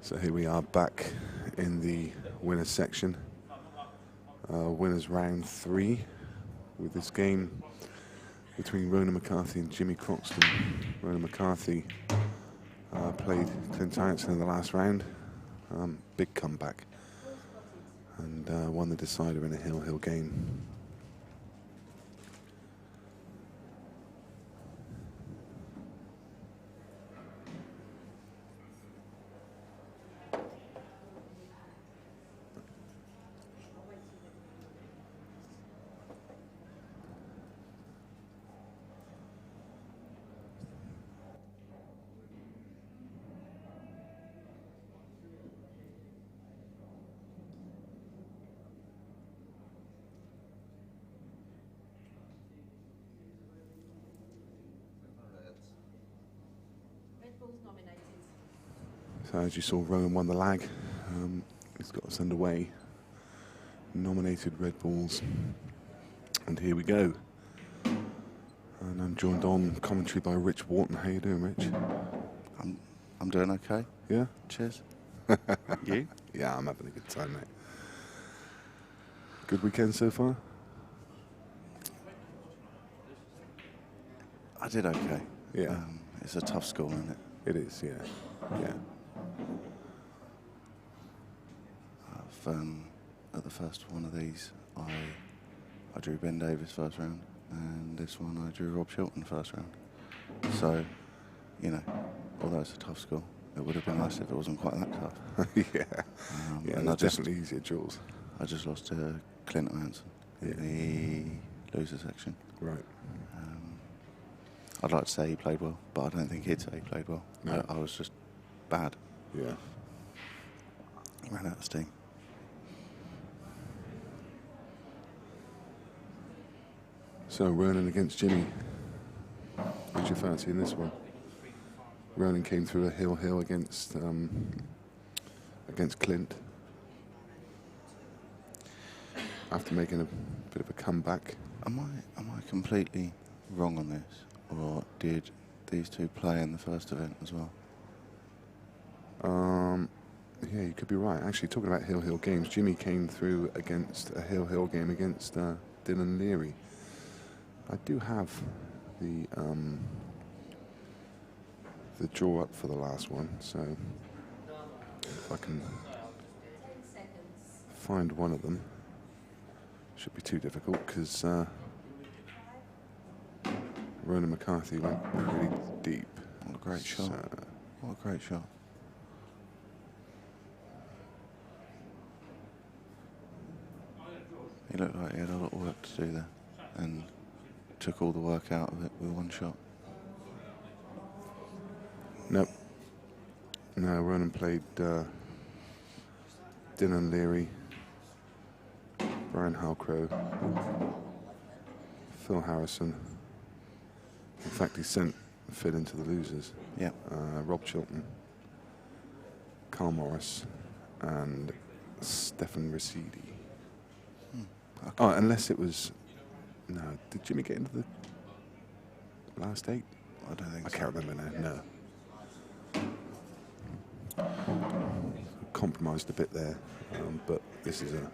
So here we are back in the winners section. Winners round 3 with this game between Ronan McCarthy and Jimmy Croxton. Ronan McCarthy played Clint Harrington in the last round. Big comeback. And won the decider in a hill-hill game. So as you saw, Rowan won the lag. He's got us underway. Nominated Red Bulls. And here we go. And I'm joined on commentary by Rich Wharton. How you doing, Rich? I'm doing okay. Yeah? Cheers. You? Yeah, I'm having a good time, mate. Good weekend so far? I did okay. Yeah. It's a tough school, isn't it? It is, yeah. Yeah. At the first one of these, I drew Ben Davis first round, and this one I drew Rob Shilton first round. So, you know, although it's a tough school, it would have been nice if it wasn't quite that tough. Yeah. Yeah, and definitely easier draws. I just lost to Clint Harrington in the loser section. Right. I'd like to say he played well, but I don't think he'd say he played well. No. I was just bad. Yeah. Ran out of steam. So Ronan against Jimmy. What's your fancy in this one? Ronan came through a hill against Clint after making a bit of a comeback. Am I completely wrong on this, or did these two play in the first event as well? Yeah, you could be right. Actually, talking about hill games, Jimmy came through against a hill game against Dylan Leary. I do have the draw up for the last one, so if I can find one of them, shouldn't be too difficult because Ronan McCarthy went really deep. What a great shot! What a great shot! He looked like he had a lot of work to do there, and took all the work out of it with one shot. Nope. No, Ronan played Dylan Leary, Brian Halcrow, Phil Harrison. In fact, he sent Phil into the losers. Yeah. Rob Chilton, Carl Morris, and Stefan Ricidi. Okay. Oh, unless it was... No, did Jimmy get into the last 8? I don't think I so. can't remember now, no. Compromised a bit there, but this is a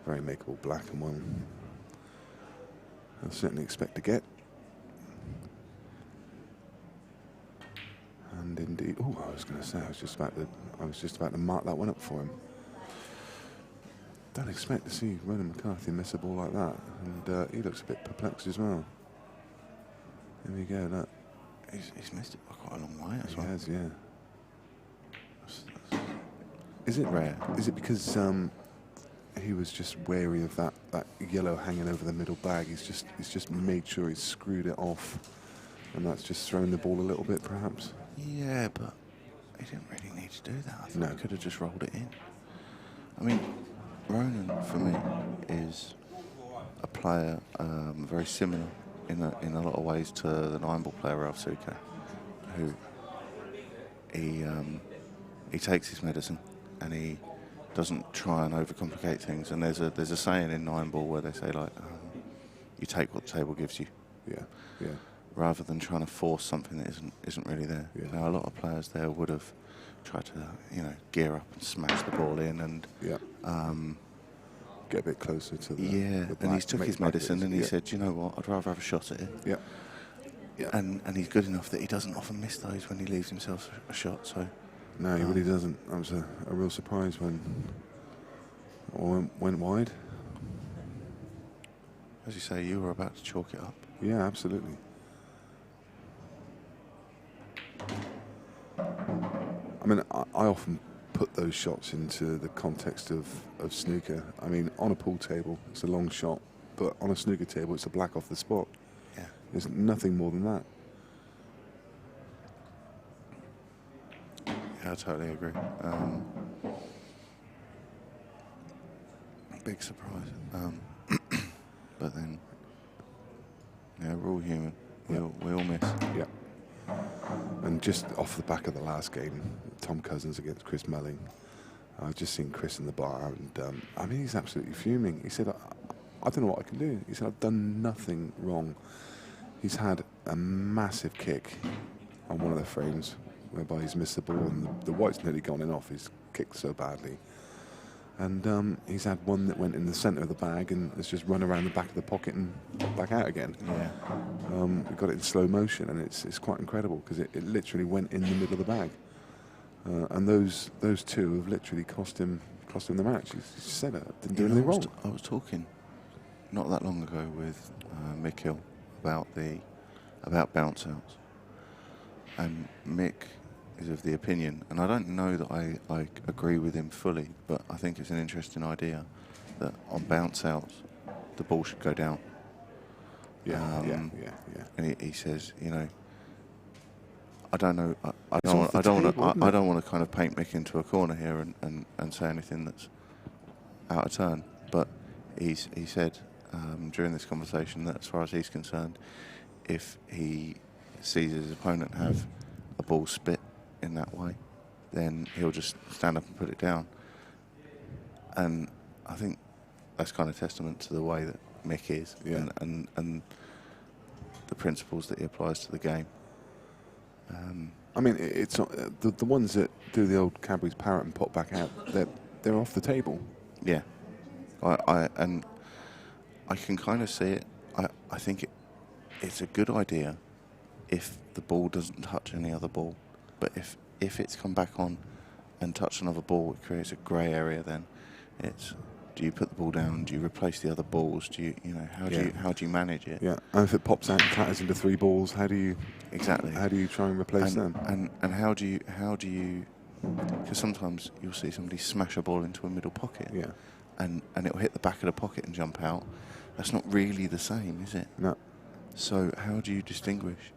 very makeable black and one I'll certainly expect to get. And indeed, oh, I was going to say, I was just about to mark that one up for him. Don't expect to see Ronan McCarthy miss a ball like that, and he looks a bit perplexed as well. There we go, look. He's missed it by quite a long way as well. He has, yeah. Is it rare? Is it because he was just wary of that yellow hanging over the middle bag? He's just made sure he's screwed it off, and that's just thrown the ball a little bit, perhaps. Yeah, but he didn't really need to do that. I thought No. he could have just rolled it in. I mean, Ronan, for me, is a player very similar in a lot of ways to the 9-ball player Ralph Suke, who he takes his medicine and he doesn't try and overcomplicate things. And there's a saying in 9-ball where they say, like, you take what the table gives you. Yeah, yeah. Rather than trying to force something that isn't really there. Yeah. Now, a lot of players there would have tried to, gear up and smash the ball in, and Yeah. Get a bit closer to the and black, he's took make his the black medicine, easy. and he said, you know what, I'd rather have a shot at it. Yeah. Yeah. And he's good enough that he doesn't often miss those when he leaves himself a shot. So No, he really doesn't. That was a real surprise when went wide. as you say, you were about to chalk it up. Yeah, absolutely. I mean, I often put those shots into the context of snooker. I mean, on a pool table, it's a long shot, but on a snooker table, it's a black off the spot. Yeah. There's nothing more than that. Yeah, I totally agree. Big surprise. But then, we're all human. We all miss. Yeah. And just off the back of the last game, Tom Cousins against Chris Melling, I've just seen Chris in the bar, and I mean, he's absolutely fuming. He said, I don't know what I can do. He said, I've done nothing wrong. He's had a massive kick on one of the frames, whereby he's missed the ball, and the white's nearly gone in off. He's kicked so badly. And he's had one that went in the centre of the bag and has just run around the back of the pocket and popped back out again. Yeah. We got it in slow motion, and it's quite incredible because it literally went in the middle of the bag. And those two have literally cost him the match. He said it, didn't do anything wrong. I was talking not that long ago with Mick Hill about bounce outs, and Mick is of the opinion, and I don't know that I agree with him fully, but I think it's an interesting idea that on bounce outs the ball should go down. Yeah. And he says, I don't know. I don't want to kind of paint Mick into a corner here and say anything that's out of turn. But he said during this conversation that as far as he's concerned, if he sees his opponent have a ball spit in that way, then he'll just stand up and put it down. And I think that's kind of testament to the way that Mick is, and the principles that he applies to the game. I mean, it's not, the ones that do the old Cadbury's parrot and pop back out. They're off the table. Yeah, I can kind of see it. I think it's a good idea if the ball doesn't touch any other ball, but if it's come back on and touched another ball, it creates a grey area. Then it's, do you put the ball down? Do you replace the other balls? Do you how do you manage it? Yeah, and if it pops out and clatters into three balls, how do you try and replace them? And how do you? Because sometimes you'll see somebody smash a ball into a middle pocket. Yeah. And it'll hit the back of the pocket and jump out. That's not really the same, is it? No. So how do you distinguish?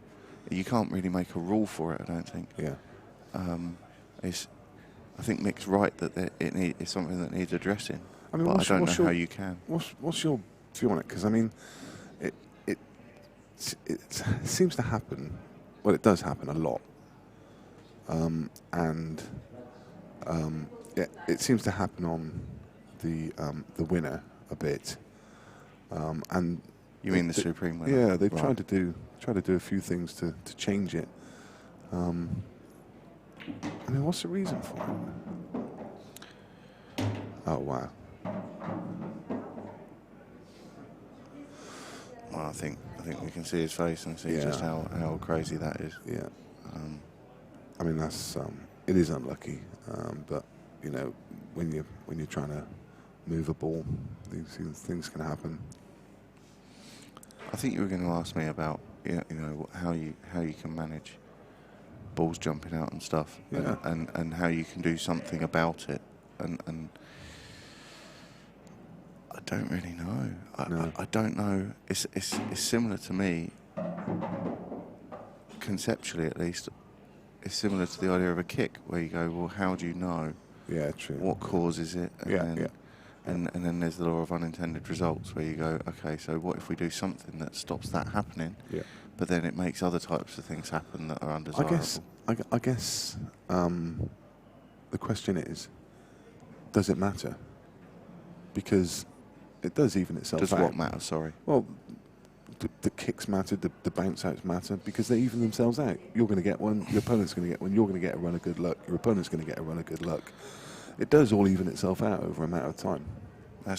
You can't really make a rule for it, I don't think. Yeah. I think Mick's right that it's something that needs addressing. I mean, but I don't know how you can. What's your view on it? Because I mean, it seems to happen. Well, it does happen a lot, and it seems to happen on the winner a bit. And you mean the Supreme winner? Yeah, they've tried to do a few things to change it. I mean, what's the reason for it? Oh wow. Well, I think we can see his face and see just how crazy that is. Yeah. I mean, that's it is unlucky, but when you're trying to move a ball, these things can happen. I think you were going to ask me about how you can manage balls jumping out and stuff, and how you can do something about it, and I don't really know. I don't know. It's similar to me, conceptually at least. It's similar to the idea of a kick, where you go, well, how do you know? Yeah, true. What causes it? And then there's the law of unintended results, where you go, okay, so what if we do something that stops that happening? Yeah. But then it makes other types of things happen that are undesirable. I guess the question is, does it matter? Because it does even itself out. Does what matter? Sorry. Well, the kicks matter, the bounce outs matter, because they even themselves out. You're going to get one, your opponent's going to get one, you're going to get a run of good luck, your opponent's going to get a run of good luck. It does all even itself out over a matter of time. I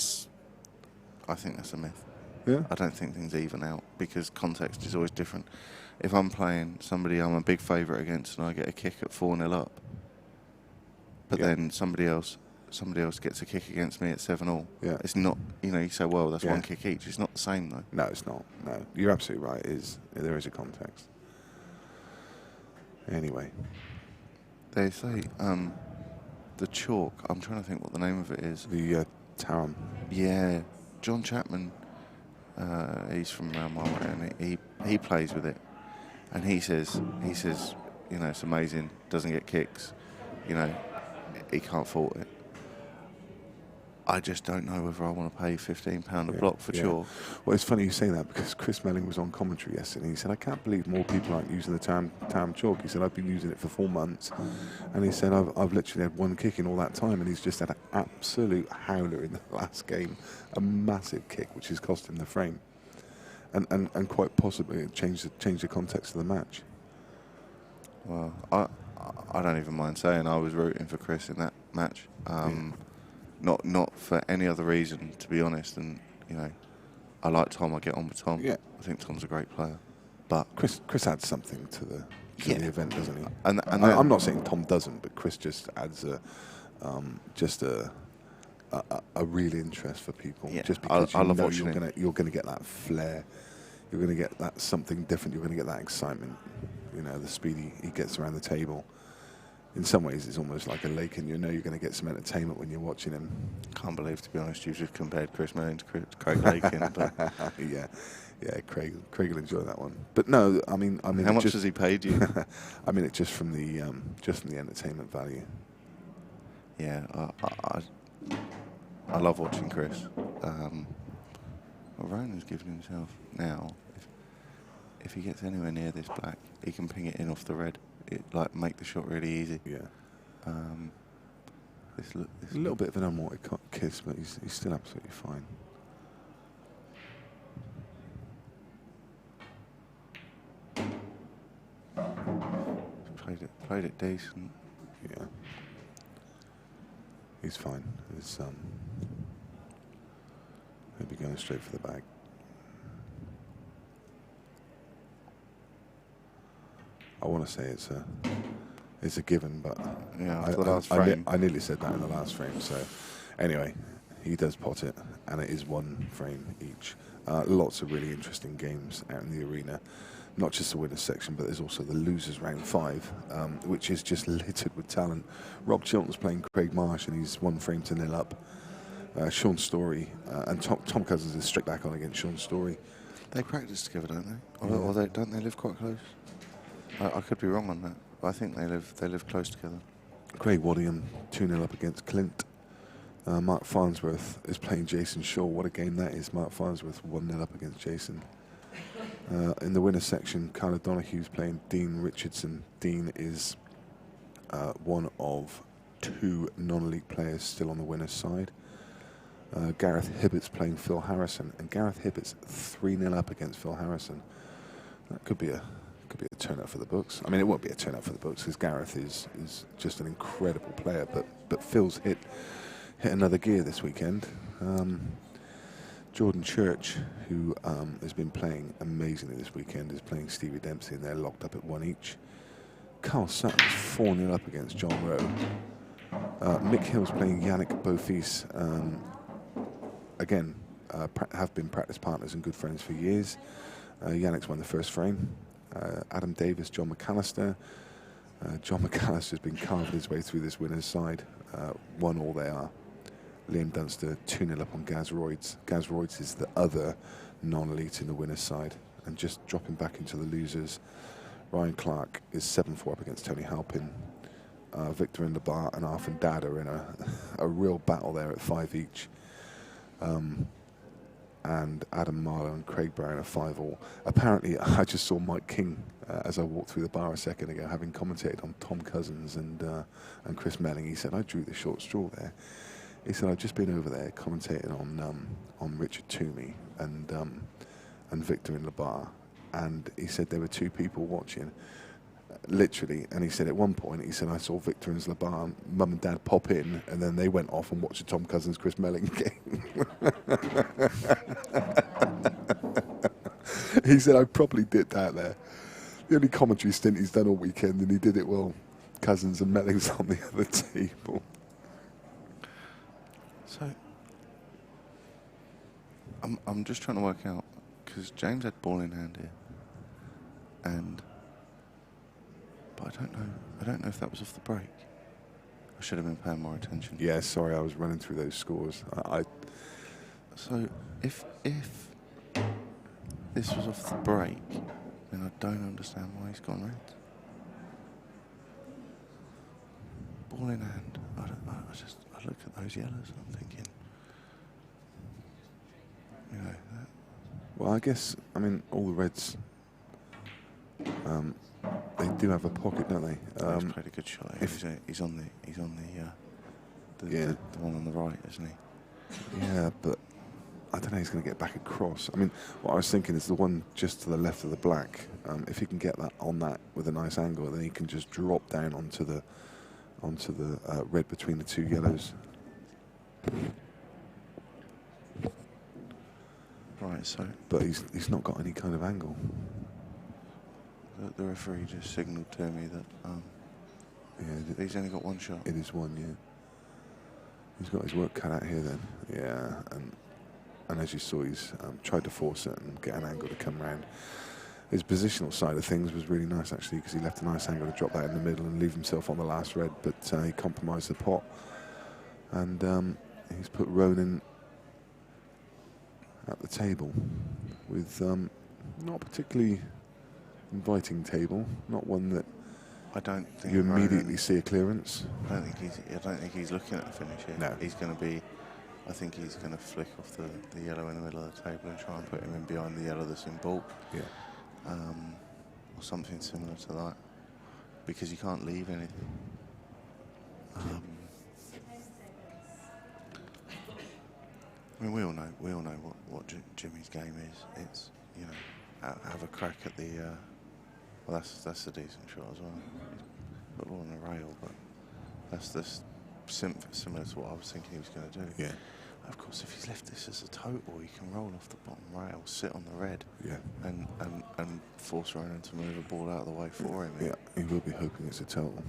think that's a myth. Yeah? I don't think things even out because context is always different. If I'm playing somebody I'm a big favourite against and I get a kick at 4-0 up, but then somebody else gets a kick against me at 7-all. Yeah. It's not, you say, well, that's one kick each. It's not the same, though. No, it's not. No, you're absolutely right. There is a context. Anyway. They say the chalk, I'm trying to think what the name of it is. The Tarum. Yeah. John Chapman, he's from around my way, and he plays with it. And he says, it's amazing, doesn't get kicks, he can't fault it. I just don't know whether I want to pay £15 a block for chalk. Well, it's funny you say that because Chris Melling was on commentary yesterday and he said, I can't believe more people aren't using the Tarum chalk. He said, I've been using it for 4 months. And he said, I've literally had one kick in all that time, and he's just had an absolute howler in the last game. A massive kick, which has cost him the frame. And quite possibly it changed the context of the match. Well, I don't even mind saying I was rooting for Chris in that match. Not for any other reason, to be honest. And I like Tom. I get on with Tom. Yeah. I think Tom's a great player. But Chris adds something to the event, doesn't he? And I'm not saying Tom doesn't, but Chris just adds a real interest for people. Yeah. Just because I love watching you're gonna get that flair, you're gonna get that something different. You're gonna get that excitement. The speed he gets around the table. In some ways, it's almost like a lake, and you're going to get some entertainment when you're watching him. Can't believe, to be honest, you've just compared Chris Melling to Craig Lakin. But yeah, Craig will enjoy that one. But no, I mean, how much has he paid you? I mean, it's just from the entertainment value. Yeah, I love watching Chris. Ronan's given himself now. If he gets anywhere near this black, he can ping it in off the red. Make the shot really easy. Yeah. This a little bit of an unwanted kiss, but he's still absolutely fine. Played it decent. Yeah. He's fine. He'll be going straight for the bag. I want to say it's a given, but I nearly said that in the last frame. So anyway, he does pot it, and it is one frame each. Lots of really interesting games out in the arena. Not just the winners section, but there's also the losers round 5, which is just littered with talent. Rob Chilton's playing Craig Marsh, and he's 1 frame to 0 up. Sean Story and Tom Cousins is straight back on against Sean Story. They practice together, don't they? Or don't they live quite close? I could be wrong on that, but I think they live close together. Craig Waddiam 2-0 up against Clint. Mark Farnsworth is playing Jason Shaw. What a game that is. Mark Farnsworth 1-0 up against Jason. In the winners section, Carla Donohue's playing Dean Richardson. Dean is one of 2 non-elite players still on the winners side. Gareth Hibbert's playing Phil Harrison, and Gareth Hibbert's 3-0 up against Phil Harrison. That could be a turn up for the books. I mean, it won't be a turn up for the books because Gareth is just an incredible player, but Phil's hit another gear this weekend. Jordan Church, who has been playing amazingly this weekend, is playing Stevie Dempsey, and they're locked up at 1 each. Carl Sutton's 4-0 up against John Rowe. Mick Hill's playing Yannick Beaufils. Again, have been practice partners and good friends for years. Yannick's won the first frame. Adam Davis, John McAllister. John McAllister's been carving his way through this winner's side. 1-1 they are. Liam Dunster 2-0 up on Gaz Royds. Gaz Royds is the other non-elite in the winner's side. And just dropping back into the losers, Ryan Clark is 7-4 up against Tony Halpin. Victor Inderbar and Arfin Dad are in a real battle there at 5 each. And Adam Marlowe and Craig Brown are 5-all. Apparently, I just saw Mike King as I walked through the bar a second ago, having commentated on Tom Cousins and Chris Melling. He said, I drew the short straw there. He said, I've just been over there commentating on Richard Toomey, and and Victor in the bar, and he said there were two people watching, literally, and he said at one point, he said, I saw Victor and Laban, mum and dad pop in, and then they went off and watched the Tom Cousins Chris Melling game. He said, I probably did that there. The only commentary stint he's done all weekend, and he did it well. Cousins and Melling's on the other table. So, I'm just trying to work out, because James had ball in hand here, but I don't know if that was off the break. I should have been paying more attention. Yeah, sorry, I was running through those scores. So if this was off the break, then I don't understand why he's gone red. Ball in hand. I look at those yellows and I'm thinking, you know. Well, I guess, I mean, all the reds, they do have a pocket, don't they? He's played a good shot. He's on the one on the right, isn't he? Yeah, but I don't know. He's going to get back across. I mean, what I was thinking is the one just to the left of the black. If he can get that on that with a nice angle, then he can just drop down onto the red between the two yellows. Right. So, but he's not got any kind of angle. The referee just signalled to me that he's only got one shot. It is one, yeah. He's got his work cut out here then. Yeah, and as you saw, he's tried to force it and get an angle to come round. His positional side of things was really nice, actually, because he left a nice angle to drop that in the middle and leave himself on the last red, but he compromised the pot. And he's put Ronan at the table with not particularly inviting table, not one that I don't think you immediately see a clearance. I don't think he's looking at the finish here. No. He's going to be. I think he's going to flick off the yellow in the middle of the table and try and put him in behind the yellow that's in bulk. Yeah. Or something similar to that, because you can't leave anything. I mean, we all know what Jimmy's game is. It's, you know, have a crack at the. Well, that's a decent shot as well. Put all on the rail, but that's similar to what I was thinking he was going to do. Yeah. Of course, if he's left this as a total, he can roll off the bottom rail, sit on the red, yeah, and force Ronan to move the ball out of the way for him. Yeah, he will be hoping it's a total.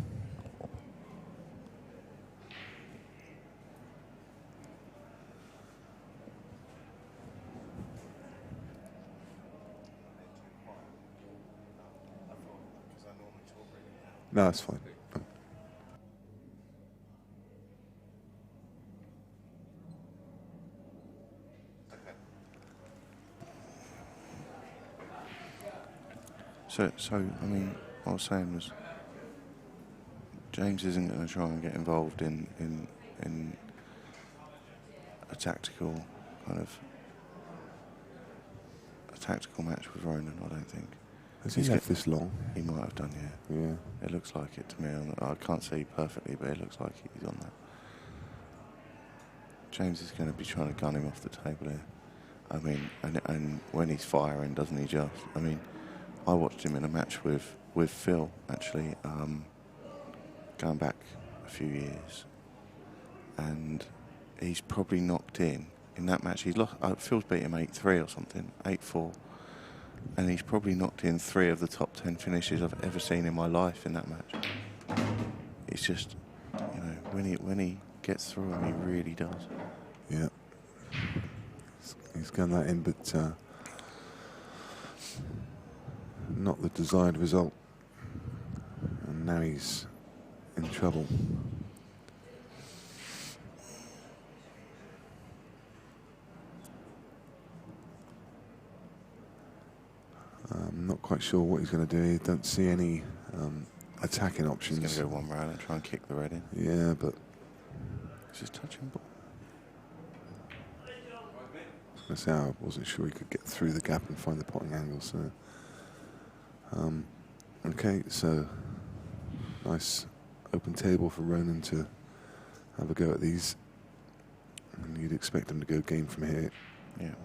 No, that's fine. So I mean, what I was saying was, James isn't going to try and get involved in a tactical match with Ronan. I don't think. Has he left this long? He might have done, yeah. Yeah. It looks like it to me. I can't see perfectly, but it looks like he's on that. James is going to be trying to gun him off the table here. I mean, and when he's firing, doesn't he just? I mean, I watched him in a match with Phil, actually, going back a few years. And he's probably knocked in that match. He's lost. Phil's beat him 8-3 or something, 8-4. And he's probably knocked in 3 of the top 10 finishes I've ever seen in my life in that match. It's just, you know, when he gets through him, he really does. Yeah. He's gotten that in, but not the desired result. And now he's in trouble. I'm not quite sure what he's going to do. I don't see any attacking options. He's going to go one round and try and kick the red in. Yeah, but he's just touching ball. That's how I wasn't sure he could get through the gap and find the potting angle. So, okay, so nice open table for Ronan to have a go at these. And you'd expect him to go game from here. Yeah.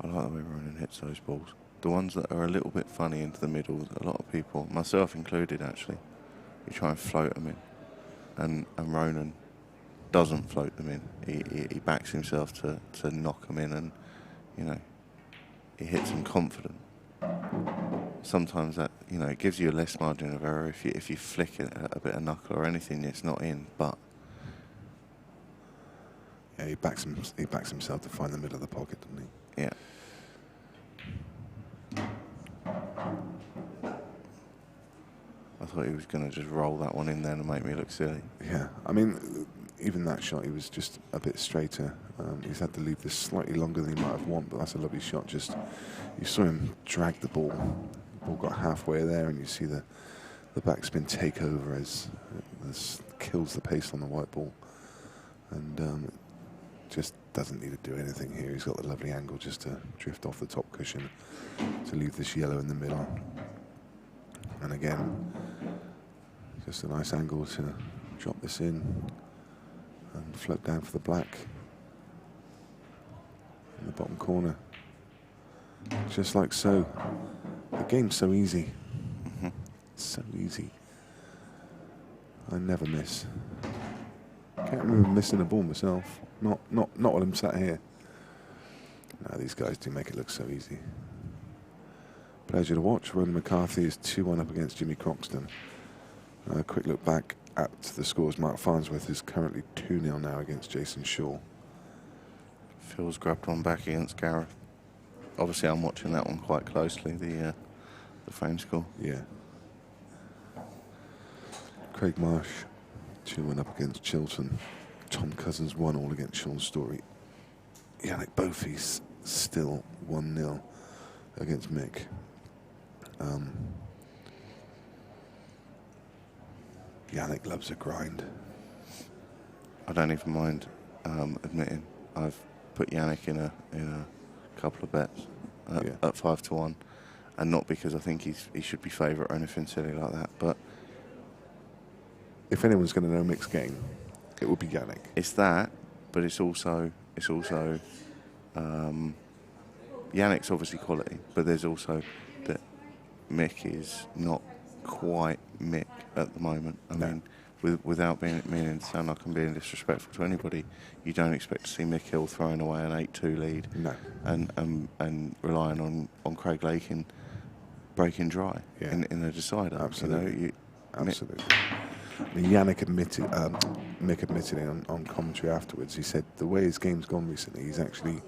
I like the way Ronan hits those balls. The ones that are a little bit funny into the middle, a lot of people, myself included actually, you try and float them in. And Ronan doesn't float them in. He backs himself to knock them in, and, you know, he hits them confident. Sometimes that, you know, it gives you a less margin of error if you flick a bit of knuckle or anything, it's not in, but... Yeah, he backs himself to find the middle of the pocket, doesn't he? Yeah. I thought he was going to just roll that one in there and make me look silly. Yeah, I mean, even that shot, he was just a bit straighter. He's had to leave this slightly longer than he might have wanted, but that's a lovely shot. Just, you saw him drag the ball. The ball got halfway there, and you see the backspin take over as this kills the pace on the white ball. And just doesn't need to do anything here. He's got the lovely angle just to drift off the top cushion to leave this yellow in the middle. And again, just a nice angle to drop this in and float down for the black in the bottom corner. Just like so. The game's so easy. Mm-hmm. So easy. I never miss. Can't remember missing a ball myself. Not while I'm sat here. No, these guys do make it look so easy. Pleasure to watch. Ronan McCarthy is 2-1 up against Jimmy Croxton. A quick look back at the scores. Mark Farnsworth is currently 2-0 now against Jason Shaw. Phil's grabbed one back against Gareth. Obviously, I'm watching that one quite closely, the frame score. Yeah. Craig Marsh, 2-1 up against Chilton. Tom Cousins 1-1 against Sean Story. Yannick Bofi's still 1-0 against Mick. Yannick loves a grind. I don't even mind admitting I've put Yannick in a couple of bets at 5-1, and not because I think he should be favourite or anything silly like that, but if anyone's going to know Mick's game, it would be Yannick. It's that, but it's also Yannick's obviously quality, but there's also that Mick is not quite Mick at the moment. I mean, without meaning to sound like I'm being disrespectful to anybody, you don't expect to see Mick Hill throwing away an 8-2 lead, and relying on Craig Lakin breaking dry in a decider. Absolutely, you know, absolutely. I mean, Yannick admitted, Mick admitted it on commentary afterwards. He said the way his game's gone recently, he's actually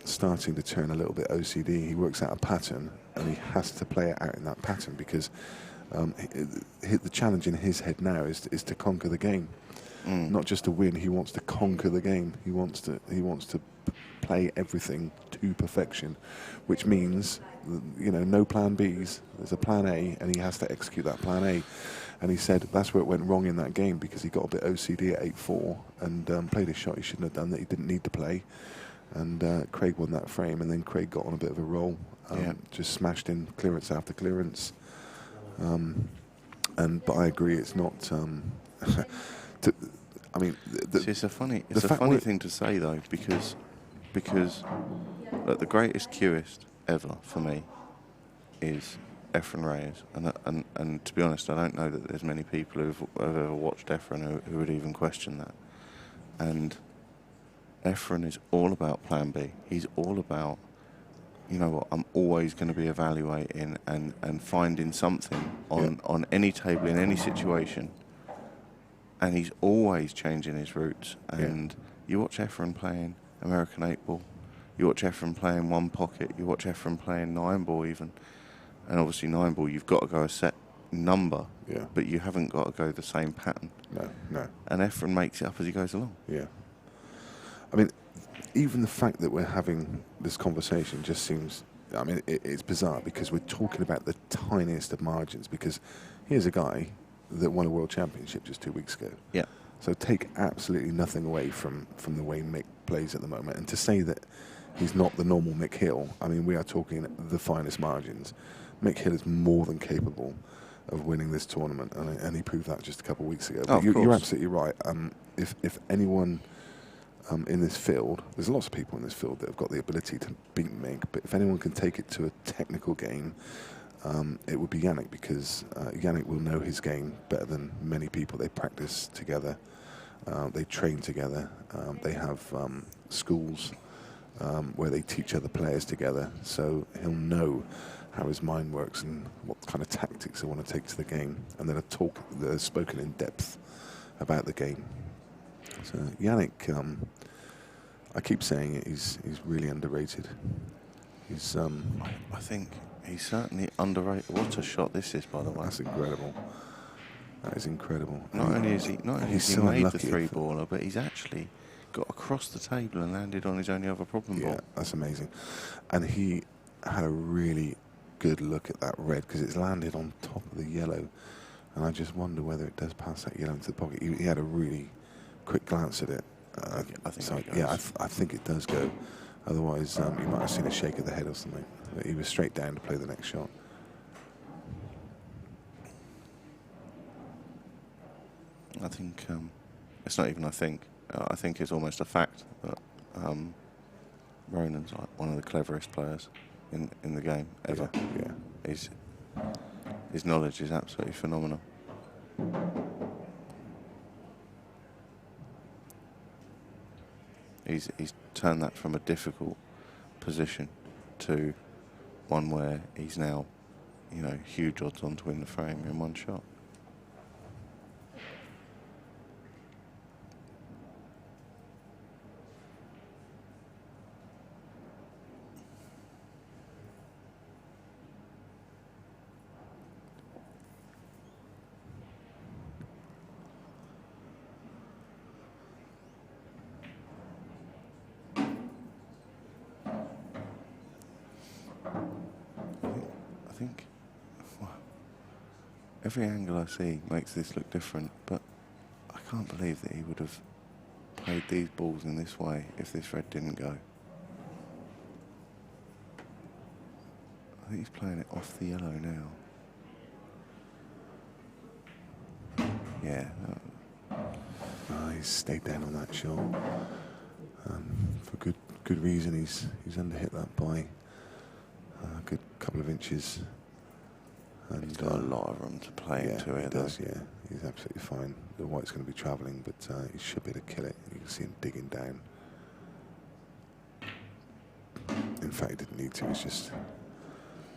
starting to turn a little bit OCD. He works out a pattern, and he has to play it out in that pattern because the challenge in his head now is to conquer the game, not just to win. He wants to conquer the game. He wants to play everything to perfection, which means, you know, no plan Bs. There's a plan A, and he has to execute that plan A. And he said that's where it went wrong in that game, because he got a bit OCD at 8-4 and played a shot he shouldn't have done that he didn't need to play. And Craig won that frame, and then Craig got on a bit of a roll, just smashed in clearance after clearance. But I agree, it's not. I mean, it's a funny thing to say though, because look, the greatest cueist ever for me is Efren Reyes, and to be honest, I don't know that there's many people who've ever watched Efren who would even question that. And Efren is all about plan B. He's all about, you know what, I'm always going to be evaluating and finding something on any table in any situation. And he's always changing his routes. And you watch Efren playing American 8-ball, you watch Efren playing one pocket, you watch Efren playing 9-ball even. And obviously 9-ball, you've got to go a set number, but you haven't got to go the same pattern. No. And Efren makes it up as he goes along. Yeah. I mean, even the fact that we're having this conversation just seems, I mean, it's bizarre because we're talking about the tiniest of margins, because here's a guy that won a world championship just 2 weeks ago. Yeah. So take absolutely nothing away from the way Mick plays at the moment. And to say that he's not the normal Mick Hill, I mean, we are talking the finest margins. Mick Hill is more than capable of winning this tournament, and he proved that just a couple of weeks ago. But you're absolutely right. If anyone in this field. There's lots of people in this field that have got the ability to beat Mig, but if anyone can take it to a technical game, it would be Yannick, because Yannick will know his game better than many people. They practice together, they train together, they have schools where they teach other players together, so he'll know how his mind works and what kind of tactics they want to take to the game, and then they're spoken in depth about the game. So Yannick, I keep saying it, he's really underrated. He's I think he's certainly underrated. What a shot this is, by the way. That's incredible. That is incredible. Not only is he so made the unlucky. three-baller, but he's actually got across the table and landed on his only other problem ball. Yeah, that's amazing. And he had a really good look at that red, because it's landed on top of the yellow, and I just wonder whether it does pass that yellow into the pocket. He had a really quick glance at it. I think so it goes. yeah, I think it does go. Otherwise, you might have seen a shake of the head or something. But he was straight down to play the next shot. I think it's not even I think it's almost a fact that Ronan's like one of the cleverest players in the game ever. Yeah. His knowledge is absolutely phenomenal. He's turned that from a difficult position to one where he's now, you know, huge odds on to win the frame in one shot. I think well, every angle I see makes this look different, but I can't believe that he would have played these balls in this way if this red didn't go. I think he's playing it off the yellow now. Yeah. He's stayed down on that shot. For good reason. He's underhit that by a good couple of inches. And He's got a lot of room to play into it. He does, yeah. He's absolutely fine. The white's going to be travelling, but he should be able to kill it. You can see him digging down. In fact, he didn't need to. He's just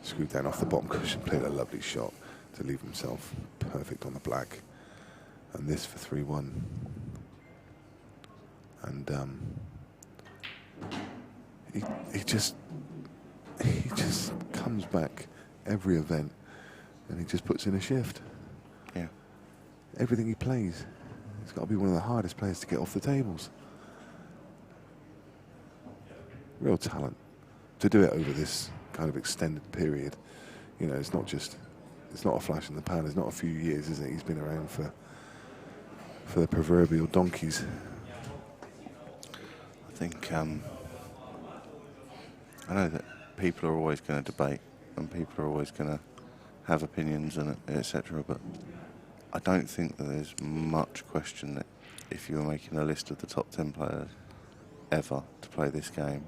screwed down off the bottom cushion, played a lovely shot to leave himself perfect on the black. And this for 3-1. And he just comes back every event and he just puts in a shift. Yeah. Everything he plays, he's got to be one of the hardest players to get off the tables. Real talent. To do it over this kind of extended period, you know, it's not a flash in the pan. It's not a few years, is it? He's been around for the proverbial donkeys. I think I know that people are always going to debate and people are always going to have opinions and etc. But I don't think that there's much question that if you were making a list of the top 10 players ever to play this game,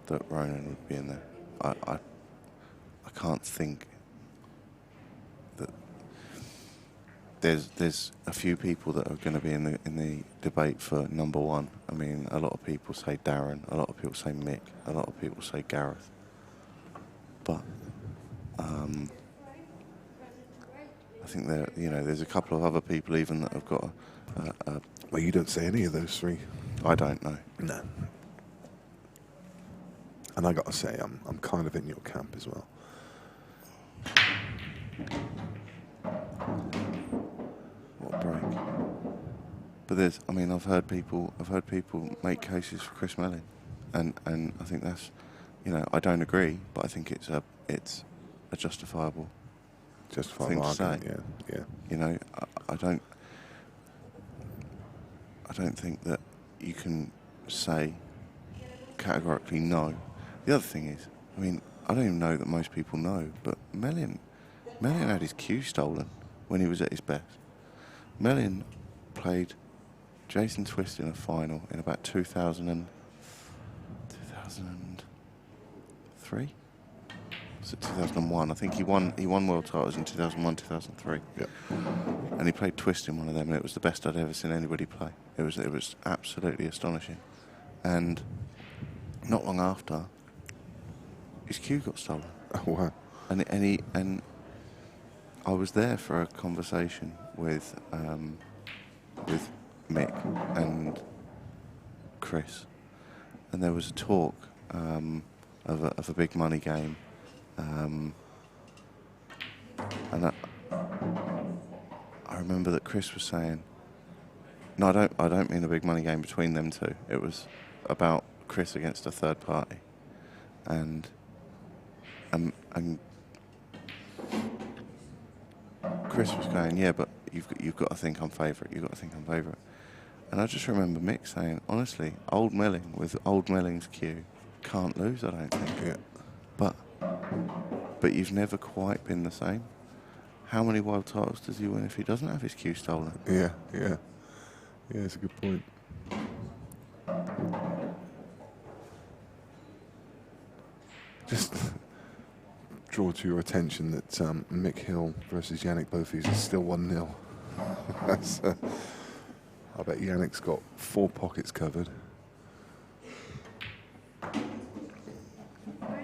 that Ronan would be in there. I can't think that there's a few people that are going to be in the debate for number one. I mean, a lot of people say Darren, a lot of people say Mick, a lot of people say Gareth. But I think there's a couple of other people even that have got a Well, you don't say any of those three. I don't know. No. And I got to say, I'm kind of in your camp as well. What a break! But I've heard people make cases for Chris Mellin, and I think that's, I don't agree, but I think it's a justifiable thing to say. Yeah. I don't think that you can say categorically no. The other thing is, I don't even know that most people know, but Mellin had his cue stolen when he was at his best. Mellin played Jason Twist in a final in about 2003? Was it 2001? I think he won world titles in 2001, 2003. Yep. And he played Twist in one of them, and it was the best I'd ever seen anybody play. It was absolutely astonishing. And not long after, his cue got stolen. Oh, wow. And I was there for a conversation with Mick and Chris, and there was a talk of a big money game, and I remember that Chris was saying, no, I don't mean a big money game between them two. It was about Chris against a third party, and Chris was going, yeah, but you've got to think I'm favourite. You've got to think I'm favourite. And I just remember Mick saying, honestly, Old Melling with Old Melling's cue can't lose, I don't think. Yeah. But you've never quite been the same. How many world titles does he win if he doesn't have his cue stolen? Yeah, it's a good point. Just draw to your attention that Mick Hill versus Yannick Bothies is still 1-0. I bet Yannick's got 4 pockets covered.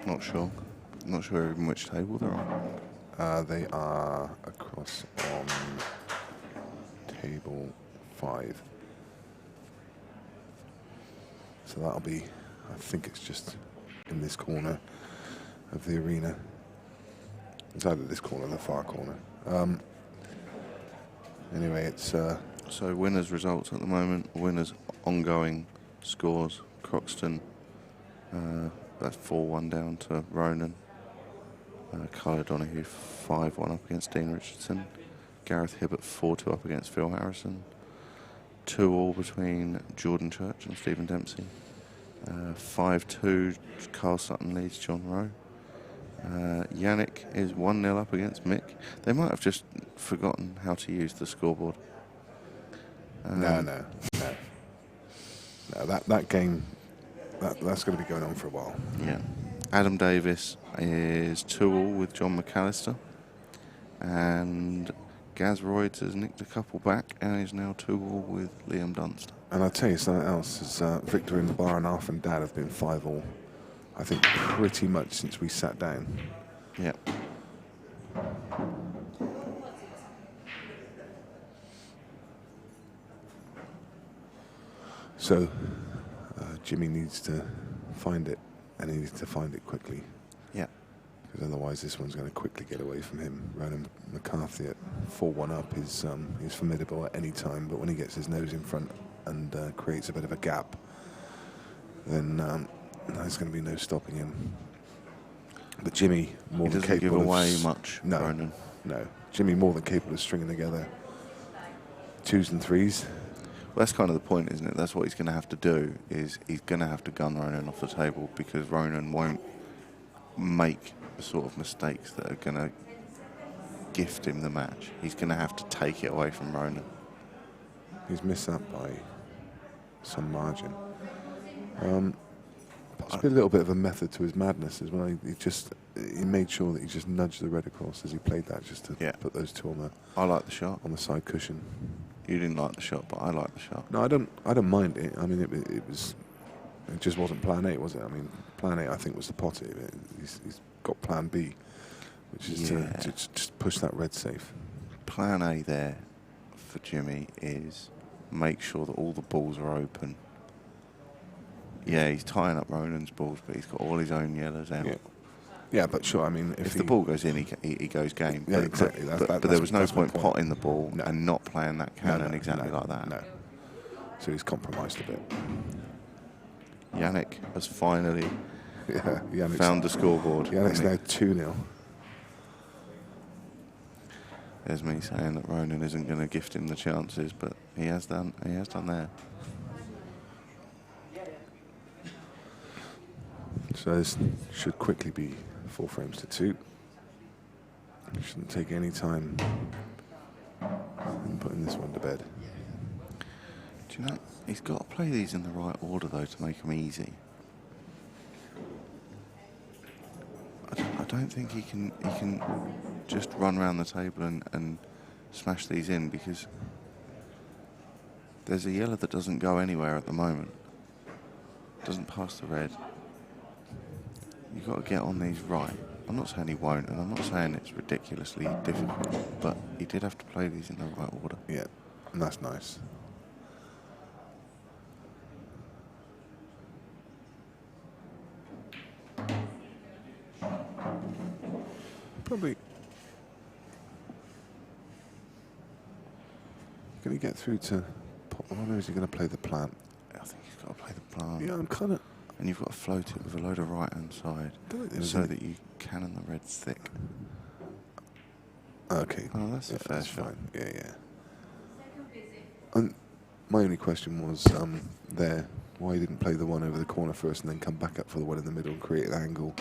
Not sure even which table they're on. They are across on table 5. So that'll be, I think it's just in this corner of the arena. It's either this corner or the far corner. Anyway, it's... So winners' results at the moment, winners' ongoing scores. Croxton, that's 4-1 down to Ronan. Kyle Donahue 5-1 up against Dean Richardson. Gareth Hibbert 4-2 up against Phil Harrison. 2-2 between Jordan Church and Stephen Dempsey. 5-2 Carl Sutton leads John Rowe. Yannick is 1-0 up against Mick. They might have just forgotten how to use the scoreboard. No. That game, that's going to be going on for a while. Yeah. Adam Davis is 2-2 with John McAllister. And Gaz Royds has nicked a couple back and is now 2-2 with Liam Dunster. And I'll tell you something else, is Victor in the bar and Arf and Dad have been 5-5, I think, pretty much since we sat down. Yeah. So Jimmy needs to find it, and he needs to find it quickly. Yeah. Because otherwise this one's going to quickly get away from him. Ronan McCarthy at 4-1 up is formidable at any time, but when he gets his nose in front and creates a bit of a gap, then there's going to be no stopping him. But Jimmy, more than capable give away much, no, Ronan. No. Jimmy more than capable of stringing together 2s and 3s. Well, that's kind of the point, isn't it? That's what he's going to have to do, is he's going to have to gun Ronan off the table, because Ronan won't make the sort of mistakes that are going to gift him the match. He's going to have to take it away from Ronan. He's missed that by some margin. Possibly a little bit of a method to his madness as well. He made sure that he just nudged the red across as he played that, just to put those two I like the shot. on the side cushion. You didn't like the shot, but I like the shot. No, I don't mind it. I mean, it just wasn't plan A, was it? I mean, plan A I think was the potty. He's got plan B, which is to just push that red safe. Plan A there for Jimmy is make sure that all the balls are open. Yeah, he's tying up Ronan's balls, but he's got all his own yellows out. Yeah, but sure, I mean... If the ball goes in, he goes game. Yeah, exactly. But there was no point potting the ball and not playing that cannon exactly like that. No. So he's compromised a bit. Yannick has finally Yannick's found the scoreboard. Yannick's now 2-0. There's me saying that Ronan isn't going to gift him the chances, but he has done. He has done there. So this should quickly be 4 frames to 2. It shouldn't take any time in putting this one to bed. Do you know, he's got to play these in the right order, though, to make them easy. I don't think he can just run around the table and smash these in, because there's a yellow that doesn't go anywhere at the moment. Doesn't pass the red. You've got to get on these right. I'm not saying he won't, and I'm not saying it's ridiculously difficult, but he did have to play these in the right order. Yeah, and that's nice. Probably. Can he get through to pot one, or is he going to play the plant? I think he's got to play the plant. Yeah, I'm kind of. And you've got to float it with a load of right-hand side, so that you cannon the red thick. Okay. Oh, that's a fair shot. Fine. Yeah, yeah. And my only question was there why he didn't play the one over the corner first and then come back up for the one in the middle and create an angle.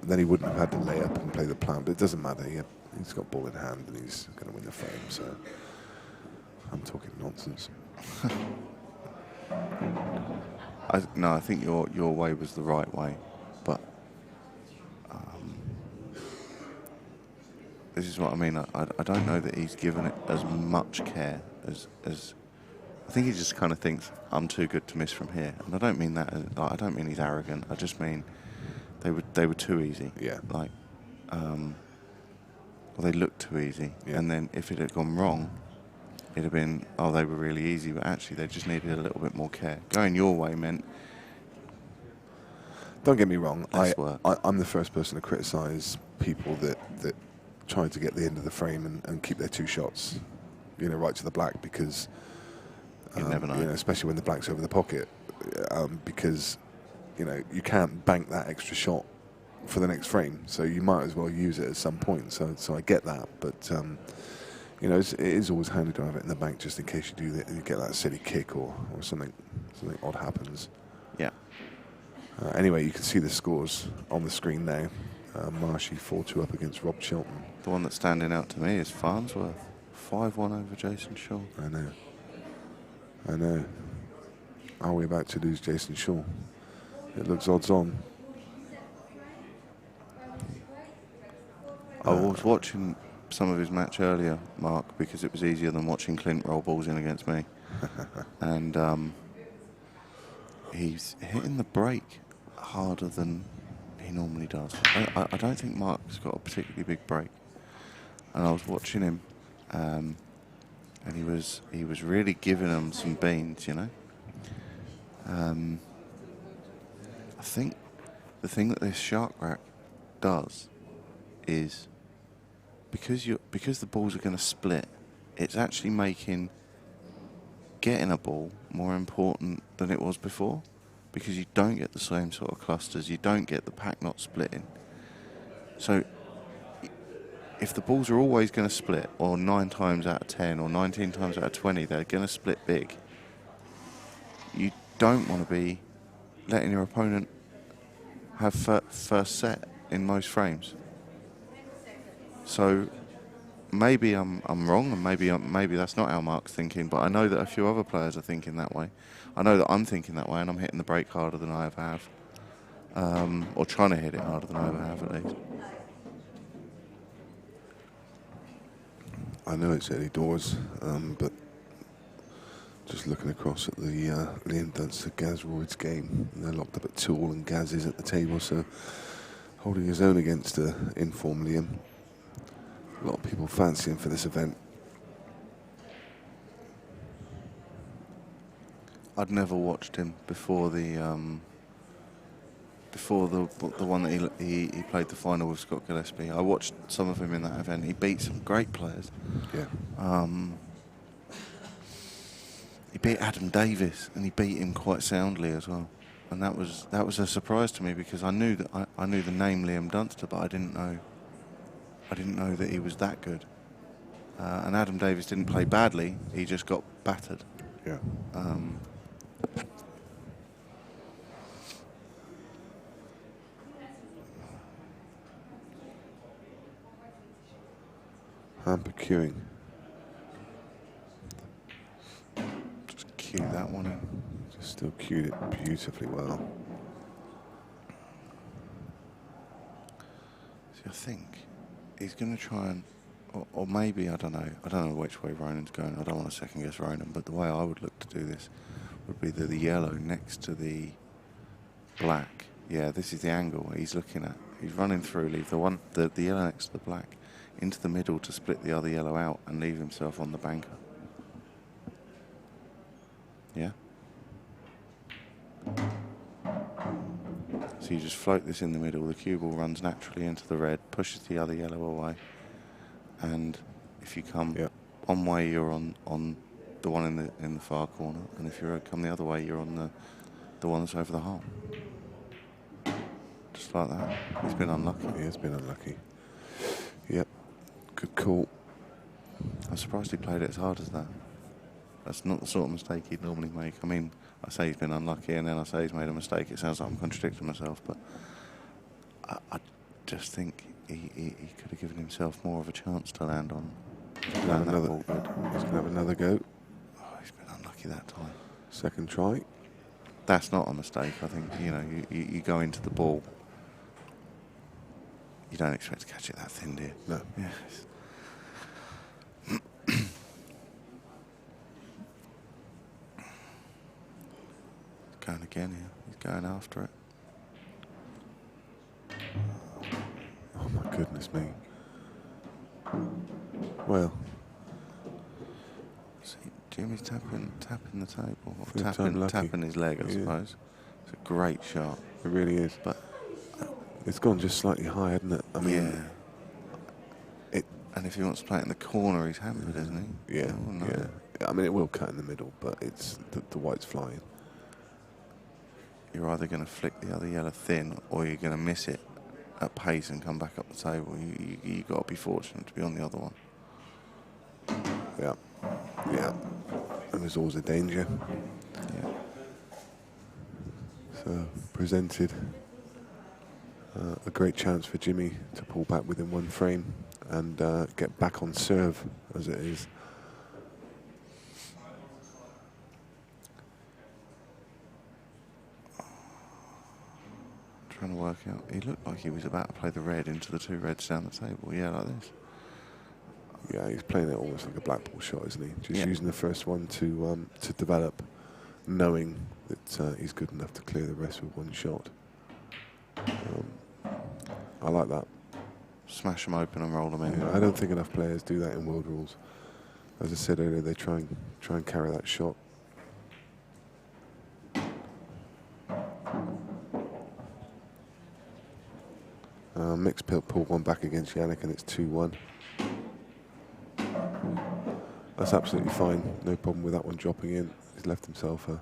Then he wouldn't have had to lay up and play the plant, but it doesn't matter. He's got ball in hand and he's going to win the frame, so I'm talking nonsense. No, I think your way was the right way, but this is what I mean. I don't know that he's given it as much care as I think he just kind of thinks I'm too good to miss from here, and I don't mean that. I don't mean he's arrogant. I just mean they were too easy. Yeah. Like, well, they looked too easy, Yeah. and then if it had gone wrong, it'd have been, oh, they were really easy, but actually they just needed a little bit more care. Going your way meant. Don't get me wrong. I'm the first person to criticise people that try to get the end of the frame and keep their two shots, right to the black, because you never know. Especially when the black's over the pocket, because you can't bank that extra shot for the next frame, so you might as well use it at some point. So I get that, but it is always handy to have it in the bank just in case you get that silly kick or something odd happens. Yeah. Anyway, you can see the scores on the screen now. Marshy 4-2 up against Rob Chilton. The one that's standing out to me is Farnsworth, 5-1 over Jason Shaw. I know. Are we about to lose Jason Shaw? It looks odds on. I was watching some of his match earlier, Mark, because it was easier than watching Clint roll balls in against me. And he's hitting the break harder than he normally does. I don't think Mark's got a particularly big break. And I was watching him, and he was really giving them some beans, I think the thing that this shark rack does is because the balls are going to split, it's actually making getting a ball more important than it was before, because you don't get the same sort of clusters, you don't get the pack not splitting. So if the balls are always going to split, or 9 times out of 10 or 19 times out of 20 they're going to split big, you don't want to be letting your opponent have first set in most frames. So maybe I'm wrong, and maybe that's not how Mark's thinking, but I know that a few other players are thinking that way. I know that I'm thinking that way, and I'm hitting the break harder than I ever have, or trying to hit it harder than I ever have, at least. I know it's early doors, but just looking across at the Liam Dunster Gaz Royds game, they're locked up at 2-2, and Gaz is at the table, so holding his own against inform Liam. A lot of people fancy him for this event. I'd never watched him before the one that he played the final with Scott Gillespie. I watched some of him in that event. He beat some great players. Yeah. He beat Adam Davis, and he beat him quite soundly as well. And that was a surprise to me, because I knew the name Liam Dunster, but I didn't know that he was that good. And Adam Davis didn't play badly; he just got battered. Yeah. Hamper queuing. Just cue that one in. Just still cued it beautifully well. See, I think he's going to try and, or maybe, I don't know which way Ronan's going. I don't want to second guess Ronan, but the way I would look to do this would be the yellow next to the black. Yeah, this is the angle he's looking at. He's running through, leave the yellow next to the black into the middle to split the other yellow out and leave himself on the banker. Yeah? So you just float this in the middle, the cue ball runs naturally into the red, pushes the other yellow away, and if you come one way, you're on the one in the far corner, and if you come the other way, you're on the one that's over the hole. Just like that. He's been unlucky. He has been unlucky. Yep. Good call. I'm surprised he played it as hard as that. That's not the sort of mistake he'd normally make. I mean, I say he's been unlucky and then I say he's made a mistake. It sounds like I'm contradicting myself, but I just think he could have given himself more of a chance to land on. He's going to have another go. Oh, he's been unlucky that time. Second try. That's not a mistake. I think, you go into the ball. You don't expect to catch it that thin, do you? No. Yes. Going again here. He's going after it. Oh my goodness me. Well. See, Jimmy's tapping the table. Or Third time tapping his leg, I suppose. It's a great shot. It really is. But it's gone just slightly high, hasn't it? I mean, and if he wants to play it in the corner, he's hampered, isn't he? Yeah, Oh, no. yeah. I mean, it will cut in the middle, but it's the white's flying. You're either going to flick the other yellow thin, or you're going to miss it at pace and come back up the table. You got to be fortunate to be on the other one. Yeah, yeah. And there's always a danger. Yeah. So presented a great chance for Jimmy to pull back within one frame and get back on serve as it is. Trying to work out. He looked like he was about to play the red into the two reds down the table. Yeah, like this. Yeah, he's playing it almost like a black ball shot, isn't he? Just using the first one to develop, knowing that he's good enough to clear the rest with one shot. I like that. Smash them open and roll them in. Yeah, I don't think enough players do that in world rules. As I said earlier, they try and carry that shot. Mixed pull one back against Yannick and it's 2-1. That's absolutely fine. No problem with that one dropping in. He's left himself a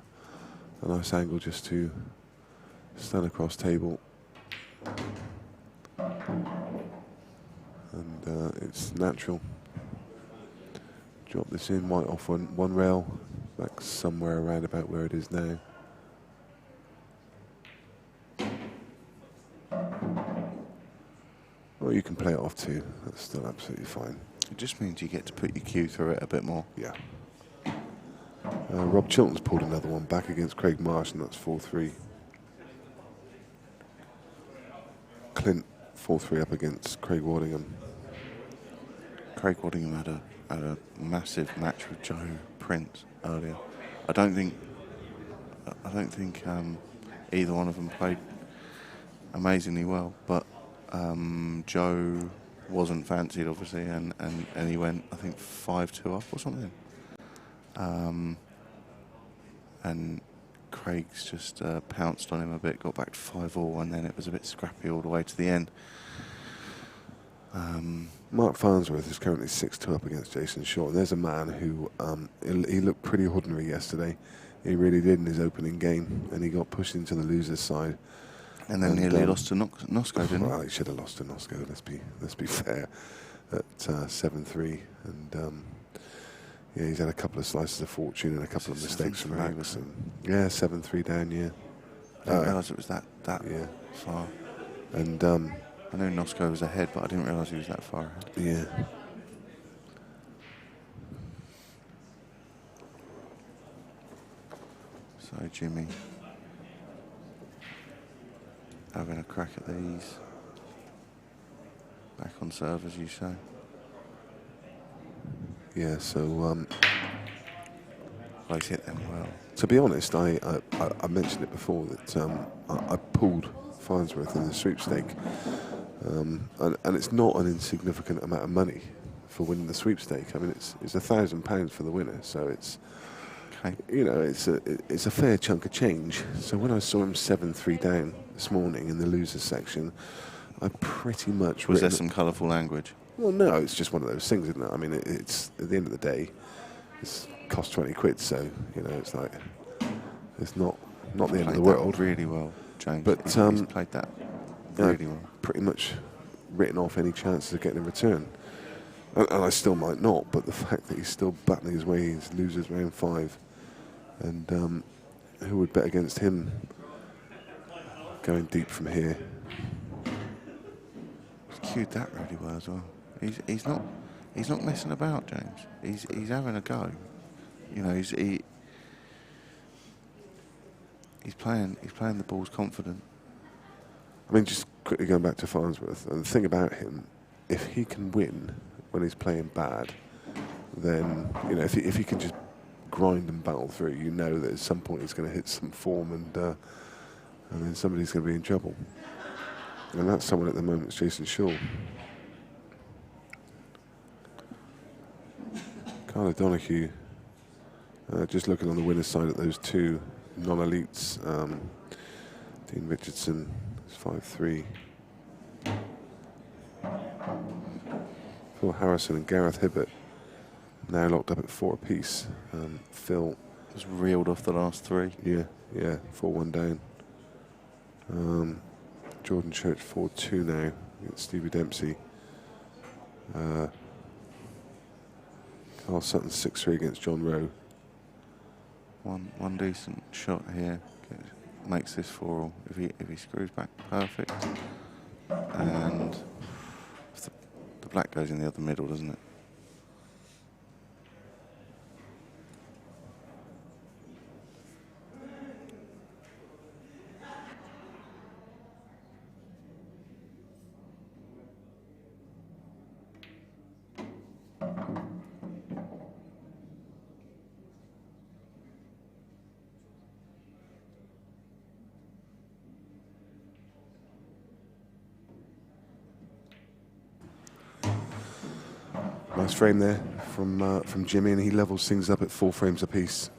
nice angle just to stand across table. And it's natural. Drop this in, white off one rail, back somewhere around about where it is now. Or you can play it off too, that's still absolutely fine. It just means you get to put your cue through it a bit more. Yeah. Rob Chilton's pulled another one back against Craig Marsh, and that's 4-3. Clint 4-3 up against Craig Waddingham. Craig Waddingham had a massive match with Joe Prince earlier. I don't think either one of them played amazingly well, but Joe wasn't fancied, obviously, and he went, I think, 5-2 up or something. And Craig's just pounced on him a bit, got back to 5-all, and then it was a bit scrappy all the way to the end. Mark Farnsworth is currently 6-2 up against Jason Short. And there's a man who he looked pretty ordinary yesterday. He really did in his opening game, and he got pushed into the loser's side. And then nearly lost to Nosco, didn't he? Well, he should have lost to Nosco. Let's be fair. At 7-3, and yeah, he's had a couple of slices of fortune and a couple of mistakes from Max. Yeah, 7-3 down. Yeah. I didn't realise it was that far. And I knew Nosco was ahead, but I didn't realise he was that far ahead. Yeah. So Jimmy having a crack at these. Back on serve, as you say. Yeah, so Both hit them well. to be honest, I mentioned it before that I pulled Farnsworth in the sweepstake, and it's not an insignificant amount of money for winning the sweepstake. I mean, it's £1,000 for the winner, so it's Okay. you know it's a fair chunk of change. So when I saw him 7-3 down this morning in the losers section, I pretty much Was there some colourful language? Well, no, it's just one of those things, isn't it? I mean, it's at the end of the day, it's cost 20 quid, so you know it's like it's not the end of the world. Really well, James. But he's played that really well. Pretty much written off any chances of getting a return, and I still might not. But the fact that he's still battling his way, he's losers round 5, and who would bet against him going deep from here? He's cued that really well as well. He's not messing about, James. He's having a go. You know, he's playing the balls confident. I mean, just quickly going back to Farnsworth, and the thing about him, if he can win when he's playing bad, then you know if he can just grind and battle through, you know that at some point he's going to hit some form, and then somebody's going to be in trouble. And that's someone at the moment, it's Jason Shaw. Carla Donahue, just looking on the winner's side at those two non-elites, Dean Richardson is 5-3. Phil Harrison and Gareth Hibbert now locked up at 4 apiece. Phil was reeled off the last 3. Yeah, 4-1 down. Jordan Church 4-2 now against Stevie Dempsey. Carl Sutton 6-3 against John Rowe. One decent shot here makes this 4-all. If he screws back, perfect. And the black goes in the other middle, doesn't it? Nice frame there from Jimmy, and he levels things up at 4 frames apiece.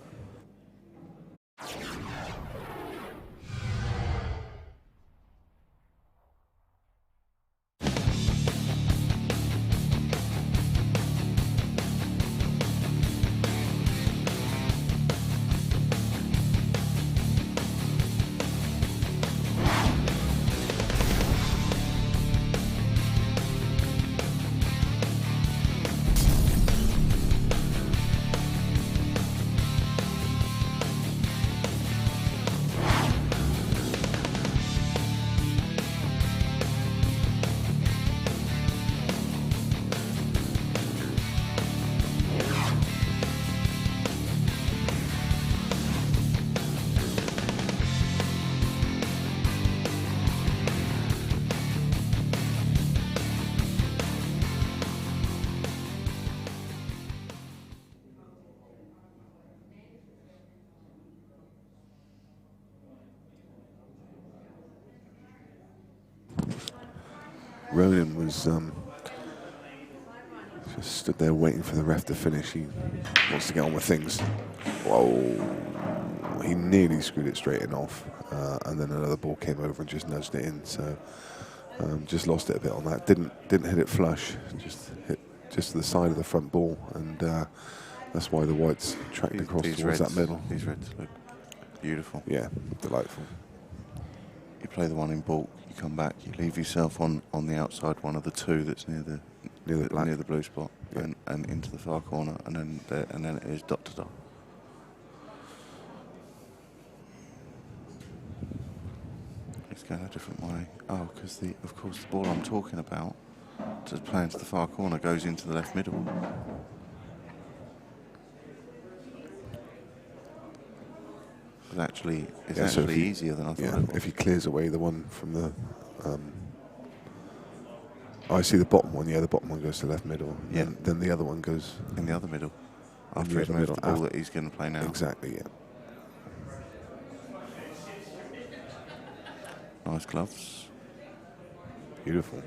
Ronan was just stood there waiting for the ref to finish. He wants to get on with things. Whoa. He nearly screwed it straight in off, and then another ball came over and just nudged it in. So just lost it a bit on that. Didn't hit it flush. Just hit just to the side of the front ball, and that's why the whites tracked across towards that middle. These reds look beautiful. Yeah, delightful. You play the one in baulk, you come back, you leave yourself on the outside one of the 2 that's near the blue spot, yeah. and into the far corner, and then it is dot to dot. It's going a different way. Oh, because of course the ball I'm talking about, just playing to the far corner, goes into the left middle. is Yeah, so if actually he- easier than I thought Yeah, it was. if he clears away the one from the... I see the bottom one. Yeah, the bottom one goes to left middle. And Yeah. then the other one goes... In the other middle. In After the he's other moved middle, the ball after- that he's going to play now. Exactly, yeah. Nice gloves. Beautiful.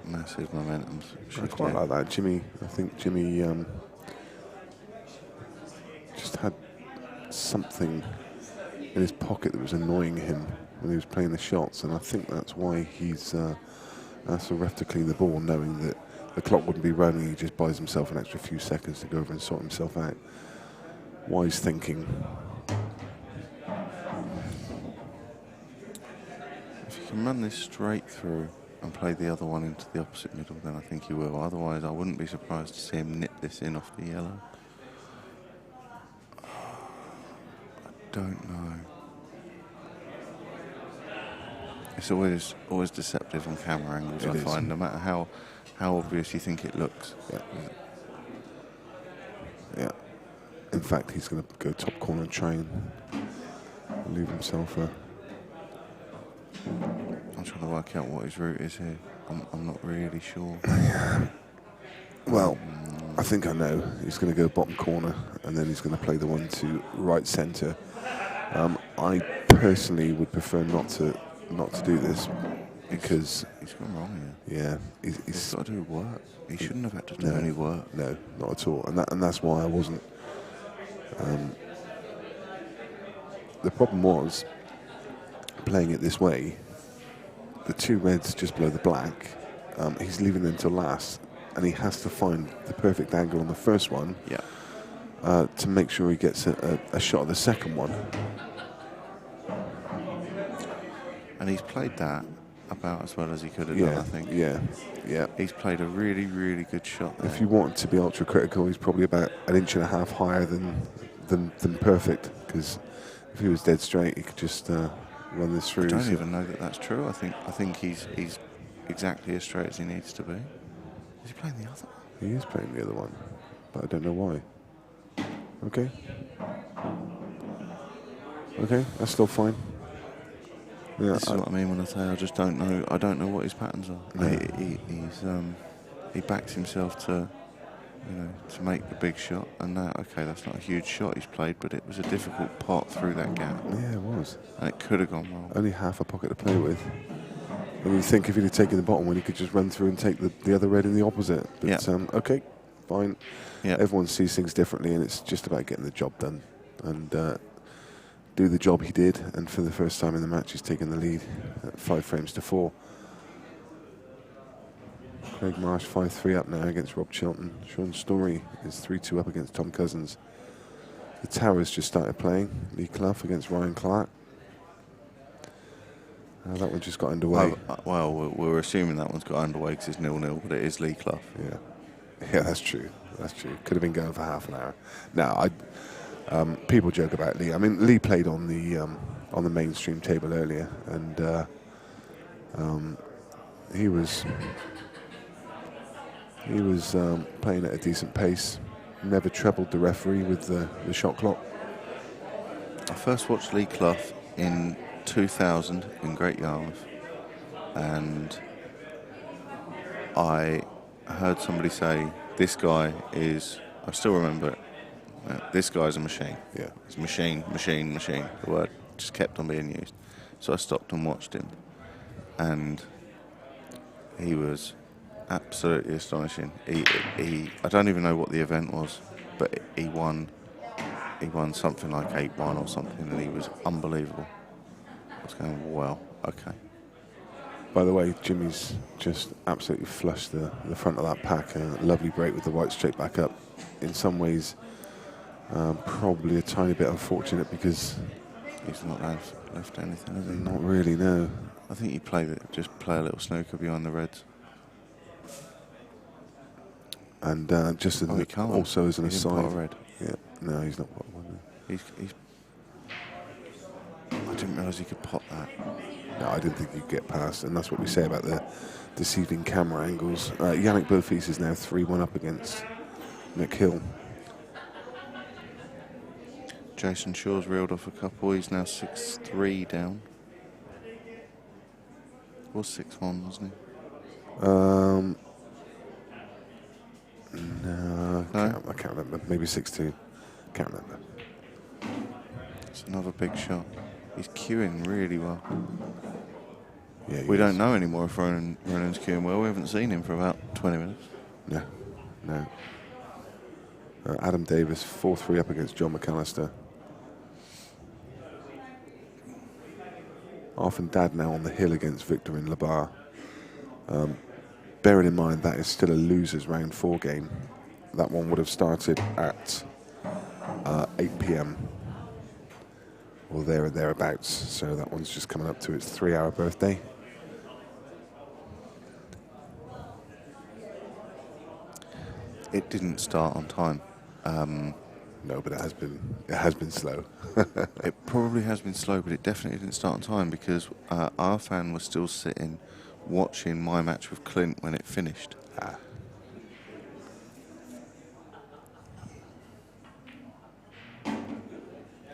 Massive momentum I shift quite here. like that. Jimmy, I think Jimmy just had something in his pocket that was annoying him when he was playing the shots, and I think that's why he's asked the ref to clean the ball, knowing that the clock wouldn't be running. He just buys himself an extra few seconds to go over and sort himself out. Wise thinking. If you can run this straight through and play the other one into the opposite middle, then I think he will. Otherwise, I wouldn't be surprised to see him nip this in off the yellow. I don't know. It's always deceptive on camera angles, It I is. find, no matter how obvious you think it looks. Yeah. Yeah. In fact, he's going to go top corner and try and leave himself a... I'm trying to work out what his route is here. I'm not really sure. Well, I think I know. He's going to go bottom corner, and then he's going to play the one to right centre. I personally would prefer not to do this because He's gone wrong here. yeah, He's he's got to do work. He shouldn't have had to do no, any work. No, not at all. And that's why I wasn't. The problem was playing it this way. The two reds just below the black. He's leaving them till last, and he has to find the perfect angle on the first one. Yeah. To make sure he gets a shot at the second one. And he's played that about as well as he could have done, I think. Yeah. He's played a really, really good shot there. If you want to be ultra critical, he's probably about an inch and a half higher than perfect. Because if he was dead straight, he could just run this through. I don't even know that that's true. I think he's exactly as straight as he needs to be. Is he playing the other one? He is playing the other one, but I don't know why. Okay. Okay, that's still fine. Yeah, This is what I mean when I say I just don't know. I don't know what his patterns are. Yeah. He backs himself to make the big shot, and that's not a huge shot he's played, but it was a difficult pot through that gap. Yeah, it was. And it could have gone wrong. Only half a pocket to play with. And you think if he'd have taken the bottom one, he could just run through and take the other red in the opposite. But Yeah. Okay, fine. Yeah. Everyone sees things differently, and it's just about getting the job done. And do the job he did, and for the first time in the match, he's taken the lead at 5 frames to 4. Craig Marsh 5-3 up now against Rob Chilton. Sean Story is 3-2 up against Tom Cousins. The Towers just started playing. Lee Clough against Ryan Clark. That one just got underway. Well, we're assuming that one's got underway because it's 0-0, but it is Lee Clough. Yeah, that's true. That's true. Could have been going for half an hour. Now, people joke about Lee. I mean, Lee played on the mainstream table earlier, and he was playing at a decent pace. Never trebled the referee with the shot clock. I first watched Lee Clough in 2000 in Great Yarmouth, and I heard somebody say, this guy is, I still remember it, this guy's a machine. Yeah. It's machine. The word just kept on being used. So I stopped and watched him, and he was absolutely astonishing. I don't even know what the event was, but he won something like 8-1 or something, and he was unbelievable. I was going, well, okay. By the way, Jimmy's just absolutely flushed the front of that pack. A lovely break with the white straight back up. In some ways, probably a tiny bit unfortunate because He's not left anything, has he? not really, no. I think you just play a little snooker behind the reds. And just Oh, he can't. also as an He didn't pot aside, a red. yeah, no, he's not pot one. No. He's I didn't realise he could pot that. No, I didn't think he'd get past, and that's what we say about the deceiving camera angles. Yannick Beaufils is now 3-1 up against Nick Hill. Jason Shaw's reeled off a couple. He's now 6-3 down. Was 6-1, wasn't he? No, No? I can't remember. Maybe 6-2. Can't remember. It's another big shot. He's queuing really well. Yeah, We don't know anymore if Ronan's queuing well. We haven't seen him for about 20 minutes. No, no. Adam Davis 4-3 up against John McAllister. Arf and Dad now on the hill against Victor in Labar. Bearing in mind that is still a loser's round 4 game. That one would have started at 8 p.m. or there or thereabouts. So that one's just coming up to its 3-hour birthday. It didn't start on time. No, but it has been slow. It probably has been slow, but it definitely didn't start on time because our fan was still sitting watching my match with Clint when it finished.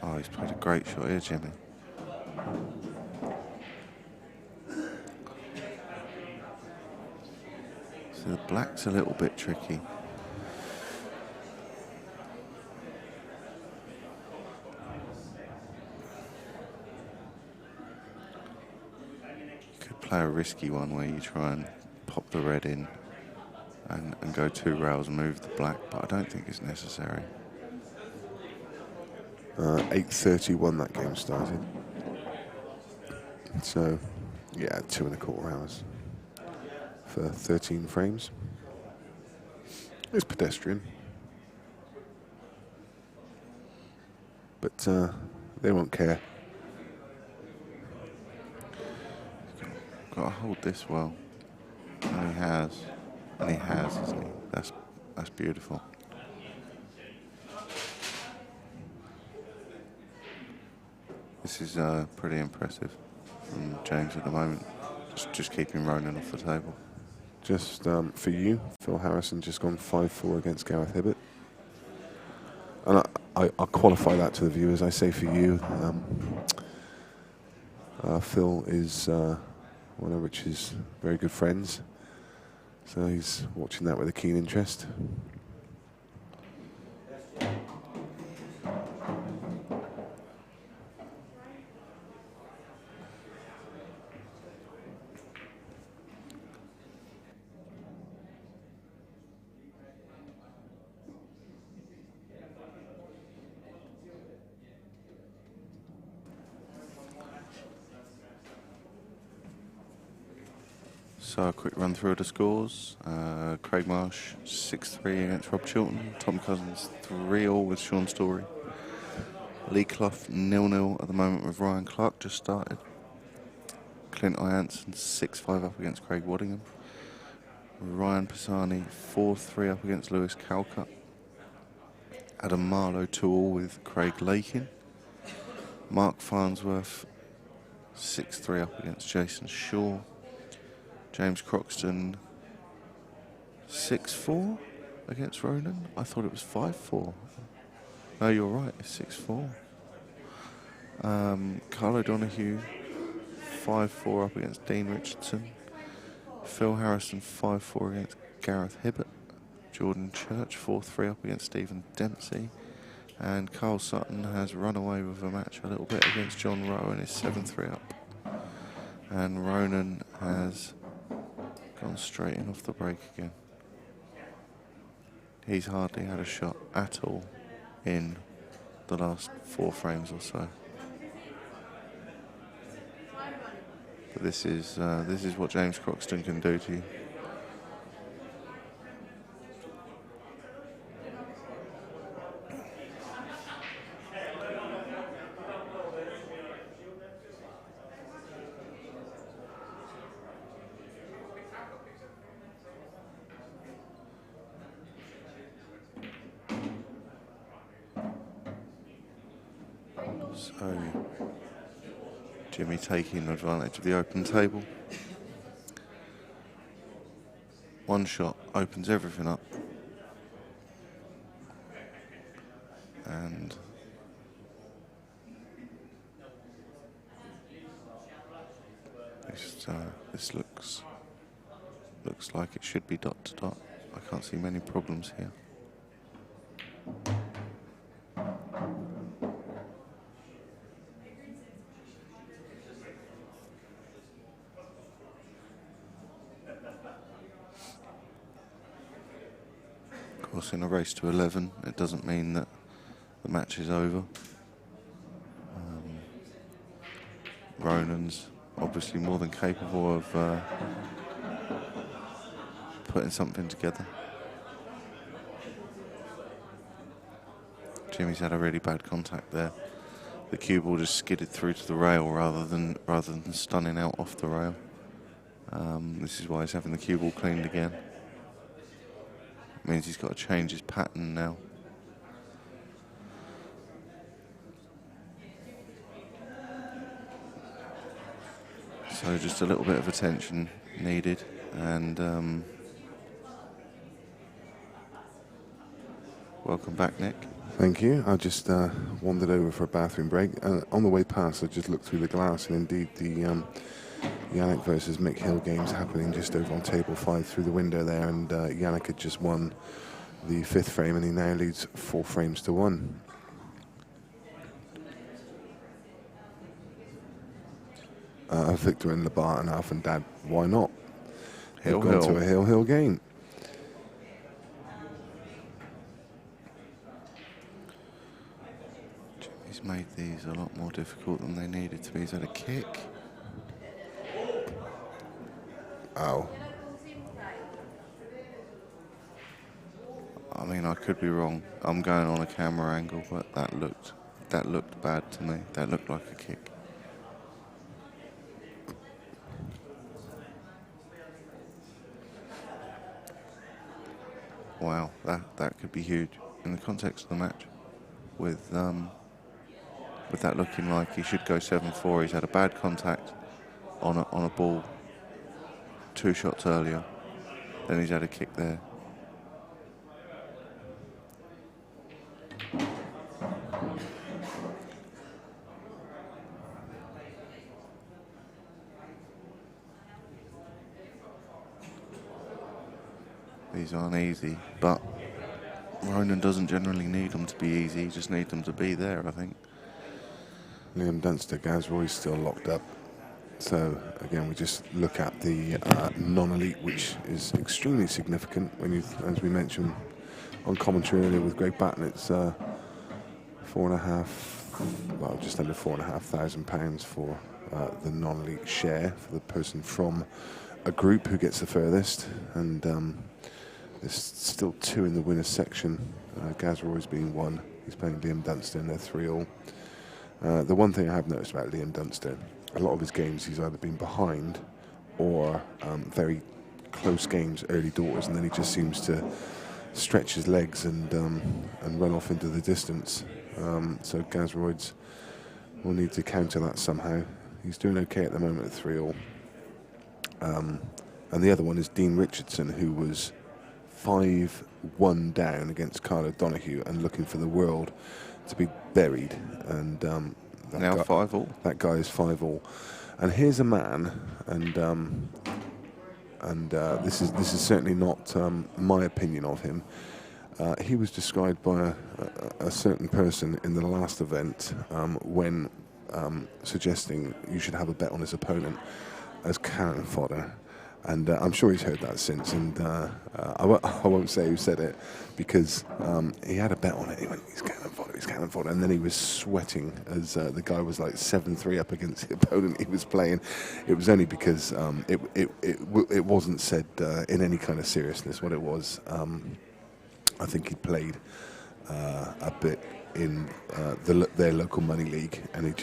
Oh, he's played a great shot here, Jimmy. So the black's a little bit tricky. You could play a risky one where you try and pop the red in and go 2 rails and move the black, but I don't think it's necessary. 8:31 that game started. So, yeah, 2.25 hours for 13 frames. It's pedestrian. But they won't care. Got to hold this well. And he has. And he has, isn't he? That's beautiful. This is pretty impressive from James at the moment. Just keeping Ronan off the table. Just for you, Phil Harrison just gone 5-4 against Gareth Hibbert. And I'll qualify that to the viewers. I say for you, Phil is one of Rich's very good friends. So he's watching that with a keen interest. So a quick run through of the scores. Craig Marsh 6-3 against Rob Chilton. Tom Cousins 3-all with Sean Story. Lee Clough 0-0 at the moment with Ryan Clark, just started. Clint Ianson 6-5 up against Craig Waddingham. Ryan Pisani 4-3 up against Lewis Calcutt. Adam Marlowe 2-all with Craig Lakin. Mark Farnsworth 6-3 up against Jason Shaw. James Croxton 6-4 against Ronan. I thought it was 5-4. No, you're right, it's 6-4. Carl O'Donoghue 5-4 up against Dean Richardson. Phil Harrison 5-4 against Gareth Hibbert. Jordan Church 4-3 up against Stephen Dempsey. And Carl Sutton has run away with a match a little bit against John Rowe and is 7-3 up. And Ronan has gone straight in off the break again. He's hardly had a shot at all in the last 4 frames or so. But this is what James Croxton can do to you. So Jimmy taking advantage of the open table. One shot opens everything up. And this looks like it should be dot to dot. I can't see many problems here. Of course, in a race to 11, it doesn't mean that the match is over. Ronan's obviously more than capable of putting something together. Jimmy's had a really bad contact there. The cue ball just skidded through to the rail rather than stunning out off the rail. This is why he's having the cue ball cleaned again. It means he's got to change his pattern now. So just a little bit of attention needed, and welcome back, Nick. Thank you. I just wandered over for a bathroom break. On the way past, I just looked through the glass, and indeed the Yannick versus Mick Hill game's happening just over on table 5 through the window there, and Yannick had just won the 5th frame, and he now leads 4 frames to 1. Victor and Labat and Alf and Dad, why not? They've gone to a Hill game. He's made these a lot more difficult than they needed to be. He's had a kick. Ow. I mean, I could be wrong. I'm going on a camera angle, but that looked bad to me. That looked like a kick. Wow, that could be huge in the context of the match. With that looking like he should go 7-4, he's had a bad contact on a ball 2 shots earlier. Then he's had a kick there. These aren't easy, but Ronan doesn't generally need them to be easy, he just needs them to be there, I think. Liam Dunster, Gaz Roy's still locked up. So again, we just look at the non-elite, which is extremely significant when you, as we mentioned on commentary earlier with Greg Batten, it's just under £4,500 for the non-elite share for the person from a group who gets the furthest, and there's still 2 in the winners section. Gaz Roy's being 1. He's playing Liam Dunster, and they're 3-all. The one thing I have noticed about Liam Dunster, a lot of his games he's either been behind or very close games early doors, and then he just seems to stretch his legs and run off into the distance. So Gaz Royds will need to counter that somehow. He's doing okay at the moment at 3-all. And the other one is Dean Richardson, who was 5-1 down against Carlo Donahue and looking for the world to be buried. And now 5-all. That guy is 5-all. And here's a man, and this is certainly not my opinion of him. He was described by a certain person in the last event when suggesting you should have a bet on his opponent as cannon fodder. And I'm sure he's heard that since, and I won't say who said it, because he had a bet on it. He went, he's cannon fodder, and then he was sweating as the guy was like 7-3 up against the opponent he was playing. It was only because it wasn't said in any kind of seriousness what it was. I think he played a bit in their local money league, and he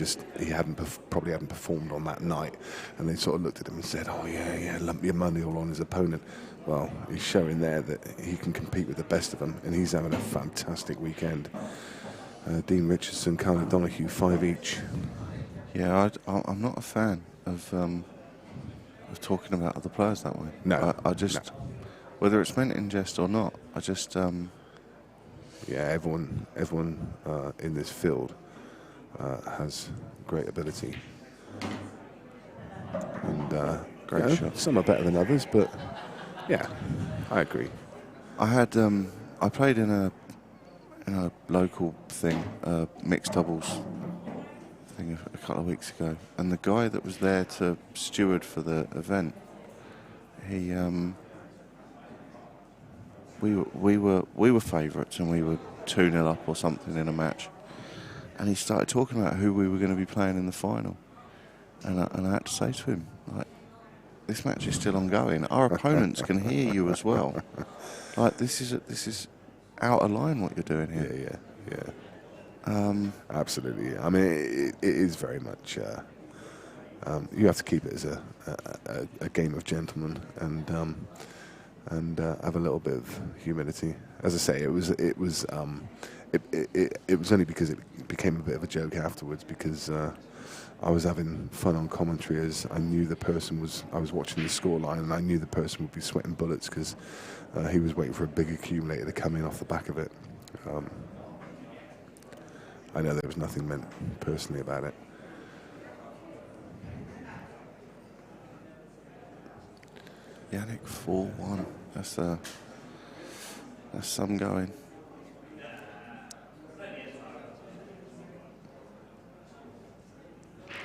probably hadn't performed on that night, and they sort of looked at him and said, oh yeah, lump your money all on his opponent. Well, he's showing there that he can compete with the best of them, and he's having a fantastic weekend. Dean Richardson, Carl Donahue, 5 each. Yeah, I'm not a fan of talking about other players that way. No. I just, whether it's meant in jest or not, I just... Yeah, everyone in this field has great ability. And Great shot. some are better than others, but yeah, I agree. I had I played in a local thing, mixed doubles thing a couple of weeks ago, and the guy that was there to steward for the event, he we were favourites and we were 2-0 up or something in a match, and he started talking about who we were going to be playing in the final, and I had to say to him, like, this match is still ongoing. Our opponents can hear you as well. Like, this is out of line what you're doing here. Yeah. Absolutely. I mean, it is very much. You have to keep it as a game of gentlemen and have a little bit of humility. As I say, it was only because it became a bit of a joke afterwards, because I was having fun on commentary as I knew I was watching the scoreline and I knew the person would be sweating bullets because he was waiting for a big accumulator to come in off the back of it. I know there was nothing meant personally about it. Yannick 4-1. That's some going.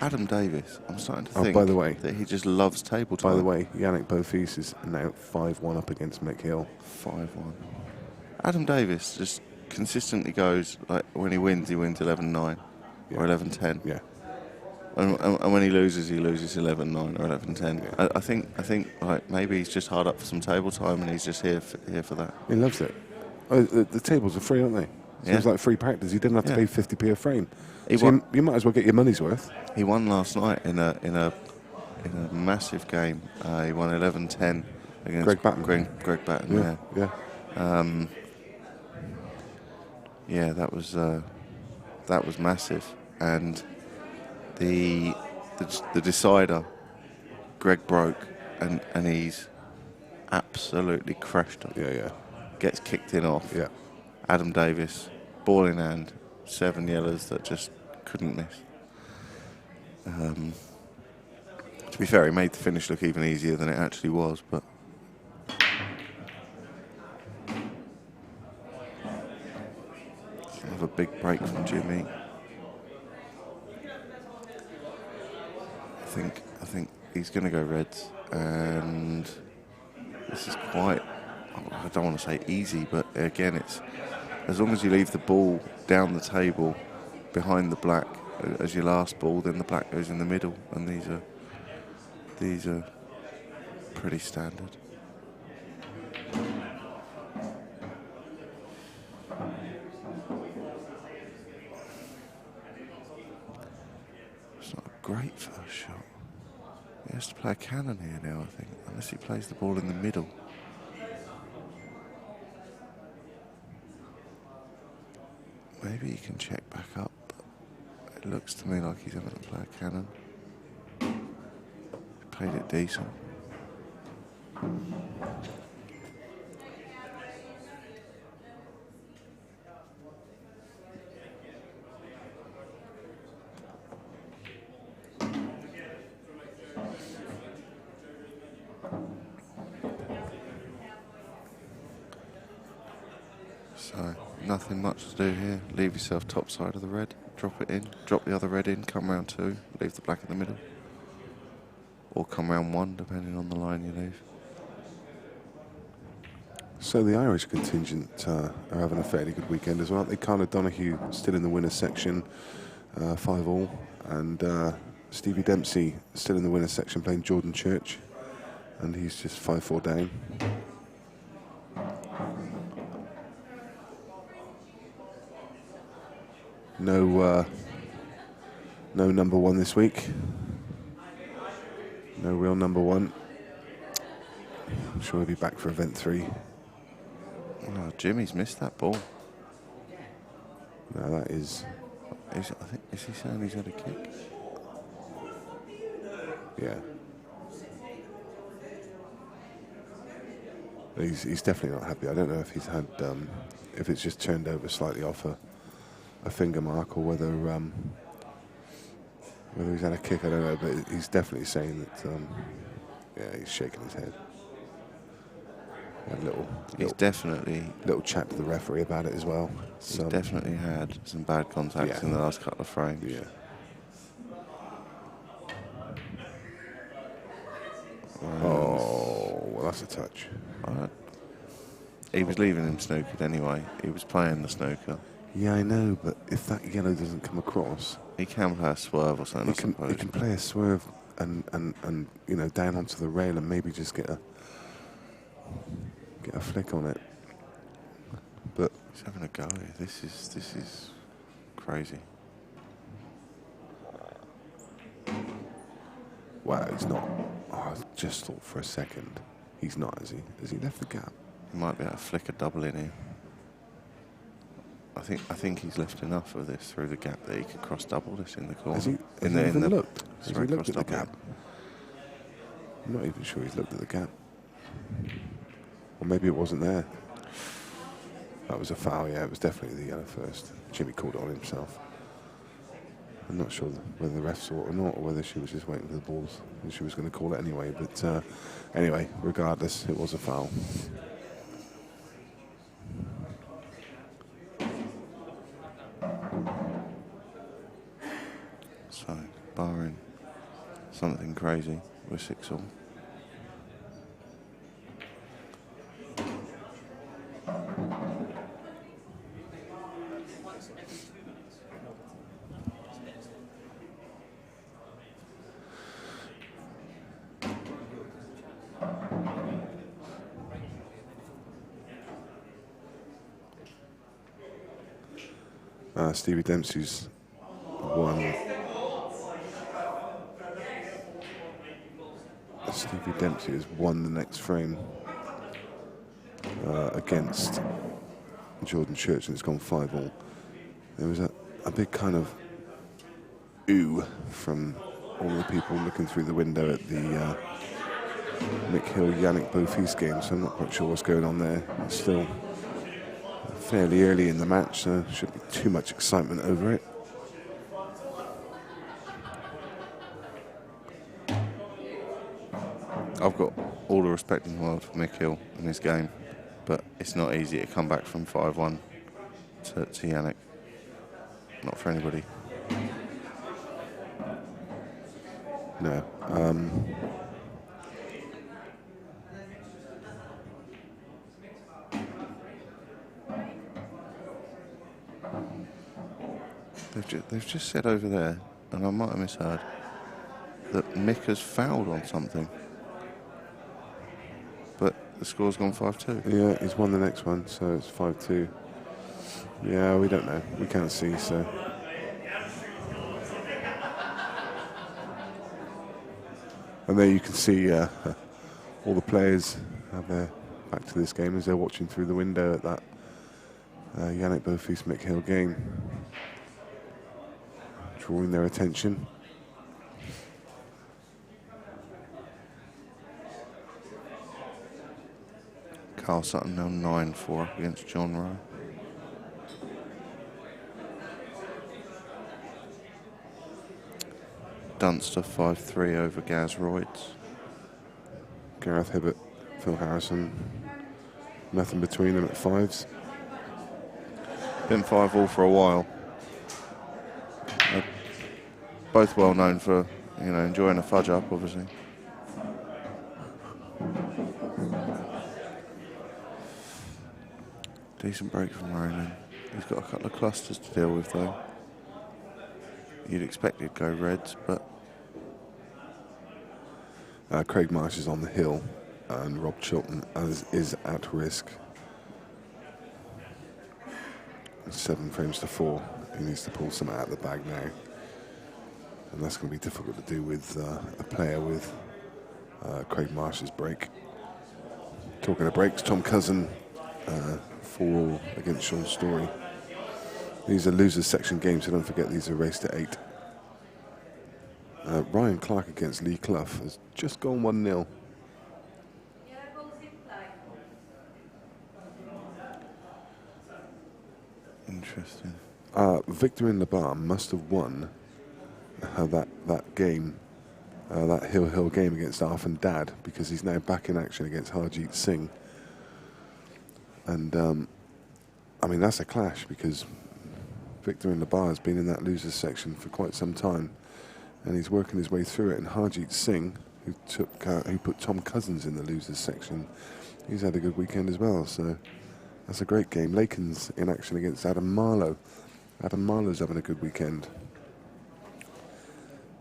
Adam Davis, I'm starting to think by the way, that he just loves table time. By the way, Yannick Bofis is now 5-1 up against Mick Hill. 5-1. Adam Davis just consistently goes, like, when he wins 11-9 or 11-10. Yeah. And when he loses 11-9 or 11-10. Yeah. I think like, maybe he's just hard up for some table time and he's just here for that. He loves it. Oh, the tables are free, aren't they? So it's like free practice. You didn't have to pay 50p a frame. So you might as well get your money's worth. He won last night in a massive game. He won 11-10 against Greg Batten. Greg Batten. Yeah. Yeah, that was massive. And the decider, Greg broke, and he's absolutely crushed him. Yeah. Gets kicked in off. Yeah. Adam Davis, ball in hand, 7 yellers that just couldn't miss. To be fair, he made the finish look even easier than it actually was, but another big break from Jimmy. I think he's going to go reds, and this is quite, I don't want to say easy, but again, it's as long as you leave the ball down the table behind the black as your last ball, then the black goes in the middle, and these are pretty standard. It's not a great first shot. He has to play a cannon here now, I think, unless he plays the ball in the middle. Maybe he can check back up, but it looks to me like he's having to play a cannon. He played it decent. So, nothing much to do here. Leave yourself top side of the red, drop it in, drop the other red in, come round 2, leave the black in the middle. Or come round 1, depending on the line you leave. So the Irish contingent are having a fairly good weekend as well. They Carla Donahue still in the winners section, 5-all, and Stevie Dempsey still in the winners section playing Jordan Church, and he's just 5-4 down. No number 1 this week. No real number 1. I'm sure he'll be back for event 3. Oh, Jimmy's missed that ball. No, that is... Is he saying he's had a kick? Yeah. He's definitely not happy. I don't know if he's had... if it's just turned over slightly off a finger mark, or whether he's had a kick, I don't know. But he's definitely saying that... yeah, he's shaking his head. A He's definitely... little chat to the referee about it as well. He's definitely had some bad contacts in the last couple of frames. Yeah. Oh, well, that's a touch. He was leaving him snookered anyway. He was playing the snooker. Yeah, I know, but if that yellow doesn't come across... He can play a swerve or something, I suppose. He can play a swerve and you know, down onto the rail and maybe just get a flick on it. But he's having a go here. This is crazy. Wow, he's not. Oh, I just thought for a second he's not, has he? Has he left the gap? He might be able to flick a double in here. I think he's left enough of this through the gap that he could cross double this in the corner. Has he even looked? Has he looked at the gap? I'm not even sure he's looked at the gap. Or maybe it wasn't there. That was a foul, yeah, it was definitely the yellow first. Jimmy called it on himself. I'm not sure whether the ref saw it or not, or whether she was just waiting for the balls and she was going to call it anyway. But anyway, regardless, it was a foul. So, barring something crazy, we're 6-all. Stevie Dempsey's won. Stevie Dempsey has won the next frame against Jordan Church, and it's gone 5-all. There was a big kind of ooh from all the people looking through the window at the Mick Hill-Yannick Beaufils game, so I'm not quite sure what's going on there. It's still fairly early in the match, so there shouldn't be too much excitement over it. I've got all the respect in the world for Mick Hill in this game, but it's not easy to come back from 5-1 to Yannick. Not for anybody. No. They've just said over there, and I might have misheard, that Mick has fouled on something. But the score's gone 5-2. Yeah, he's won the next one, so it's 5-2. Yeah, we don't know. We can't see, so... And there you can see all the players have their back to this game as they're watching through the window at that Yannick Beaufils Mick Hill game. Drawing their attention. Carl Sutton now 9-4 up against John Rowe. Dunster 5-3 over Gaz Royds. Gareth Hibbert, Phil Harrison, nothing between them at 5s. Been 5-all for a while. Both well known for, you know, enjoying a fudge up, obviously. Decent break from Ronan. He's got a couple of clusters to deal with, though. You'd expect he'd go reds, but... Craig Marsh is on the hill, and Rob Chilton is at risk. 7 frames to 4. He needs to pull some out of the bag now. And that's going to be difficult to do with a player with Craig Marsh's break. Talking of breaks, Tom Cousin 4-all against Sean Story. These are losers section games, so don't forget these are raced to 8. Ryan Clark against Lee Clough has just gone 1-0. Interesting. Victor in the bar must have won that game, that Hill game against Arf and Dad, because he's now back in action against Harjeet Singh. And I mean, that's a clash, because Victor in the bar has been in that losers section for quite some time, and he's working his way through it. And Harjeet Singh, who put Tom Cousins in the losers section, he's had a good weekend as well. So that's a great game. Lakin's in action against Adam Marlowe. Adam Marlowe's having a good weekend.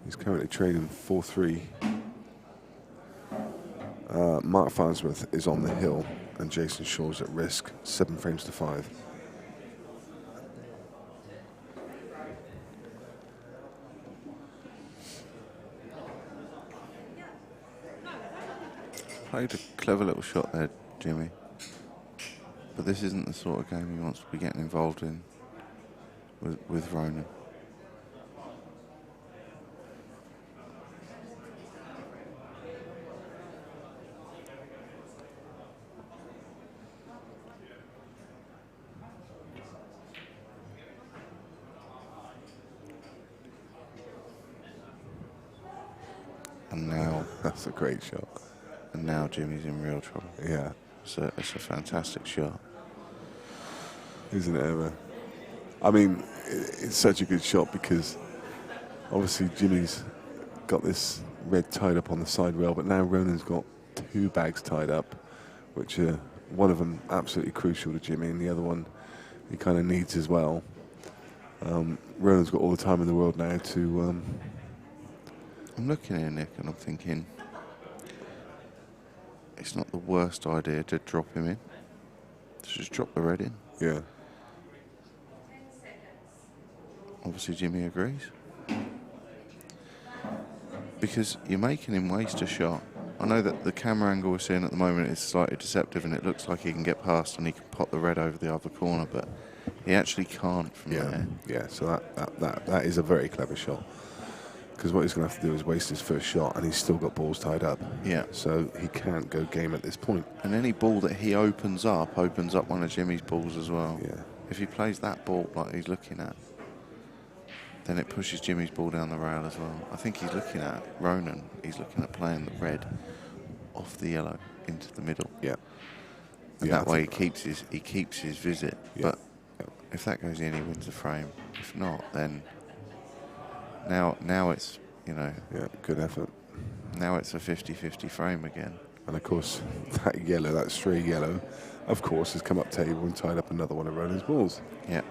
He's currently trading 4-3. Mark Farnsworth is on the hill, and Jason Shaw's at risk, 7 frames to 5. Played a clever little shot there, Jimmy. But this isn't the sort of game he wants to be getting involved in with Ronan. And now That's a great shot. And now Jimmy's in real trouble. Yeah. It's a fantastic shot. Isn't it ever? I mean, it's such a good shot because obviously Jimmy's got this red tied up on the side rail, but now Ronan's got 2 bags tied up, which are one of them absolutely crucial to Jimmy, and the other one he kind of needs as well. Ronan's got all the time in the world now to... I'm looking here, Nick, and I'm thinking it's not the worst idea to drop him in. Just drop the red in. Yeah. Obviously Jimmy agrees. Because you're making him waste a shot. I know that the camera angle we're seeing at the moment is slightly deceptive and it looks like he can get past and he can pop the red over the other corner, but he actually can't from there. Yeah, so that is a very clever shot. Because what he's going to have to do is waste his first shot, and he's still got balls tied up. Yeah. So he can't go game at this point. And any ball that he opens up one of Jimmy's balls as well. Yeah. If he plays that ball like he's looking at, then it pushes Jimmy's ball down the rail as well. I think he's looking at Ronan. He's looking at playing the red off the yellow into the middle. Yeah. And that way he keeps his visit. Yeah. But if that goes in, he wins the frame. If not, then now it's, you know... Yeah, good effort. Now it's a 50-50 frame again. And of course, that yellow, that stray yellow, of course, has come up table and tied up another one of Ronan's balls. Yeah.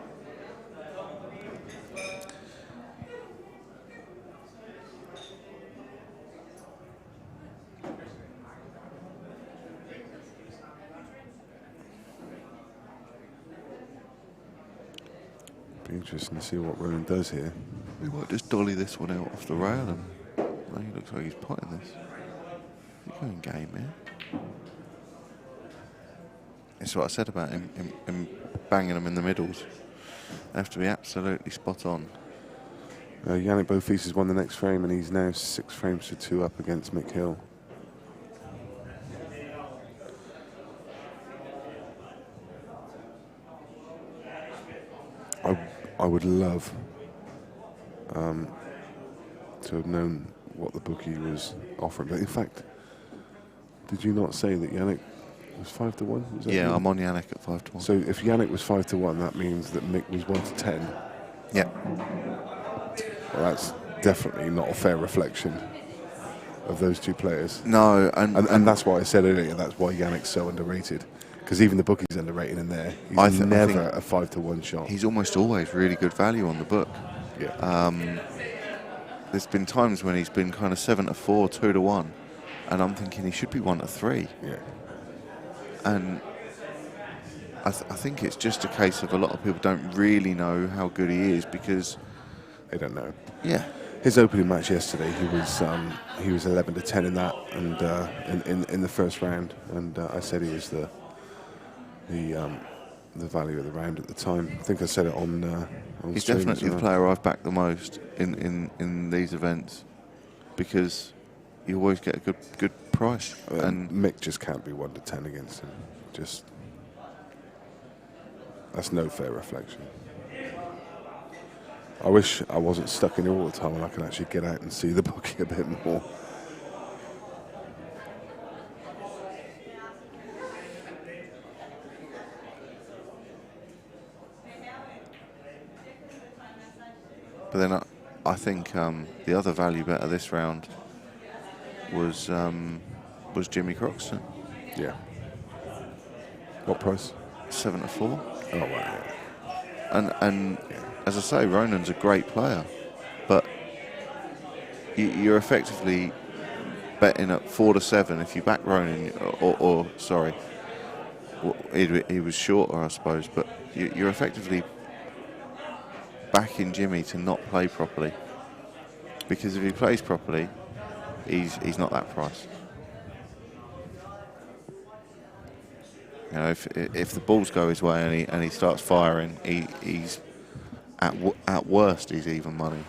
Be interesting to see what Ronan does here. We might just dolly this one out off the rail and he looks like he's potting this. He's going game, man. It's what I said about him banging them in the middles. They have to be absolutely spot on. Yannick Beaufils has won the next frame, and he's now 6 frames to 2 up against Mick Hill. I would love to have known what the bookie was offering. But in fact, did you not say that Yannick was 5-1? Yeah, I'm on Yannick at 5-1. So if Yannick was 5-1, that means that Mick was 1-10. Yeah. Well, that's definitely not a fair reflection of those two players. No, and that's why I said earlier, that's why Yannick's so underrated. Because even the bookie's underrated in there. He's never a 5-1 shot. He's almost always really good value on the book. Yeah. There's been times when he's been kind of 7-4, 2-1, and I'm thinking he should be 1-3. Yeah. And I think it's just a case of a lot of people don't really know how good he is because they don't know. Yeah. His opening match yesterday, he was 11-10 in that, and in the first round, and I said he was the value of the round at the time. I think I said it on He's stream definitely as the well. player I've backed the most in these events, because you always get a good price. And Mick just can't be 1 to 10 against him. That's no fair reflection. I wish I wasn't stuck in here all the time and I can actually get out and see the bookie a bit more. But then I think the other value bet of this round was Jimmy Croxton. Yeah. What price? 7 to 4. Oh, wow. Yeah. And as I say, Ronan's a great player, but you're effectively betting at 4 to 7 if you back Ronan, or sorry, he was shorter, I suppose, but you're effectively backing Jimmy to not play properly, because if he plays properly, he's not that price. You know, if the balls go his way and he starts firing, he's at worst he's even money.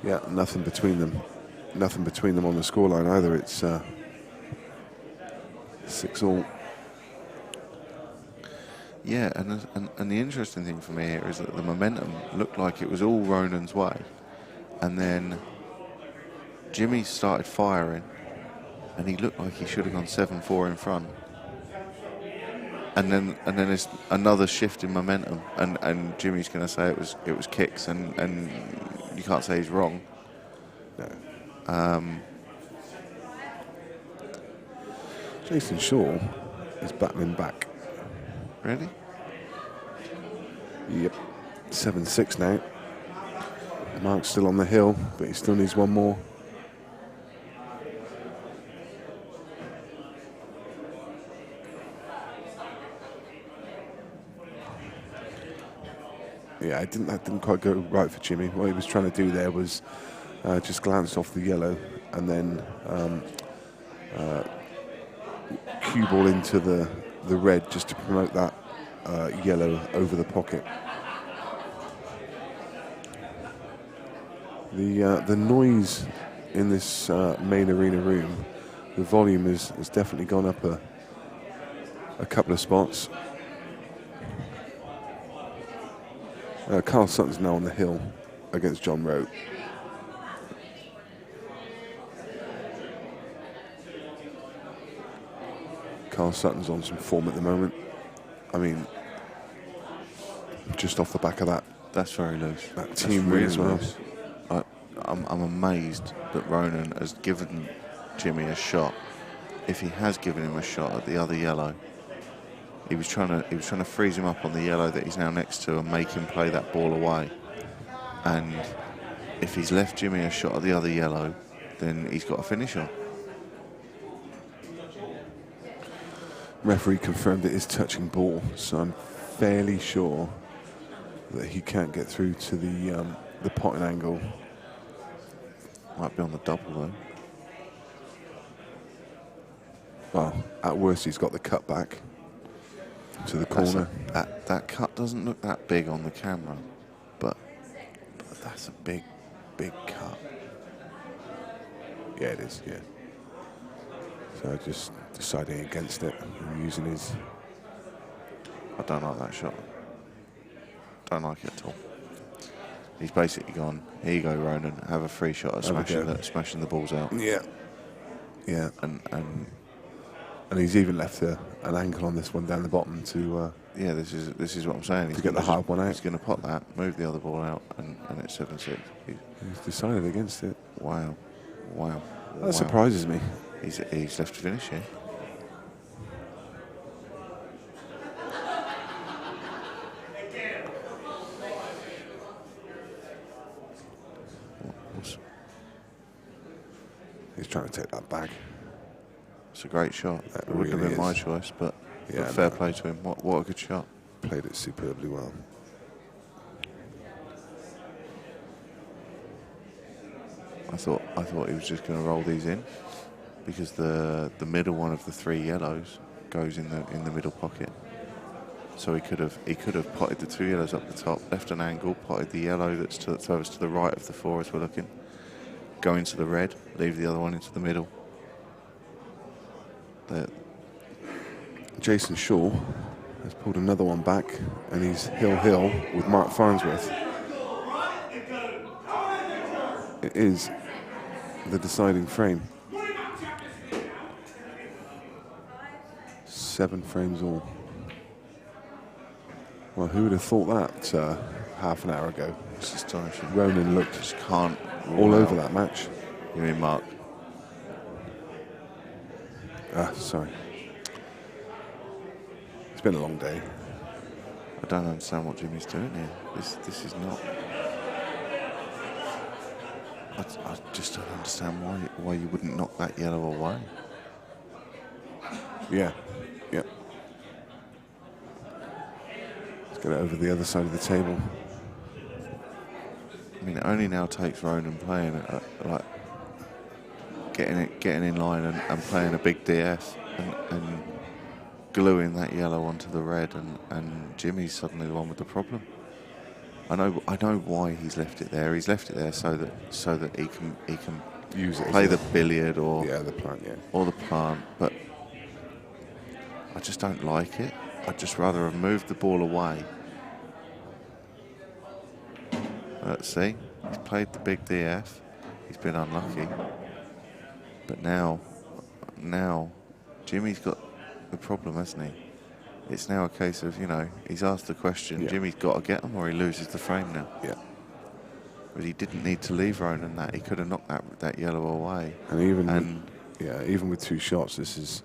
Yeah, nothing between them. Nothing between them on the scoreline either. It's 6-all. Yeah, and the interesting thing for me here is that the momentum looked like it was all Ronan's way, and then Jimmy started firing, and he looked like he should have gone 7-4 in front, and then there's another shift in momentum, and Jimmy's going to say it was kicks, and you can't say he's wrong. No. Jason Shaw is battling back. Really? Yep. 7-6 now. Mark's still on the hill, but he still needs one more. Yeah, that didn't quite go right for Jimmy. What he was trying to do there was just glance off the yellow and then cue ball into the red just to promote that yellow over the pocket. The noise in this main arena room, the volume has definitely gone up a couple of spots. Carl Sutton's now on the hill against John Rowe. Carl Sutton's on some form at the moment. I mean, just off the back of that. That's very loose. That team win as well. Loose. I'm amazed that Ronan has given Jimmy a shot. If he has given him a shot at the other yellow, he was trying to freeze him up on the yellow that he's now next to and make him play that ball away. And if he's left Jimmy a shot at the other yellow, then he's got a finish on. Referee confirmed it is touching ball, so I'm fairly sure that he can't get through to the potting angle. Might be on the double though. Well, at worst he's got the cut back to the corner. That cut doesn't look that big on the camera, but that's a big cut. Yeah, it is, yeah. So just deciding against it and using his... I don't like that shot. Don't like it at all. He's basically gone, here you go, Ronan, have a free shot at smashing the balls out. Yeah. Yeah. And he's even left an angle on this one down the bottom to... yeah, this is what I'm saying. To get the hard one out. He's going to pot that, move the other ball out, and it's 7-6. He's decided against it. Wow. That surprises me. He's left to finish here. He's trying to take that back. It's a great shot. That It wouldn't really have been my is. choice, but Yeah, fair no. play to him. What a good shot. Played it superbly well. I thought he was just going to roll these in, because the middle one of the three yellows goes in the middle pocket. So he could have potted the 2 yellows up the top, left an angle, potted the yellow that's furthest to the right of the 4 as we're looking, go into the red, leave the other one into the middle. Jason Shaw has pulled another one back, and he's hill with Mark Farnsworth. It is the deciding frame. 7 frames all. Well, who would have thought that half an hour ago? It's astonishing. Ronan looked Just can't all over that match. You mean Mark? Sorry. It's been a long day. I don't understand what Jimmy's doing here. This is not. I just don't understand why you wouldn't knock that yellow away. Yeah. Let's get it over the other side of the table. I mean, it only now takes Ronan playing it, like getting in line and playing a big DS and gluing that yellow onto the red, and Jimmy's suddenly the one with the problem. I know why he's left it there. He's left it there so that he can use it, play the billiard or the plant, or the plant. But I just don't like it. I'd just rather have moved the ball away. Let's see. He's played the big DF. He's been unlucky. But now Jimmy's got the problem, hasn't he? It's now a case of, he's asked the question, Jimmy's got to get him or he loses the frame now. Yeah. But he didn't need to leave Ronan that. He could have knocked that yellow away. And even with 2 shots, this is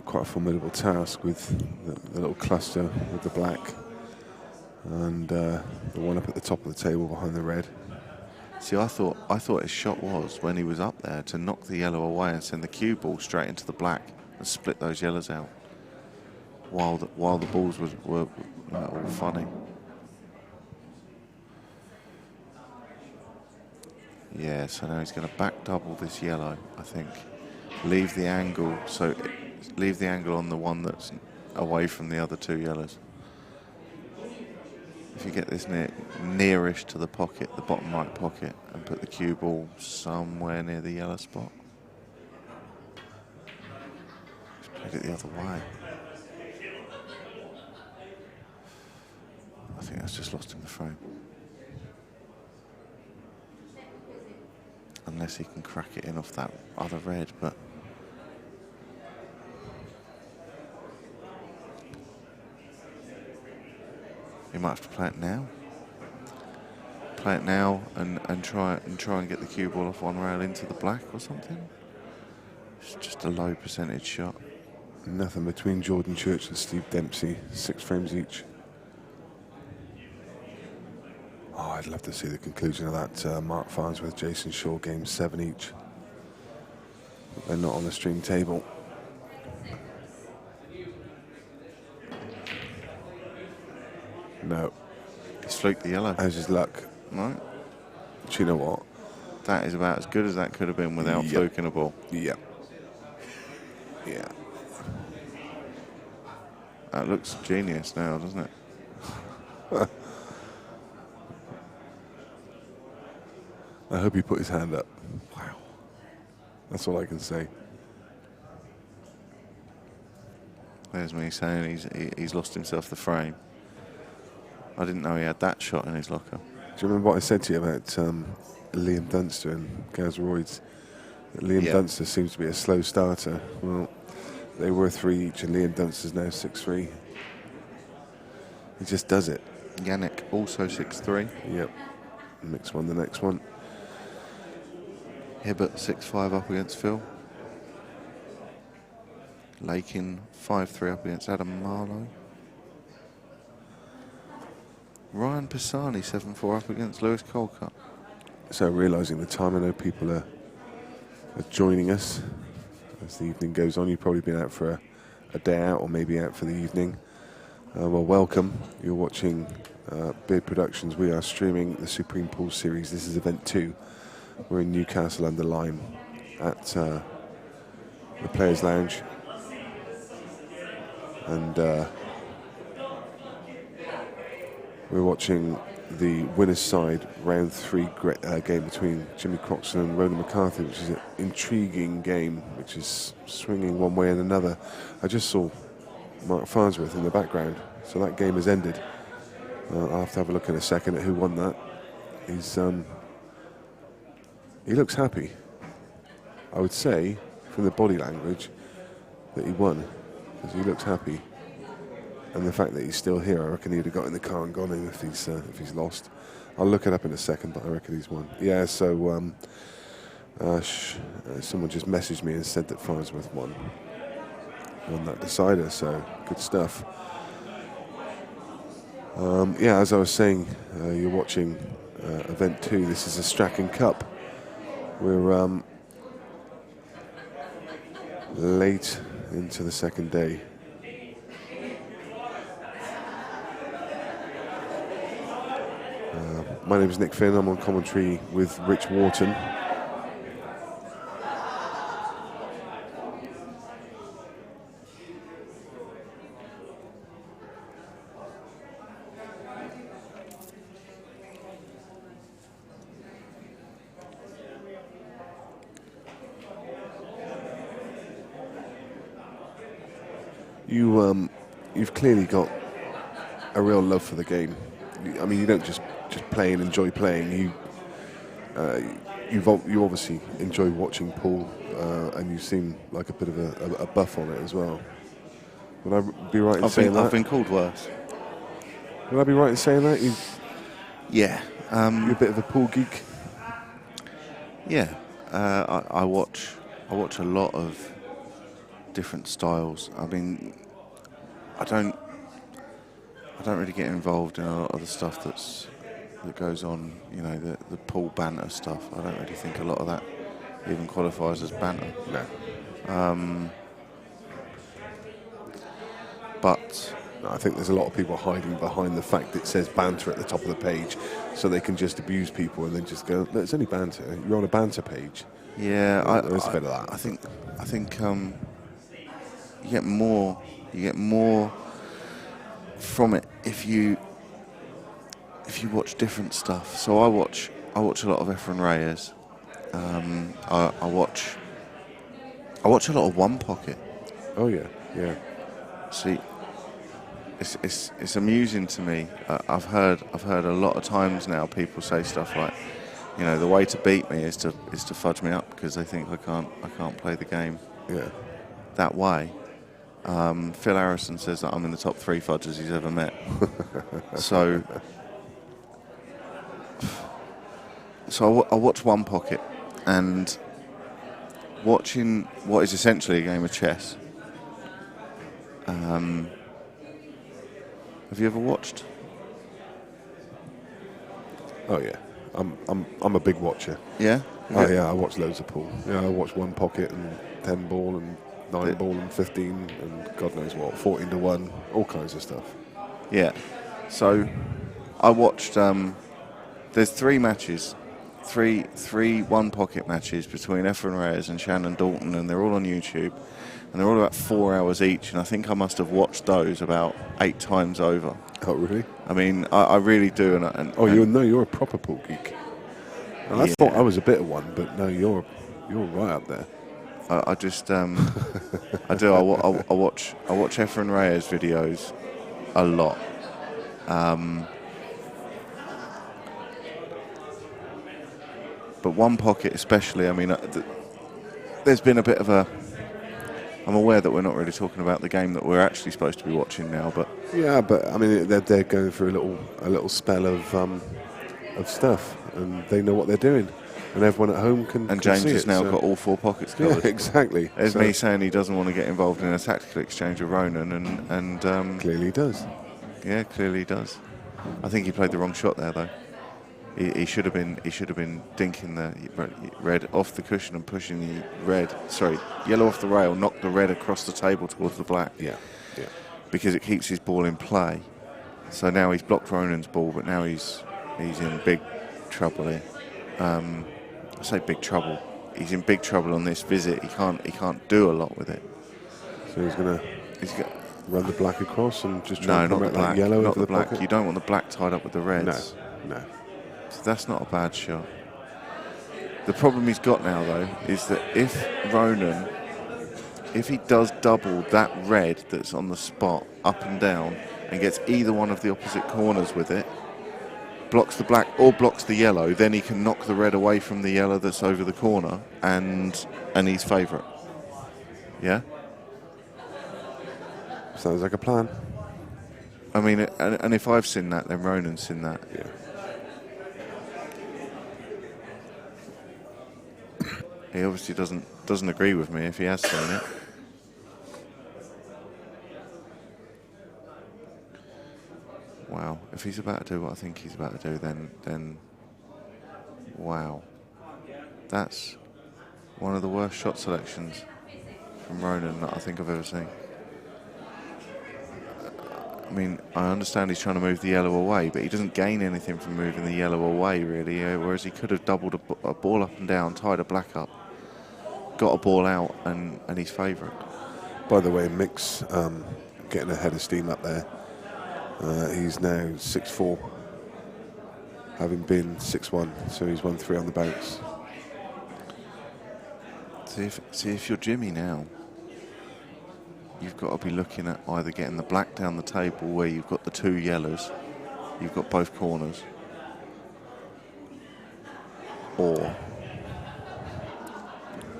quite a formidable task with the little cluster with the black and the one up at the top of the table behind the red. See, I thought his shot was, when he was up there, to knock the yellow away and send the cue ball straight into the black and split those yellows out while the balls were all funny. Yeah, so now he's going to back double this yellow, I think. Leave the angle on the one that's away from the other 2 yellows. If you get this nearish to the pocket, the bottom right pocket, and put the cue ball somewhere near the yellow spot. Just played it the other way. I think that's just lost him the frame. Unless he can crack it in off that other red, but he might have to play it now. Play it now and try and get the cue ball off one rail into the black or something. It's just a low percentage shot. Nothing between Jordan Church and Steve Dempsey, 6 frames each. Oh, I'd love to see the conclusion of that Mark Farnsworth, Jason Shaw game, 7 each. But they're not on the stream table. No. He's fluked the yellow. How's his luck? Right. Do you know what? That is about as good as that could have been without fluking a ball. Yep. Yeah. That looks genius now, doesn't it? I hope he put his hand up. Wow. That's all I can say. There's me saying he's lost himself the frame. I didn't know he had that shot in his locker. Do you remember what I said to you about Liam Dunster and Gaz Royds? That Liam Dunster seems to be a slow starter. Well, they were 3 each, and Liam Dunster's now 6-3. He just does it. Yannick also 6-3. Yep. Next one, the next one. Hibbert 6-5 up against Phil. Lakin 5-3 up against Adam Marlowe. Ryan Pisani 7-4 up against Lewis Colcutt. So realising the time, I know people are joining us as the evening goes on. You've probably been out for a day out or maybe out for the evening. Well, welcome. You're watching Beard Productions. We are streaming the Supreme Pool Series. This is event 2. We're in Newcastle under Lyme at the Players Lounge. And We're watching the winner's side round 3 game between Jimmy Croxton and Ronan McCarthy, which is an intriguing game, which is swinging one way and another. I just saw Mark Farnsworth in the background, so that game has ended. I'll have to have a look in a second at who won that. He looks happy. I would say, from the body language, that he won, because he looks happy. And the fact that he's still here, I reckon he'd have got in the car and gone in if he's lost. I'll look it up in a second, but I reckon he's won. Yeah, so someone just messaged me and said that Farnsworth won that decider, so good stuff. Yeah, as I was saying, you're watching event 2. This is a Strachan Cup. We're late into the second day. My name is Nick Finn. I'm on commentary with Rich Wharton. You've clearly got a real love for the game. I mean, you don't just play and enjoy playing. You obviously enjoy watching pool, and you seem like a bit of a buff on it as well. Would I be right in saying that? I've been called worse. Would I be right in saying that? Yeah. You're a bit of a pool geek. Yeah. I watch a lot of different styles. I mean, I don't really get involved in a lot of the stuff that goes on, you know, the pool banter stuff. I don't really think a lot of that even qualifies as banter. No. But I think there's a lot of people hiding behind the fact that it says banter at the top of the page, so they can just abuse people and then just go, "No, it's only banter. You're on a banter page." yeah, There's a bit of that. I think you get more from it if you watch different stuff. So I watch a lot of Efren Reyes. I watch a lot of One Pocket. Oh yeah, yeah. See, it's amusing to me. I've heard a lot of times now people say stuff like, you know, the way to beat me is to fudge me up because they think I can't play the game. Yeah. That way. Phil Harrison says that I'm in the top 3 fudgers he's ever met. So I watch One Pocket, and watching what is essentially a game of chess. Have you ever watched? Oh yeah. I'm a big watcher. Yeah. Oh yeah. I watch loads of pool. Yeah, I watch One Pocket and 10 ball and 9 ball and 15 and God knows what, 14 to 1, all kinds of stuff. Yeah. So I watched. There's 3 matches, three One Pocket matches between Efren Reyes and Shannon Dalton, and they're all on YouTube, and they're all about 4 hours each. And I think I must have watched those about 8 times over. Oh really? I mean, I really do. You're a proper pool geek. And I thought I was a bit of one, but no, you're right up there. I just I do. I watch Efren Reyes videos a lot. But One Pocket especially, I mean, there's been a bit of a... I'm aware that we're not really talking about the game that we're actually supposed to be watching now, but... Yeah, but I mean, they're going through a little spell of stuff, and they know what they're doing. And everyone at home can And James see has it, now so. got all 4 pockets covered. Yeah, exactly. There's me saying he doesn't want to get involved in a tactical exchange with Ronan, and Clearly he does. yeah, clearly he does. I think he played the wrong shot there, though. He should have been dinking the red off the cushion and pushing the yellow off the rail, knock the red across the table towards the black. Yeah, yeah. Because it keeps his ball in play. So now he's blocked Ronan's ball, but now he's in big trouble here. I say big trouble. He's in big trouble on this visit. He can't do a lot with it. So run the black across and just try No, and not the promote that black. yellow Not into the the black. pocket? You don't want the black tied up with the reds. No. So that's not a bad shot. The problem he's got now, though, is that if Ronan, if he does double that red that's on the spot up and down and gets either one of the opposite corners with it, blocks the black or blocks the yellow, then he can knock the red away from the yellow that's over the corner and he's favourite. Yeah? Sounds like a plan. I mean, and if I've seen that, then Ronan's seen that. Yeah. He obviously doesn't agree with me if he has seen it. Wow. If he's about to do what I think he's about to do, then wow. That's one of the worst shot selections from Ronan that I think I've ever seen. I mean, I understand he's trying to move the yellow away, but he doesn't gain anything from moving the yellow away, really, whereas he could have doubled a ball up and down, tied a black up, got a ball out, and he's favourite. By the way, Mick's getting ahead of steam up there. He's now 6-4, having been 6-1, so he's won 3 on the bounce. See if you're Jimmy now, you've got to be looking at either getting the black down the table where you've got the 2 yellows, you've got both corners, or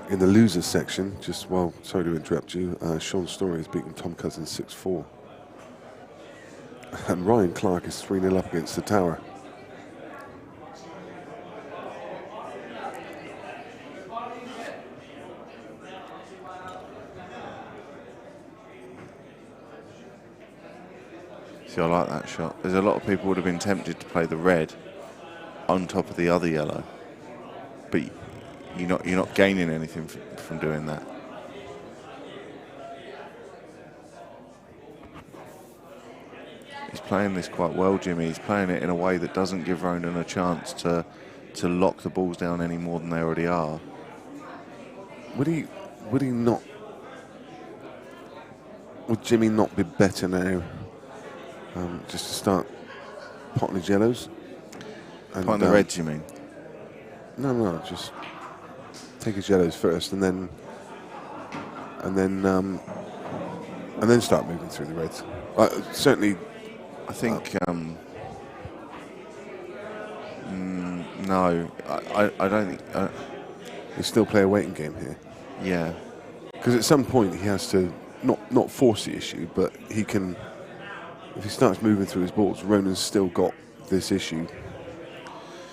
in the losers section, sorry to interrupt you, Sean Story has beaten Tom Cousins 6-4. And Ryan Clark is 3-0 up against the Tower. see, I like that shot. There's a lot of people would have been tempted to play the red on top of the other yellow, but you're not gaining anything from doing that. He's playing this quite well, Jimmy. He's playing it in a way that doesn't give Ronan a chance to lock the balls down any more than they already are. Would he not? Would Jimmy not be better now? Just to start potting his yellows. Potting the reds, you mean? No, just take his yellows first, and then start moving through the reds. Certainly. I think no. I don't think. You still play a waiting game here. Yeah. Because at some point he has to not force the issue, but he can. If he starts moving through his balls, Ronan's still got this issue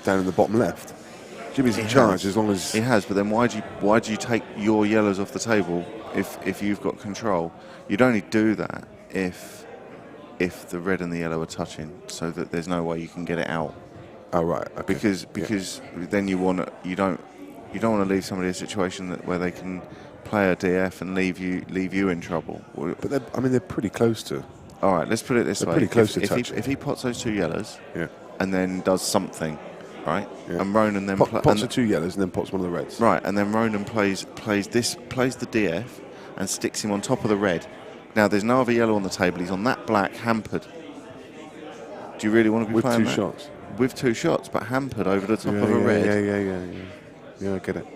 down in the bottom left. Jimmy's in charge as long as he has. But then why do you take your yellows off the table if you've got control? You'd only do that if the red and the yellow are touching, so that there's no way you can get it out. Oh right. Okay. Because then you don't want to leave somebody in a situation where they can play a DF and leave you in trouble. But they're pretty close to. All right, let's put it this way. Pretty close to touching. If he pots those 2 yellows, yeah, and then does something, right? Yeah. And Ronan then pots the 2 yellows and then pots one of the reds. Right, and then Ronan plays the DF and sticks him on top of the red. Now there's no other yellow on the table. He's on that black, hampered. Do you really want to be playing with 2 that? shots? With 2 shots, but hampered over the top of a red. Yeah, I get it.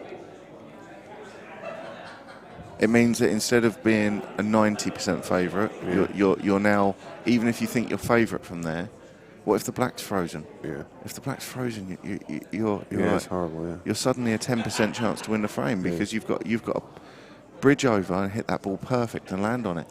It means that instead of being a 90% favourite, you're now, even if you think you're favourite from there, what if the black's frozen? Yeah. If the black's frozen, you're it's horrible. Yeah. You're suddenly a 10% chance to win the frame because you've got to bridge over and hit that ball perfect and land on it.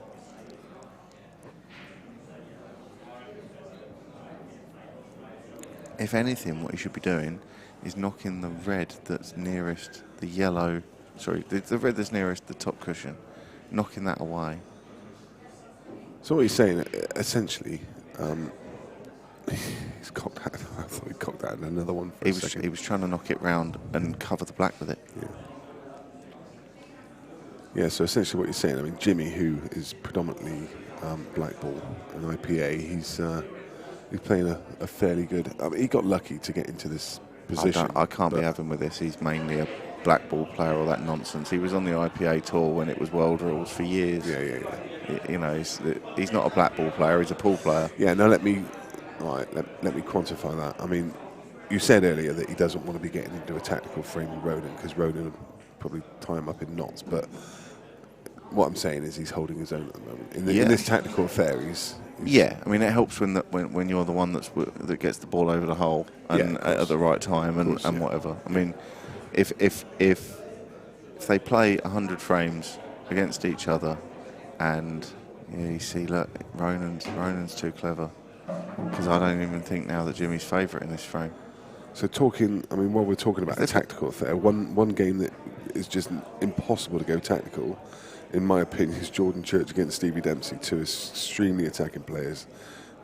If anything, what you should be doing is knocking the red that's nearest the yellow. Sorry, the red that's nearest the top cushion, knocking that away. So what he's saying, essentially, he's cocked out. I thought he cocked out another one for a second. He was trying to knock it round and cover the black with it. Yeah, so essentially what you're saying, I mean, Jimmy, who is predominantly black ball and IPA, he's playing a fairly good. I mean, he got lucky to get into this position. I can't be having with this. He's mainly a black ball player or that nonsense. He was on the IPA tour when it was world rules for years. Yeah. You know, he's not a black ball player, he's a pool player. Yeah, now let me quantify that. I mean, you said earlier that he doesn't want to be getting into a tactical frame with Ronan because Ronan would probably tie him up in knots. But what I'm saying is he's holding his own at the moment. In this tactical affair, he's yeah, I mean, it helps when you're the one that gets the ball over the hole and at the right time and whatever. I mean, if they play 100 frames against each other, and you see, look, Ronan's too clever, because I don't even think now that Jimmy's favourite in this frame. So while we're talking about a tactical affair, one game that is just impossible to go tactical, in my opinion, is Jordan Church against Stevie Dempsey, two extremely attacking players.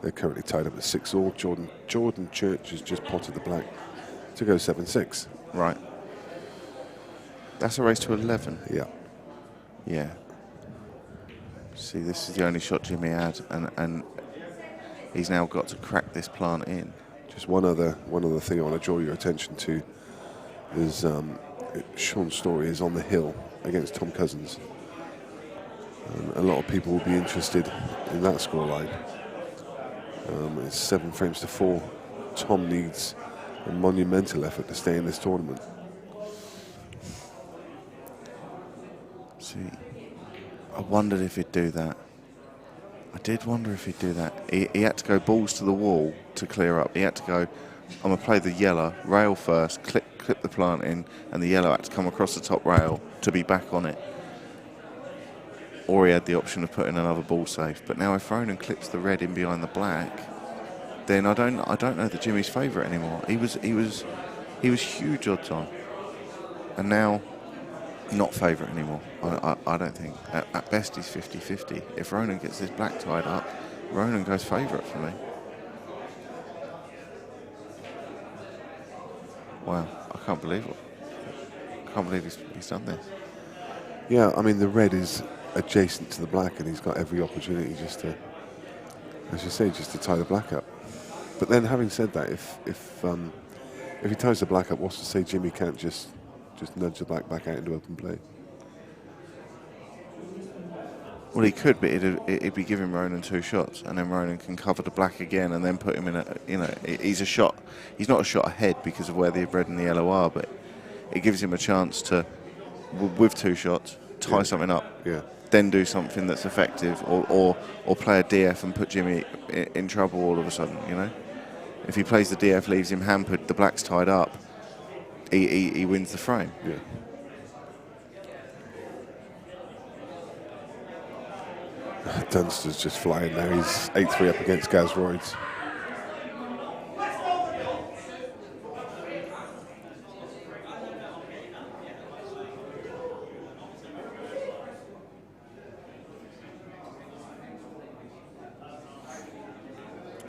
They're currently tied up at 6-all. Jordan Church has just potted the black to go 7-6. Right. That's a race to 11. Yeah. Yeah. See, this is the only shot Jimmy had, and he's now got to crack this plant in. Just one other thing I want to draw your attention to is Sean Story is on the hill against Tom Cousins. A lot of people will be interested in that scoreline. It's 7 frames to 4. Tom needs a monumental effort to stay in this tournament. See, I wondered if he'd do that. I did wonder if he'd do that. He had to go balls to the wall to clear up. He had to go, I'm going to play the yellow, rail first, clip the plant in, and the yellow had to come across the top rail to be back on it. Or he had the option of putting another ball safe. But now if Ronan clips the red in behind the black, then I don't know that Jimmy's favourite anymore. He was huge odds on, and now not favourite anymore. I don't think. At best he's 50-50. If Ronan gets this black tied up, Ronan goes favourite for me. Wow, I can't believe it. I can't believe he's done this. Yeah, I mean the red is adjacent to the black, and he's got every opportunity just to, as you say, just to tie the black up. But then, having said that, if he ties the black up, what's to say Jimmy can't just nudge the black back out into open play? Well, he could, but it'd be giving Ronan 2 shots, and then Ronan can cover the black again, and then put him in a. You know, he's a shot. He's not a shot ahead because of where the red and the yellow are, but it gives him a chance to, with 2 shots, tie something up. Yeah. Then do something that's effective, or play a DF and put Jimmy in trouble all of a sudden, you know? If he plays the DF, leaves him hampered, the black's tied up, he wins the frame. Yeah. Dunster's just flying now. He's 8-3 up against Gaz Royds.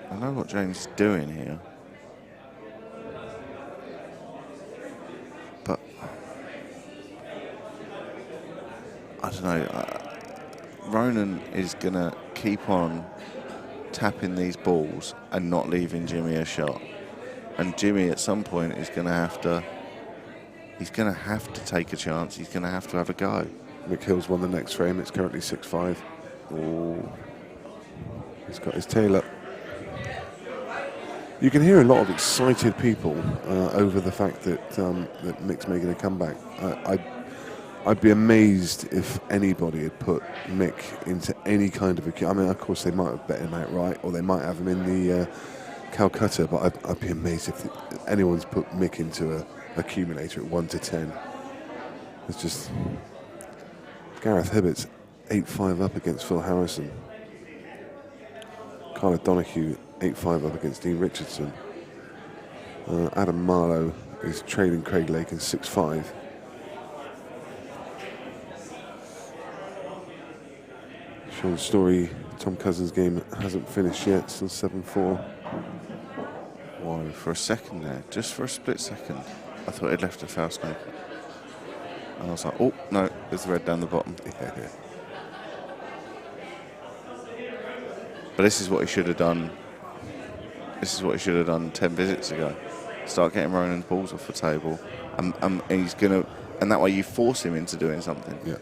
I know what James is doing here, but I don't know. Ronan is going to keep on tapping these balls and not leaving Jimmy a shot. And Jimmy at some point is going to have to, he's going to have to take a chance. He's going to have a go. Mick Hill's won the next frame. It's currently 6-5. Oh, he's got his tail up. You can hear a lot of excited people over the fact that that Mick's making a comeback. I'd be amazed if anybody had put Mick into any kind of a... I mean, of course, they might have bet him outright, or they might have him in the Calcutta, but I'd be amazed if anyone's put Mick into a accumulator at 1 to 10. It's just... Gareth Hibbert's 8-5 up against Phil Harrison. Carla Donahue 8-5 up against Dean Richardson. Adam Marlowe is trailing Craig Lake in 6-5. Sean Story, Tom Cousins' game hasn't finished yet, still 7-4. Whoa, for a second there, just for a split second, I thought he'd left a foul snake. And I was like, oh, no, there's the red down the bottom. Yeah. But this is what he should have done. This is what he should have done 10 visits ago. Start getting Ronan's balls off the table, and he's gonna. and that way you force him into doing something. Yeah.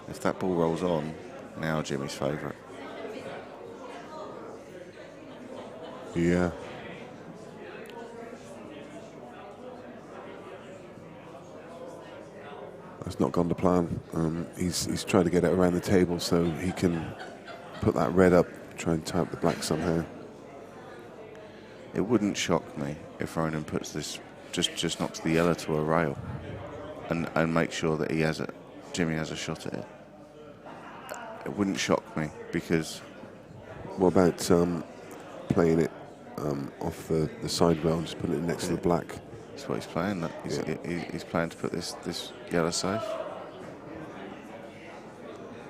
If that ball rolls on, now Jimmy's favourite. Yeah. That's not gone to plan. He's tried to get it around the table so he can put that red up, try and tie up the black somehow. It wouldn't shock me if Ronan puts this, just knocks the yellow to a rail, and makes sure that Jimmy has a shot at it. It wouldn't shock me because. What about playing it off the side rail and just putting it next to the black? That's what he's playing. He's playing to put this yellow safe.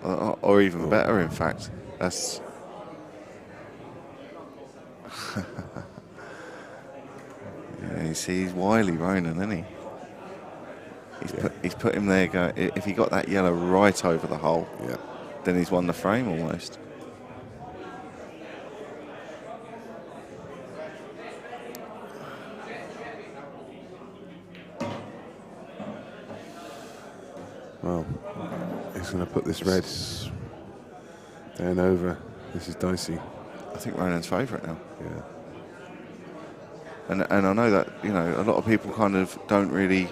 Or even better, in fact. That's... yeah, you see, he's wily, Ronan, isn't he? He's put him there. If he got that yellow right over the hole, then he's won the frame almost. Well, he's going to put this red down over. This is dicey. I think Ronan's favourite now. Yeah. And I know that, you know, a lot of people kind of don't really,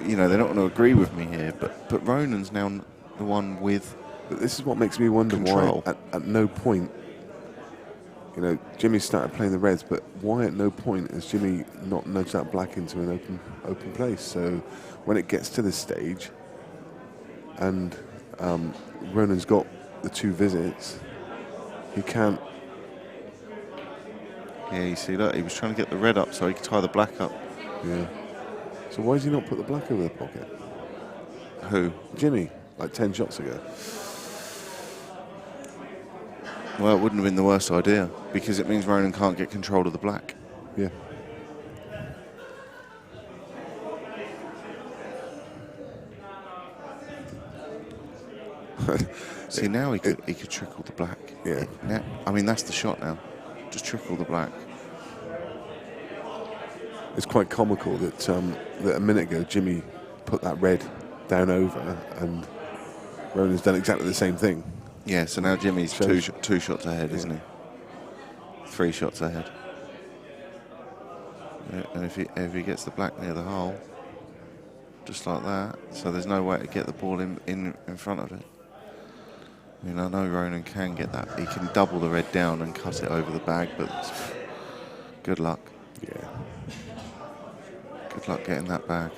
you know, they don't want to agree with me here, but Ronan's now the one with. But this is what makes me wonder control. why at no point, you know, Jimmy started playing the reds, but why at no point has Jimmy not nudged that black into an open place? So when it gets to this stage, and Ronan's got the 2 visits, he can't. Yeah, you see that? He was trying to get the red up so he could tie the black up. Yeah. So why does he not put the black over the pocket? Who? Jimmy, like 10 shots ago. Well, it wouldn't have been the worst idea because it means Ronan can't get control of the black. Yeah. See, now he could trickle the black. Yeah. Now, I mean, that's the shot now. Just trickle the black. It's quite comical that a minute ago Jimmy put that red down over and Ronan's done exactly the same thing. Yeah, so now Jimmy's two shots ahead, isn't he? 3 shots ahead. Yeah, and if he gets the black near the hole, just like that, so there's no way to get the ball in front of it. I mean, I know Ronan can get that. He can double the red down and cut it over the bag, but good luck. Yeah. Good luck getting that bag.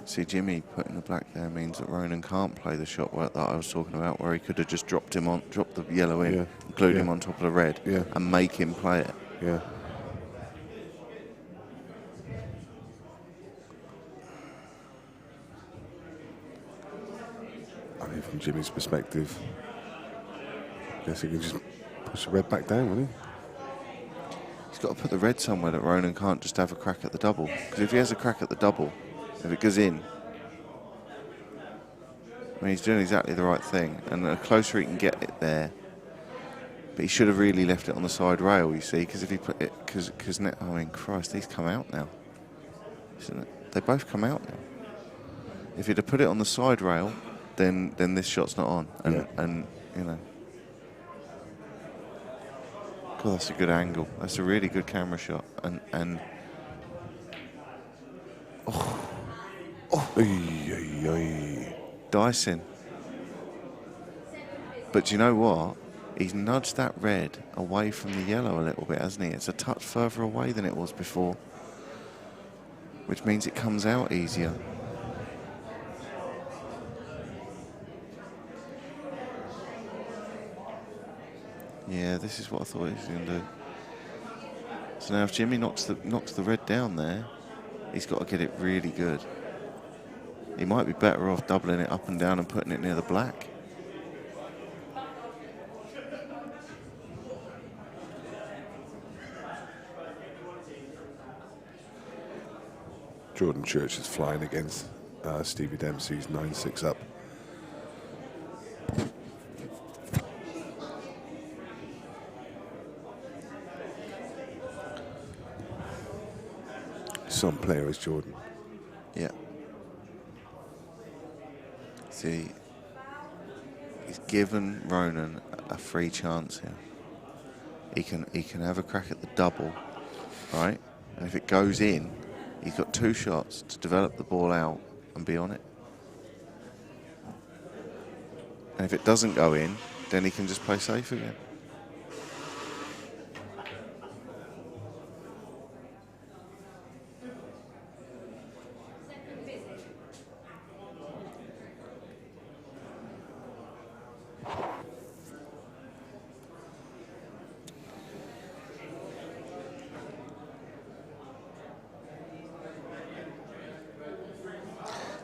See, Jimmy putting the black there means that Ronan can't play the shot that I was talking about, where he could have just dropped the yellow in, glued him on top of the red, and make him play it. Yeah. I mean, from Jimmy's perspective, I guess he can just push the red back down, wouldn't he? He's got to put the red somewhere that Ronan can't just have a crack at the double. Because if he has a crack at the double, if it goes in, I mean, he's doing exactly the right thing. And the closer he can get it there, but he should have really left it on the side rail, you see, because if he put it, I mean, Christ, these come out now. Isn't it? They both come out now. If he'd have put it on the side rail, then this shot's not on. And you know. God, that's a good angle. That's a really good camera shot. And dicing. But do you know what? He's nudged that red away from the yellow a little bit, hasn't he? It's a touch further away than it was before, which means it comes out easier. Yeah, this is what I thought he was going to do. So now if Jimmy knocks the red down there, he's got to get it really good. he might be better off doubling it up and down and putting it near the black. Jordan Church is flying against Stevie Dempsey's 9-6 up. Some player is Jordan. Yeah. See, he's given Ronan a free chance here. He can have a crack at the double, right? And if it goes in, he's got 2 shots to develop the ball out and be on it. And if it doesn't go in, then he can just play safe again.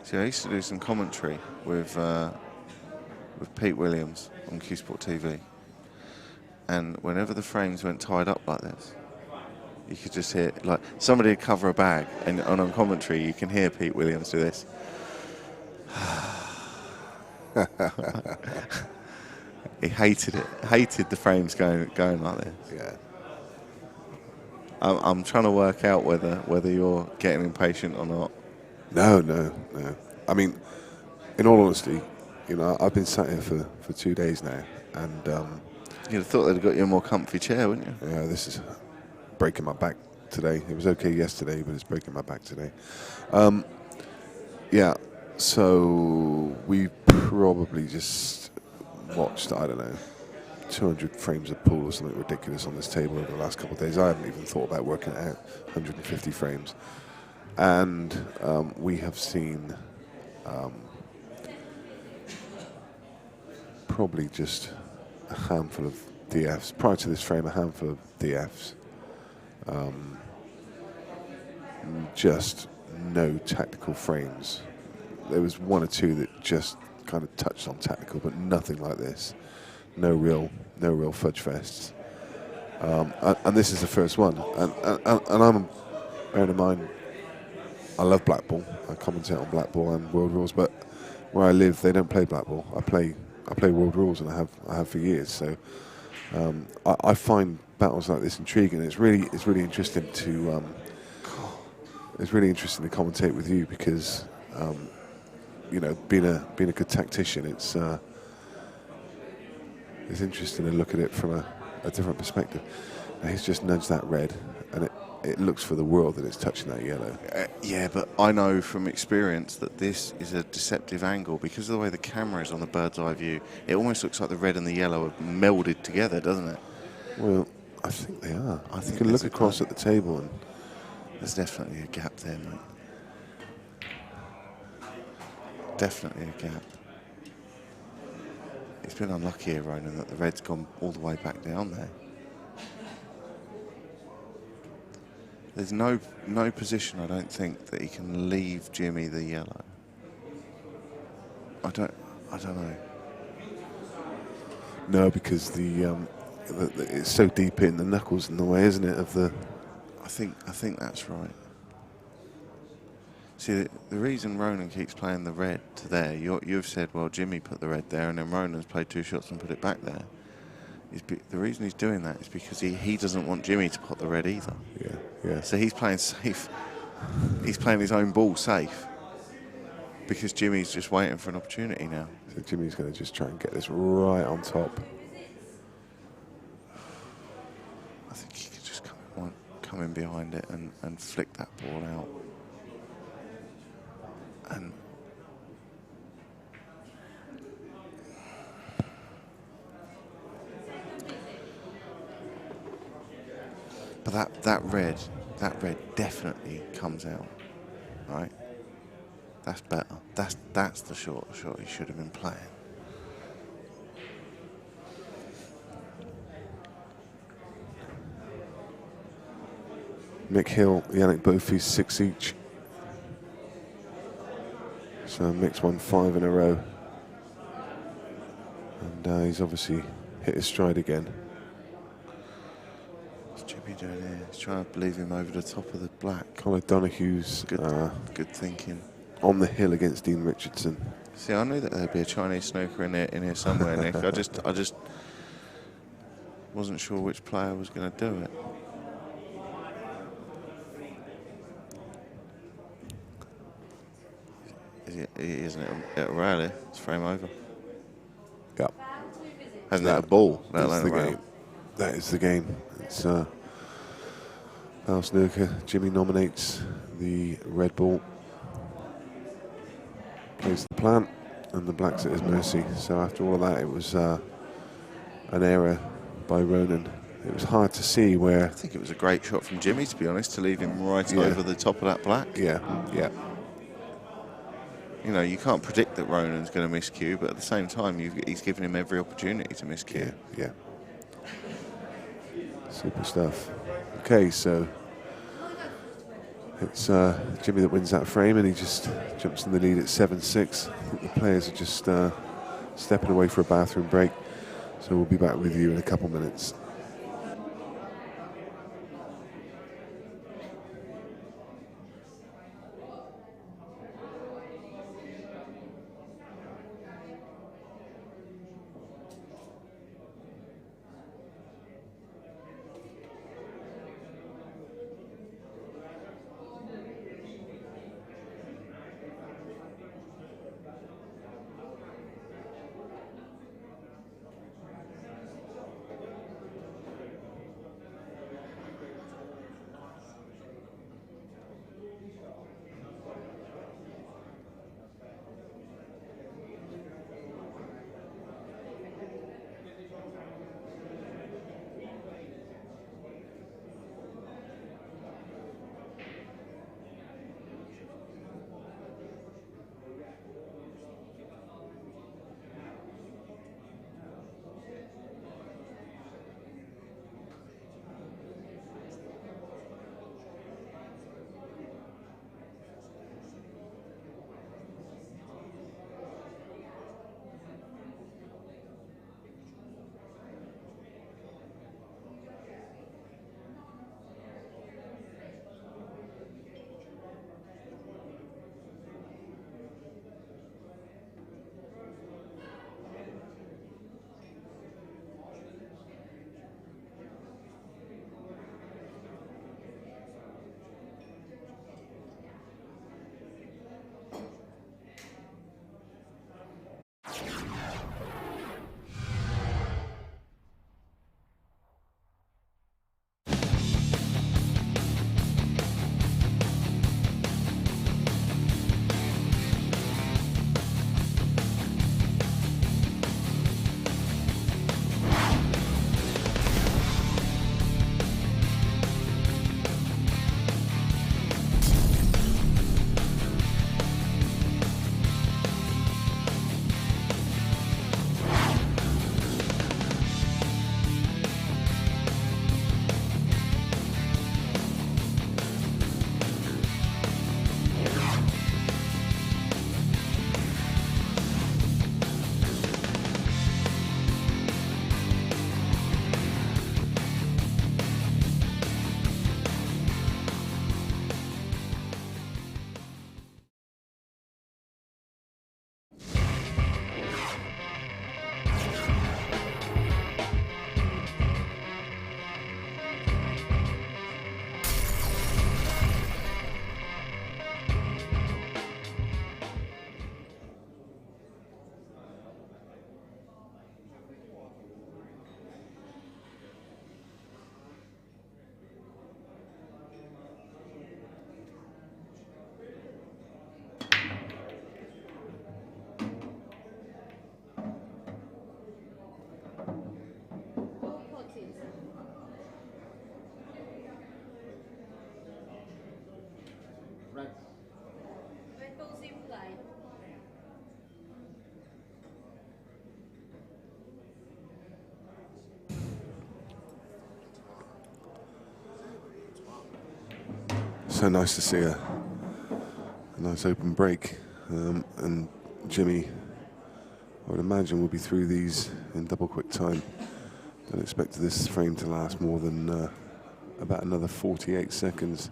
See, I used to do some commentary with Pete Williams on Q Sport TV, and whenever the frames went tied up like this, you could just hear, like, somebody would cover a bag, and on commentary you can hear Pete Williams do this. He hated it. Hated the frames going like this. Yeah. I'm trying to work out whether you're getting impatient or not. No. I mean, in all honesty, you know, I've been sat here for 2 days now, and You'd have thought they'd have got you a more comfy chair, wouldn't you? yeah, this is breaking my back today. It was okay yesterday, but it's breaking my back today. Yeah, so we probably just watched, I don't know, 200 frames of pool or something ridiculous on this table over the last couple of days. I haven't even thought about working it out, 150 frames. And we have seen probably just a handful of DFs. Prior to this frame, a handful of DFs. Just no tactical frames. There was 1 or 2 that just kind of touched on tactical, but nothing like this. No real fudge fests. And this is the first one. And I'm, bearing in mind, I love blackball. I commentate on blackball and world rules, but where I live, they don't play blackball. I play world rules, and I have for years. So I find battles like this intriguing. It's really interesting to commentate with you because you know, being a good tactician, it's interesting to look at it from a different perspective. Now he's just nudged that red, and it looks for the world that it's touching that yellow. Yeah, but I know from experience that this is a deceptive angle because of the way the camera is on the bird's eye view. It almost looks like the red and the yellow are melded together, doesn't it? Well, I think they are. I think you can look across at the table, and there's definitely a gap there, mate. Definitely a gap. It's been unlucky here, Ronan, that the red's gone all the way back down there. There's no position, I don't think, that he can leave Jimmy the yellow. I don't know. No, because it's so deep in the knuckles in the way, isn't it? Of the. I think that's right. See, the reason Ronan keeps playing the red to there, you've said, well, Jimmy put the red there, and then Ronan's played 2 shots and put it back there. The reason he's doing that is because he doesn't want Jimmy to put the red either. Yeah. So he's playing safe. He's playing his own ball safe because Jimmy's just waiting for an opportunity now. So Jimmy's going to just try and get this right on top. I think he could just come in behind it and flick that ball out. And but that red definitely comes out, right? That's better. That's the short shot he should have been playing. Mick Hill, Yannick Bofi's 6 each. So mix won 5 in a row. And he's obviously hit his stride again. What's Jimmy doing here? He's trying to leave him over the top of the black. Conor Donohue's Good thinking. on the hill against Dean Richardson. See, I knew that there'd be a Chinese snooker in here somewhere, Nick. I just wasn't sure which player was going to do it. Isn't it at a rally? It's frame over. Yep. Hasn't that a ball? That's the game. That is the game. It's foul snooker. Jimmy nominates the red ball. Plays the plant, and the black's at his mercy. So after all of that, it was an error by Ronan. It was hard to see where... I think it was a great shot from Jimmy, to be honest, to leave him right over the top of that black. Yeah, yeah. You know, you can't predict that Ronan's going to miscue, but at the same time, he's given him every opportunity to miscue. Yeah. Super stuff. Okay, so it's Jimmy that wins that frame, and he just jumps in the lead at 7-6. I think the players are just stepping away for a bathroom break. So we'll be back with you in a couple minutes. So nice to see a nice open break And Jimmy, I would imagine, will be through these in double quick time. Don't expect this frame to last more than about another 48 seconds.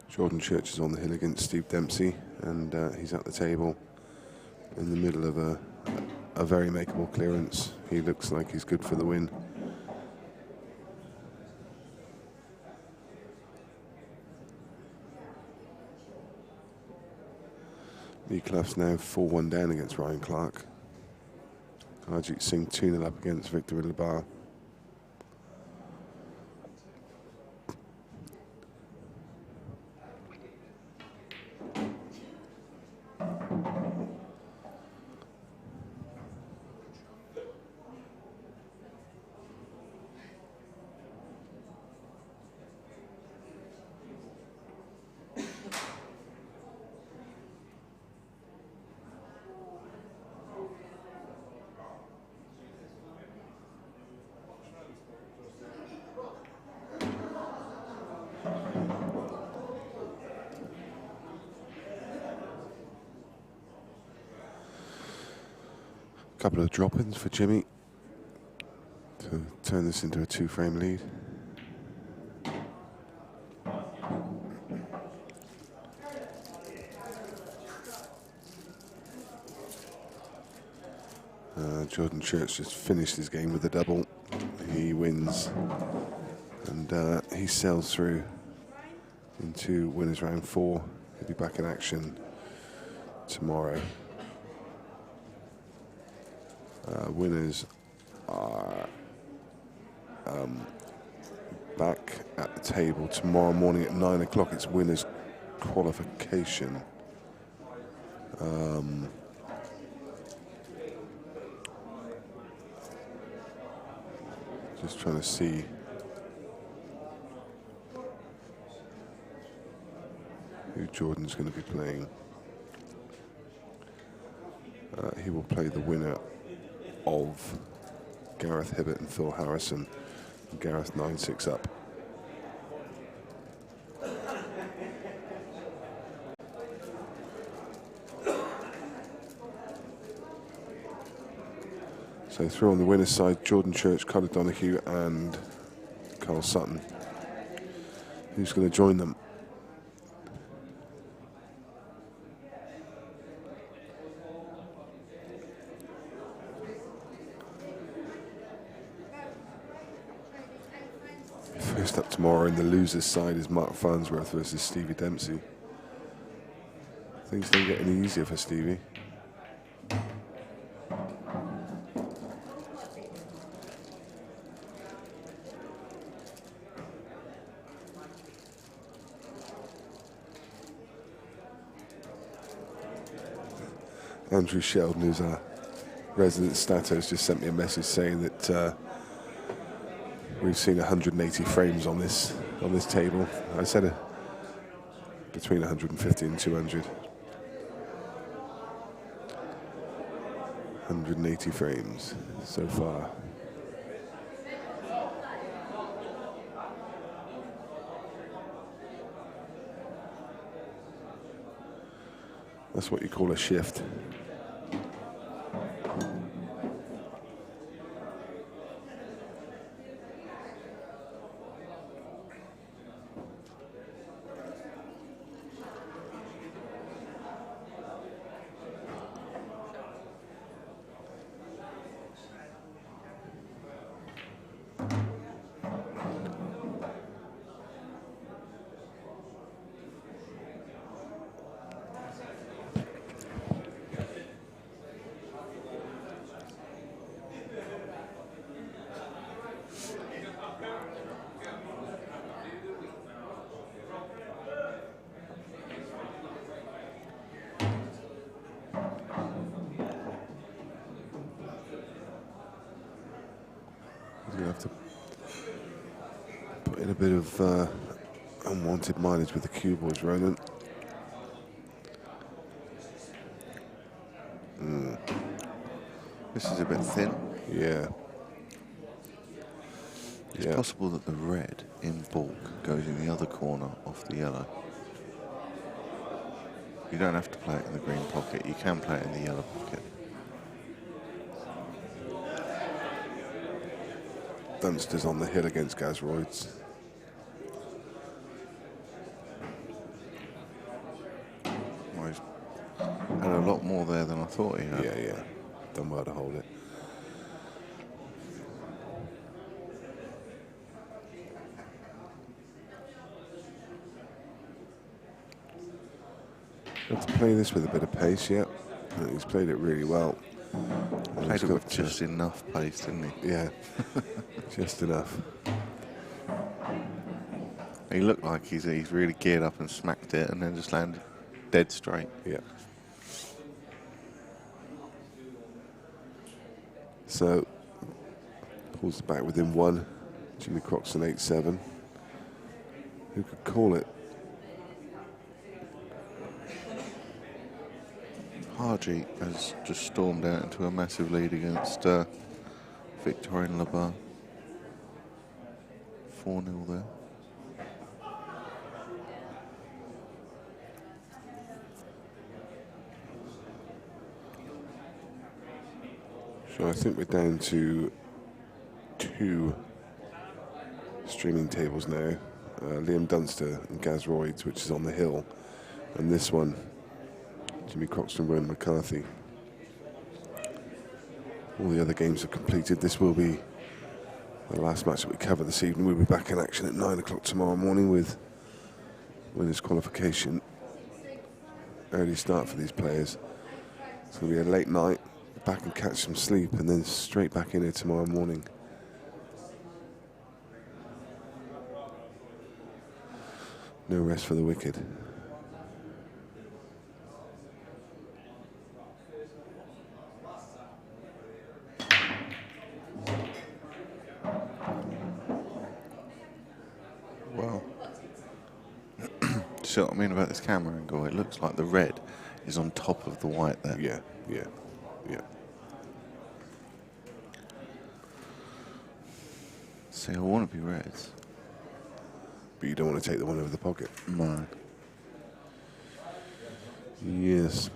Jordan Church is on the hill against Steve Dempsey, and he's at the table in the middle of a very makeable clearance. He looks like he's good for the win. Lee Clough's now 4-1 down against Ryan Clark. Harjeet Singh 2-0 up against Victor Ilabar. Couple of drop-ins for Jimmy to turn this into a 2-frame lead. Jordan Church just finished his game with a double. He wins, and he sails through into winners round 4. He'll be back in action tomorrow. Winners are back at the table tomorrow morning at 9 o'clock. It's winners qualification. Just trying to see who Jordan's going to be playing. He will play the winner of Gareth Hibbert and Phil Harrison. Gareth 9-6 up. So through on the winner's side, Jordan Church, Carter Donahue and Carl Sutton. Who's going to join them? First up tomorrow in the loser's side is Mark Farnsworth versus Stevie Dempsey. Things don't get any easier for Stevie. Andrew Sheldon, who's our resident statos, just sent me a message saying that we've seen 180 frames on this table. I said between 150 and 200. 180 frames so far. That's what you call a shift. bit of unwanted mileage with the cue boys, Ronan. This is a bit thin. Yeah. It's possible that the red in bulk goes in the other corner off the yellow. You don't have to play it in the green pocket. You can play it in the yellow pocket. Dunster's on the hill against Gazroids. Well, he's had a lot more there than I thought he had. Yeah. Done well to hold it. Got to play this with a bit of pace, yeah. I think he's played it really well. Played it with just enough pace, didn't he? Yeah, just enough. He looked like he's really geared up and smacked it and then just landed dead straight. Yeah. So, pulls it back within one. Jimmy Croxton 8-7. Who could call it? Harji has just stormed out into a massive lead against Victorian Labar. 4-0 there. So I think we're down to 2 streaming tables now. Liam Dunster and Gazroids, which is on the hill. And this one, Jimmy Croxton, Ronan McCarthy. All the other games are completed. This will be the last match that we cover this evening. We'll be back in action at 9 o'clock tomorrow morning with winners qualification. Early start for these players. It's going to be a late night. Back and catch some sleep and then straight back in here tomorrow morning. No rest for the wicked. Well, see what I mean about this camera angle? It looks like the red is on top of the white there. Yeah. See, I want to be reds. But you don't want to take the one over the pocket. No. Yes.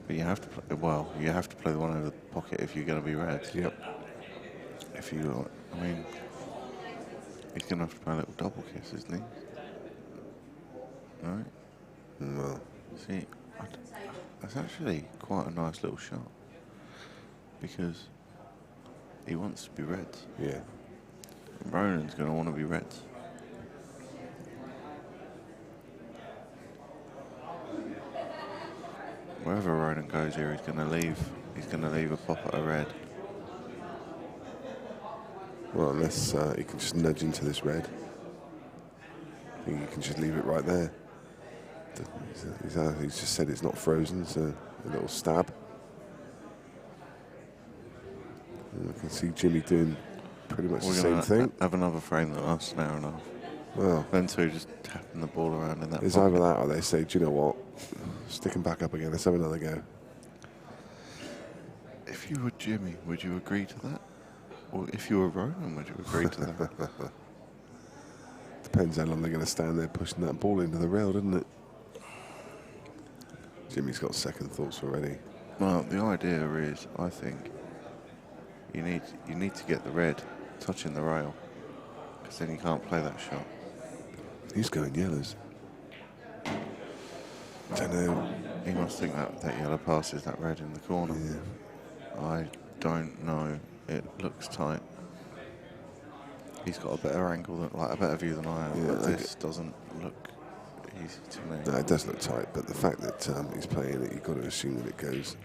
But you have to play, well, you have to play the one over the pocket if you're going to be reds. Yep. If you, I mean, he's going to have to play a little double kiss, isn't he? Right? Well. See, that's actually quite a nice little shot. Because he wants to be reds. Yeah. Ronan's going to want to be reds. Wherever Ronan goes here, he's going to leave. He's going to leave a pop at a red. Well, unless he can just nudge into this red. I think you can just leave it right there. He's just said it's not frozen, so a little stab. And I can see Jimmy doing pretty much the same thing. Have another frame that lasts an hour and a half. Well, then two just tapping the ball around in that. It's pocket. either that or they say, do you know what? Stick him back up again. Let's have another go. If you were Jimmy, would you agree to that? Or if you were Ronan, would you agree to that? Depends how long they're going to stand there pushing that ball into the rail, doesn't it? Jimmy's got second thoughts already. Well, the idea is, I think, you need to get the red touching the rail, because then you can't play that shot. He's going yellows. I don't know. He must think that yellow passes that red in the corner. Yeah. I don't know. It looks tight. He's got a better angle, a better view than I have, Yeah, but this doesn't look easy to me. No, it does look tight, but the fact that he's playing it, you've got to assume that it goes.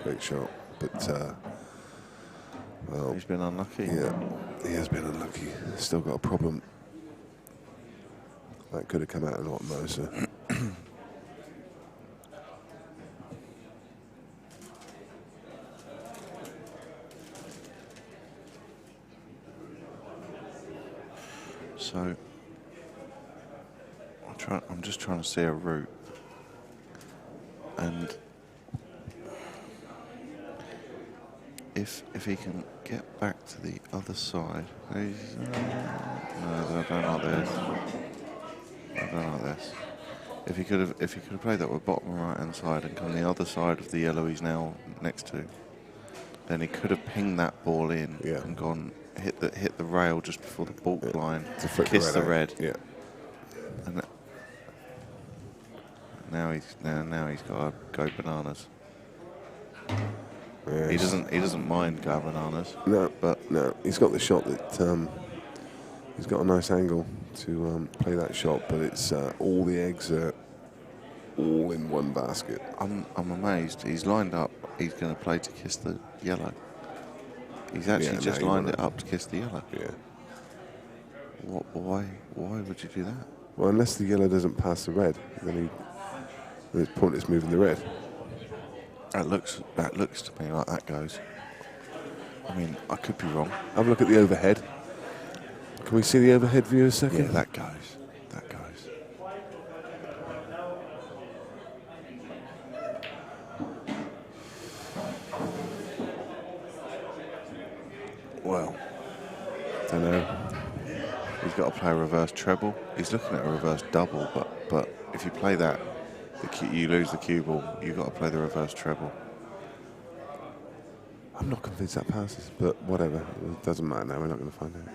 Great shot, but well, he's been unlucky. Yeah, he has been unlucky. Still got a problem. That could have come out a lot nicer. So I'm just trying to see a route, and if he can get back to the other side, no, I don't like this. I don't like this. If he could have played that with bottom right hand side and come the other side of the yellow he's now next to, then he could have pinged that ball in and gone hit the rail just before the baulk line, to kiss the red. Yeah. And now he's got to go bananas. Yeah, He doesn't mind going bananas. No, he's got the shot that he's got a nice angle to play that shot, but it's all the eggs are all in one basket. I'm amazed. He's lined up. He's going to play to kiss the yellow. He's actually just lined it up to kiss the yellow. Yeah. Why would you do that? Well, unless the yellow doesn't pass the red, then it's pointless moving the red. That looks to me like that goes. I mean, I could be wrong. Have a look at the overhead. Can we see the overhead view a second? Yeah, that goes. That goes. Well, don't know. He's got to play a reverse treble. He's looking at a reverse double, but if you play that, you lose the cue ball. You've got to play the reverse treble. I'm not convinced that passes, but whatever. It doesn't matter now. We're not going to find out.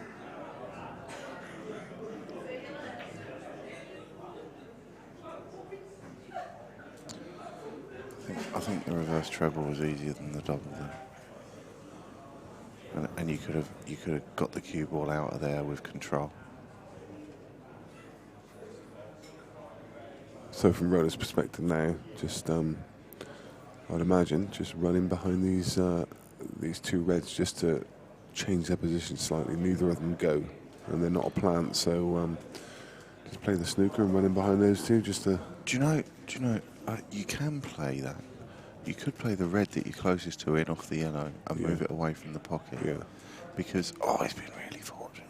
I think the reverse treble was easier than the double there. And you could have got the cue ball out of there with control. So from Ronan's perspective now, just I'd imagine just running behind these two reds just to change their position slightly. Neither of them go, and they're not a plant, so just play the snooker and running behind those two just to. Do you know? You can play that. You could play the red that you're closest to in off the yellow and move it away from the pocket. Yeah. Because he's been really fortunate.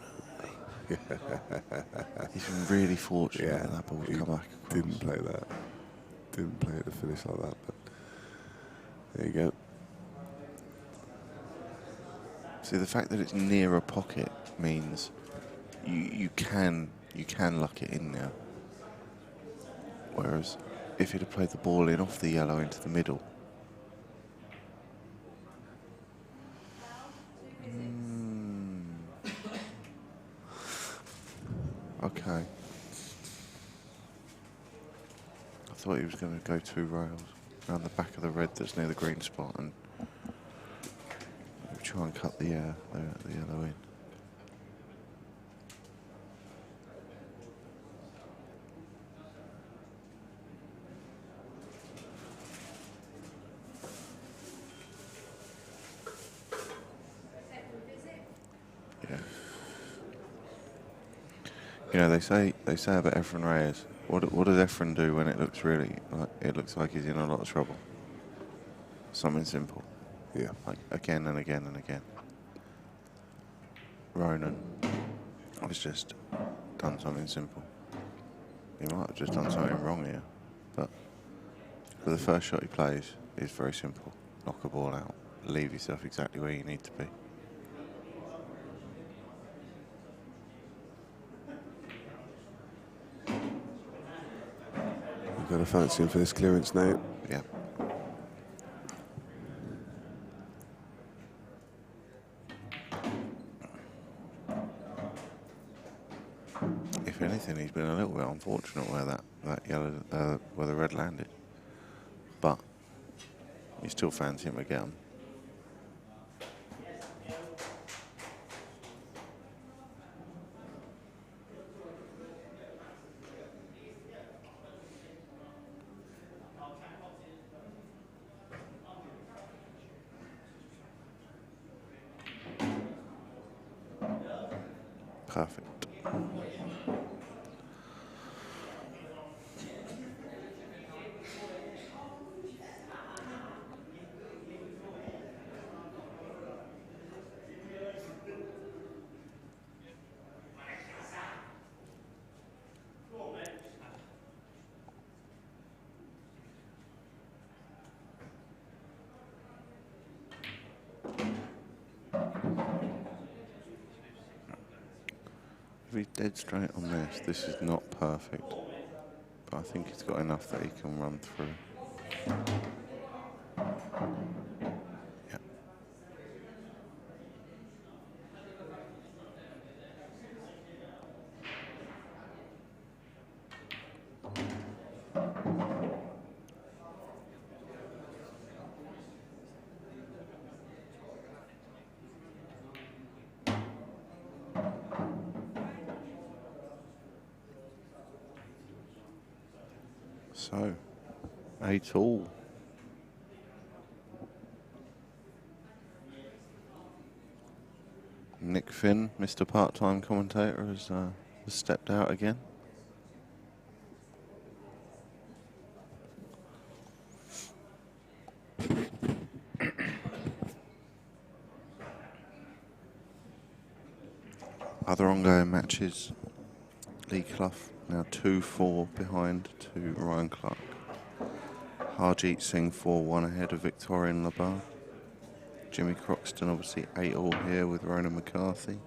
He's been really fortunate that that ball's come back across. Didn't play that. Didn't play it to finish like that, but there you go. See, the fact that it's near a pocket means you can luck it in now. Whereas if he'd have played the ball in off the yellow into the middle. Okay. I thought he was going to go 2 rails around the back of the red that's near the green spot and try and cut the yellow in. Yeah. You know, they say about Efren Reyes. What does Efren do when it looks like he's in a lot of trouble? Something simple. Yeah. Like again and again and again. Ronan has just done something simple. He might have just done something wrong here, but the first shot he plays is very simple. Knock a ball out, leave yourself exactly where you need to be. You've got to fancy him for this clearance now. Yeah. If anything, he's been a little bit unfortunate where that yellow, where the red landed. But you still fancy him again. Perfect. If he's dead straight on this is not perfect. But I think he's got enough that he can run through. Yep. So, 8-all. Nick Finn, Mr. Part-Time Commentator, has stepped out again. Other ongoing matches. Lee Clough now 2-4 behind to Ryan Clark. Harjeet Singh 4-1 ahead of Victorian Labar. Jimmy Croxton obviously 8-all here with Ronan McCarthy.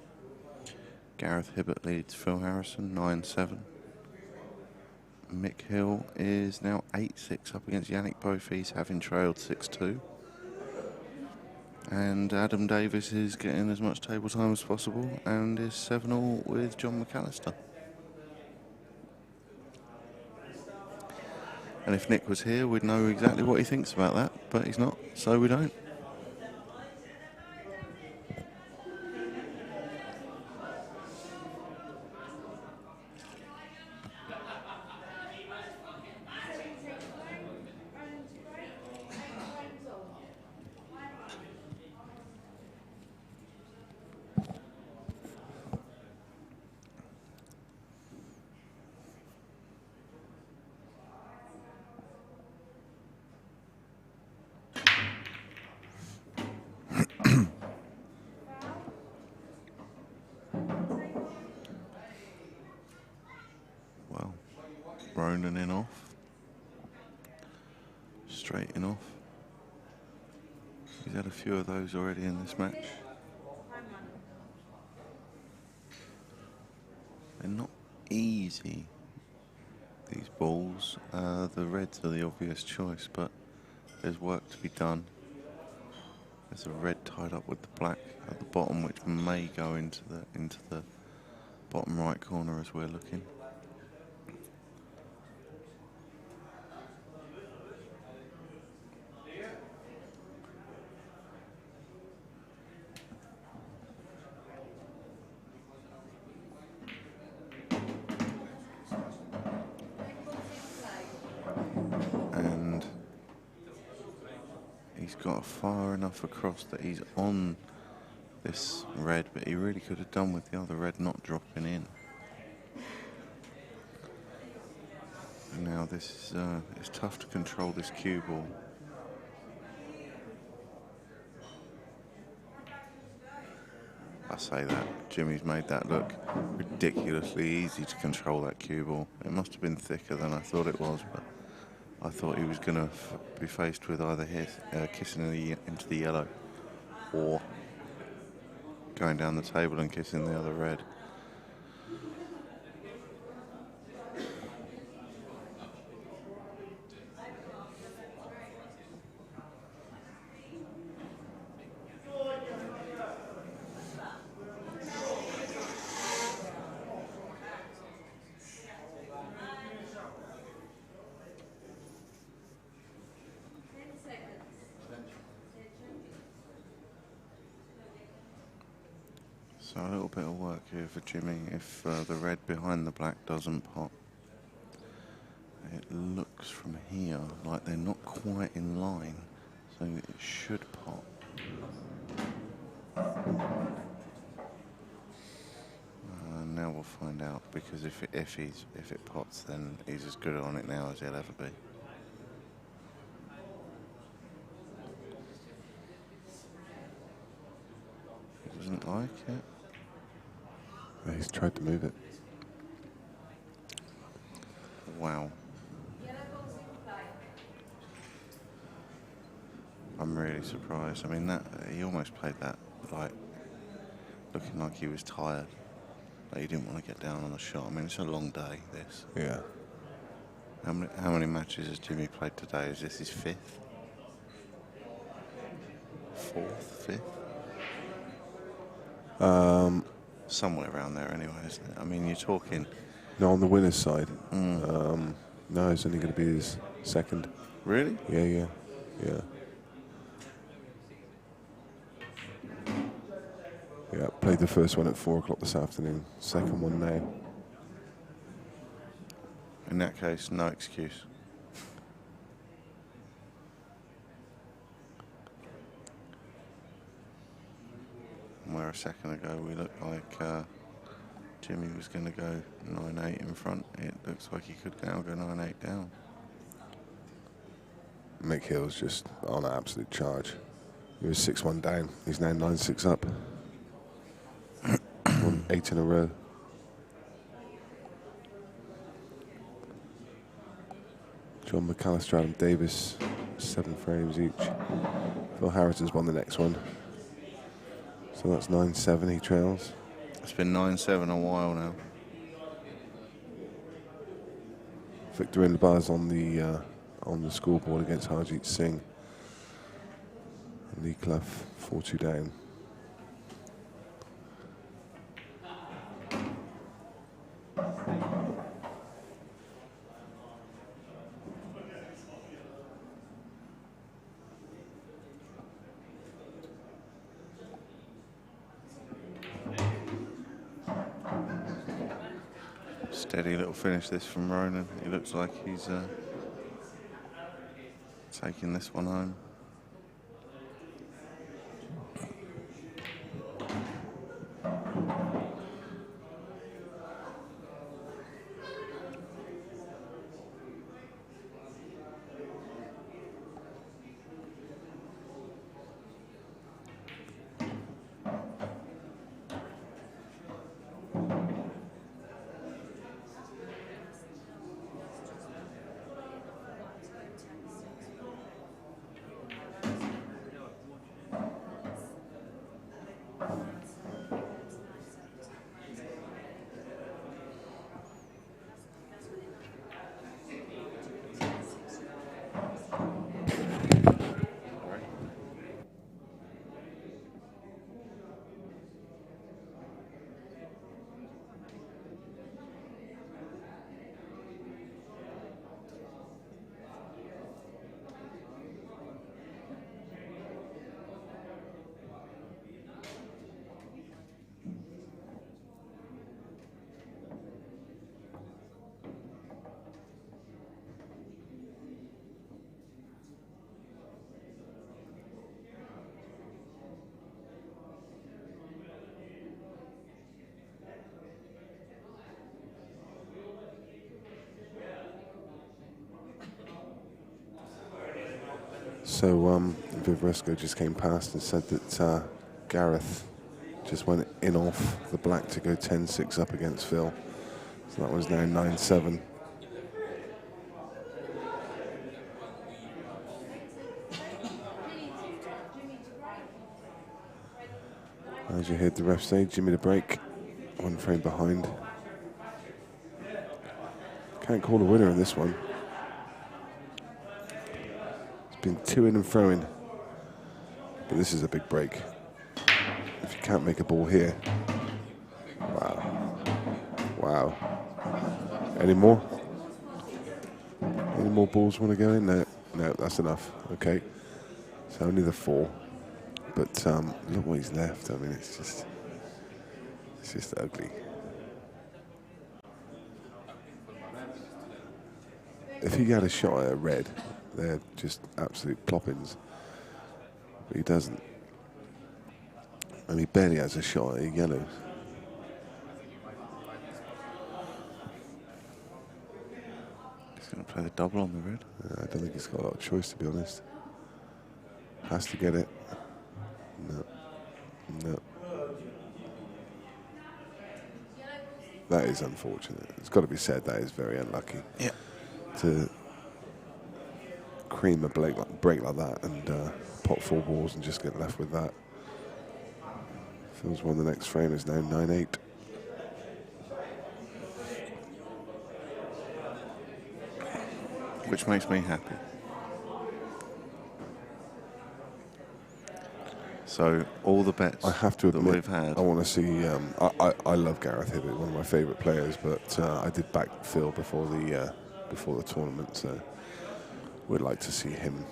Gareth Hibbert leads Phil Harrison 9-7. Mick Hill is now 8-6 up against Yannick Bofies, having trailed 6-2. And Adam Davis is getting as much table time as possible and is 7-all with John McAllister. And if Nick was here, we'd know exactly what he thinks about that, but he's not, so we don't. Well, Ronan in off. Straight in off. He's had a few of those already in this match. They're not easy, these balls. The reds are the obvious choice, but there's work to be done. There's a red tied up with the black at the bottom, which may go into the bottom right corner as we're looking. And he's got far enough across that he's on this red, but he really could have done with the other red not dropping in. And now this is it's tough to control this cue ball. I say that, Jimmy's made that look ridiculously easy to control, that cue ball. It must have been thicker than I thought it was, but I thought he was going to be faced with either kissing into the yellow or going down the table and kissing the other red. So a little bit of work here for Jimmy if the red behind the black doesn't pop. It looks from here like they're not quite in line, so it should pop. Now we'll find out, because if it pops, then he's as good on it now as he'll ever be. He doesn't like it. He's tried to move it. Wow. I'm really surprised. I mean, that he almost played that like looking like he was tired. But he didn't want to get down on a shot. I mean, it's a long day, this. Yeah. How many matches has Jimmy played today? Is this his 5th? 4th? 5th? Somewhere around there anyway, isn't it? I mean, you're talking... No, on the winner's side. No, it's only going to be his 2nd. Really? Yeah. Yeah, played the first one at 4 o'clock this afternoon. Second one now. In that case, no excuse. Where a second ago we looked like Jimmy was going to go 9-8 in front, it looks like he could now go 9-8 down. Mick Hill's just on an absolute charge. He was 6-1 down. He's now 9-6 up. Won 8 in a row. John McAllister, Adam Davis, 7 frames each. Phil Harrison's won the next one. So that's 9-7, he trails. It's been 9-7 a while now. Victor in the bars on the scoreboard against Harjeet Singh. Lee Clough 4-2 down. Steady little finish this from Ronan. He looks like he's taking this one home. So Viv Resco just came past and said that Gareth just went in off the black to go 10-6 up against Phil. So that was now 9-7. As you heard the ref say, Jimmy to break, 1 frame behind. Can't call a winner in this one. Been 2 in and throwing, but this is a big break. If you can't make a ball here, wow. Any more balls want to go in? No, that's enough. Okay, so only the 4, but look what he's left. I mean, it's just ugly. If he had a shot at a red, they're just absolute ploppings. But he doesn't. And he barely has a shot at a yellow. He's going to play the double on the red. I don't think he's got a lot of choice, to be honest. Has to get it. No. That is unfortunate. It's got to be said, that is very unlucky. Yeah. To cream a break like that and pot 4 balls and just get left with that. Phil's won the next frame, is now 9-8. which makes me happy. So all the bets I have to that admit, we've had. I want to see. I love Gareth Hibbert, one of my favourite players, but I did back Phil before the tournament, so we'd like to see him.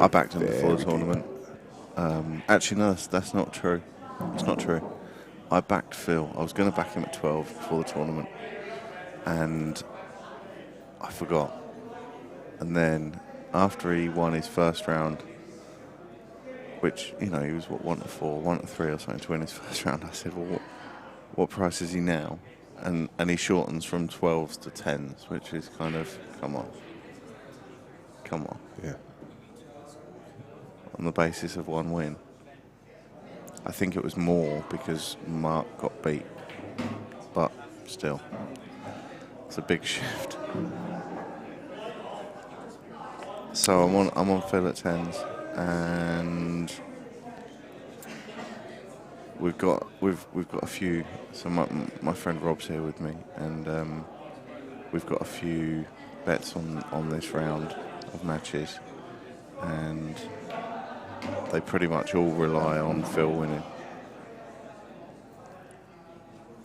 I backed him before the very tournament. Actually, no, that's not true. It's not true. I backed Phil. I was going to back him at 12 before the tournament, and I forgot. And then after he won his first round, which, you know, he was, 1-4, 1-3 or something to win his first round, I said, well, what price is he now? And he shortens from 12s to 10s, which is kind of, come on. Yeah. On the basis of one win. I think it was more because Mark got beat, but still, it's a big shift. So I'm on Phil at 10s, and we've got a few. So my friend Rob's here with me, and we've got a few bets on this round of matches, and they pretty much all rely on Phil winning.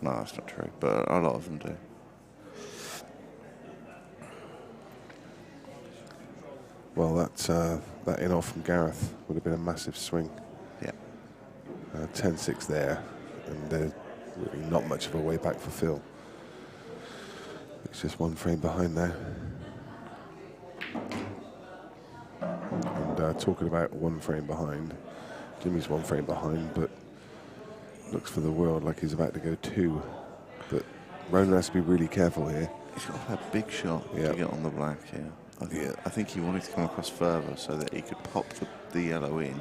No, that's not true, but a lot of them do. Well, that in off from Gareth would have been a massive swing. Yeah. 10-6 there, and really not much of a way back for Phil. It's just one frame behind now. And talking about one frame behind, Jimmy's one frame behind, but looks for the world like he's about to go 2. But Ronan has to be really careful here. He's got to have a big shot to get on the black here. I think he wanted to come across further so that he could pop the yellow in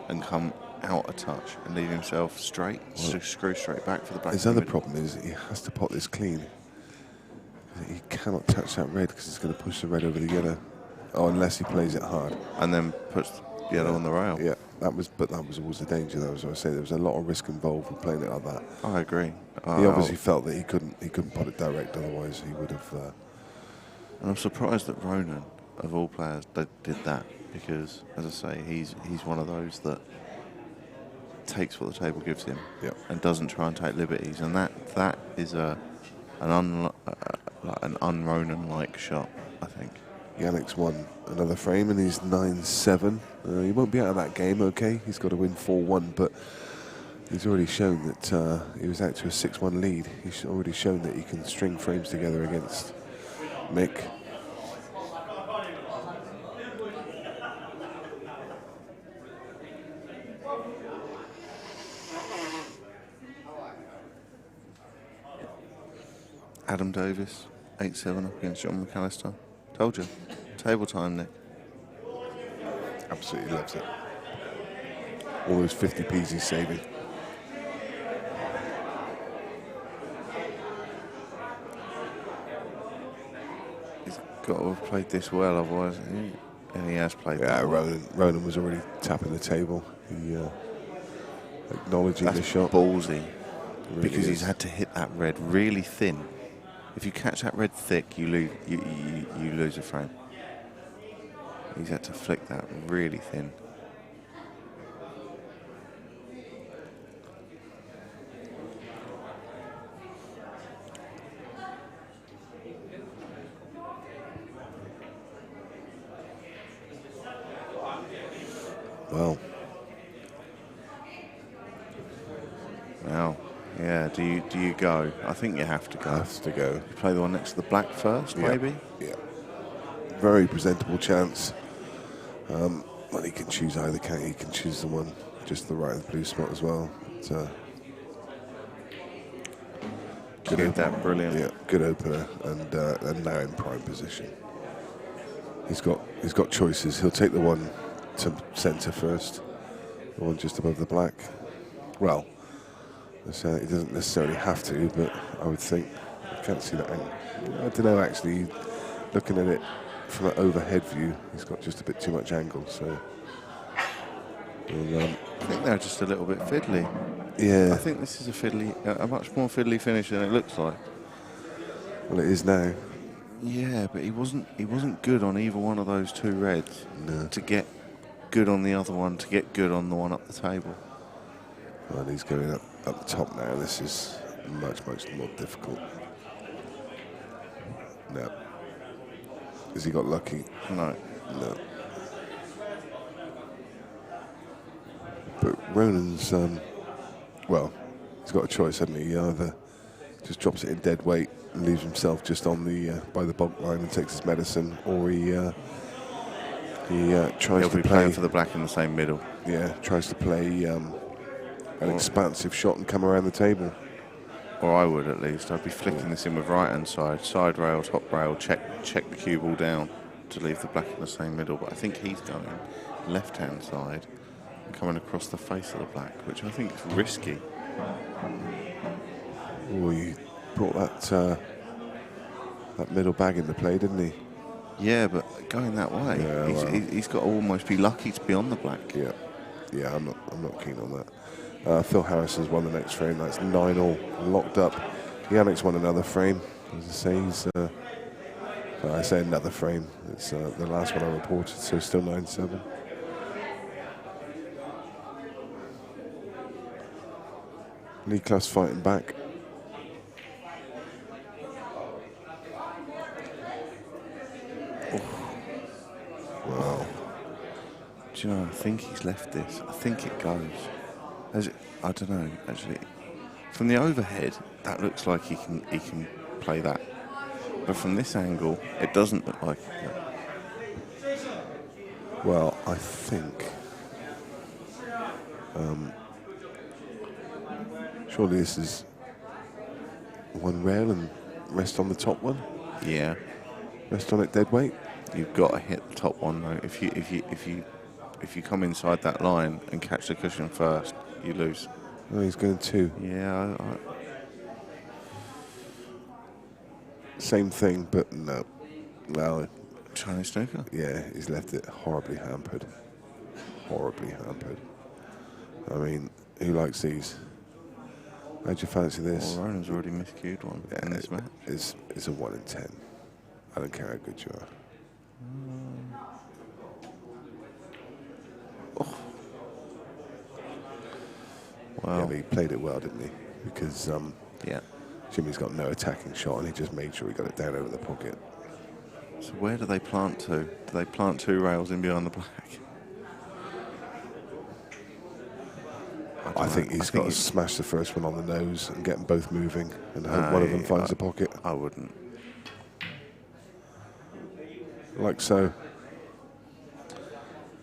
and come out a touch and leave himself straight, so screw straight back for the black. His other problem is he has to pot this clean. He cannot touch that red because it's going to push the red over the yellow. Oh, unless he plays it hard. And then puts the yellow on the rail. Yeah, that was always the danger. That was what I say. There was a lot of risk involved with playing it like that. I agree. He obviously felt that he couldn't pot it direct. Otherwise, he would have. And I'm surprised that Ronan, of all players, did that, because, as I say, he's one of those that takes what the table gives him, and doesn't try and take liberties, and that is an un-Ronan-like shot, I think. Yannick's won another frame and he's 9-7. He won't be out of that game, okay? He's got to win 4-1, but he's already shown that he was out to a 6-1 lead. He's already shown that he can string frames together against Mick. Adam Davis, 8-7 up against John McAllister. Told you. Table time, Nick. Absolutely loves it. All those 50p's he's saving. He's got to have played this well, otherwise, and he has played that well. Ronan was already tapping the table. He acknowledging the shot. Ballsy, really because is. He's had to hit that red really thin. If you catch that red thick, you lose a frame. He's had to flick that really thin. Well. Now, yeah. Do you go? I think you have to go. Has to go. You play the one next to the black first, maybe. Yeah. Very presentable chance. Well, he can choose either, can't he? He can choose the one just to the right of the blue spot as well. Good opener. That brilliant. Yeah, good opener, and now in prime position. He's got choices. He'll take the one to centre first, the one just above the black. Well, he doesn't necessarily have to, but I would think. I can't see that angle. I don't know, actually. Looking at it from an overhead view, he's got just a bit too much angle, so. I think they're just a little bit fiddly. Yeah. I think this is a much more fiddly finish than it looks like. Well, it is now. Yeah, but he wasn't good on either one of those two reds. No. To get good on the other one, to get good on the one up the table. Well, he's going up the top now. This is much more difficult. No. Has he got lucky? No. No. But Ronan's, well, he's got a choice, hasn't he? He either just drops it in dead weight and leaves himself just on the by the bog line and takes his medicine, or he tries to He'll be playing for the black in the same middle. Yeah, tries to play an expansive shot and come around the table. Or I would, at least. I'd be flicking this in with right-hand side rail, top rail, check the cue ball down to leave the black in the same middle. But I think he's going left-hand side and coming across the face of the black, which I think is risky. Oh, he brought that middle bag into play, didn't he? Yeah, but going that way, Yeah, he's got to almost be lucky to be on the black. Yeah, I'm not keen on that. Phil Harrison's won the next frame. That's 9-all, locked up. Yannick's won another frame. As I say, I say another frame. It's the last one I reported, so still 9-7. Niklas fighting back. Wow. Do you know, I think he's left this. I think it goes. I don't know, actually. From the overhead, that looks like he can play that. But from this angle, it doesn't look like it. Well, I think... surely this is one rail and rest on the top one? Yeah. Rest on it dead weight? You've got to hit the top one though. If you come inside that line and catch the cushion first, you lose. Oh, he's going 2. Yeah. Same thing, but no. Well, Chinese snooker? yeah, he's left it horribly hampered. Horribly hampered. I mean, who likes these? How'd you fancy this? Well, Ronan's already miscued one in this match. It's a 1 in 10. I don't care how good you are. Wow. Yeah, but he played it well, didn't he? Because Yeah. Jimmy's got no attacking shot, and he just made sure he got it down over the pocket. So where do they plant to? Do they plant 2 rails in behind the black? I think he's got to smash the first one on the nose and get them both moving, and hope one of them finds the pocket. I wouldn't. Like so.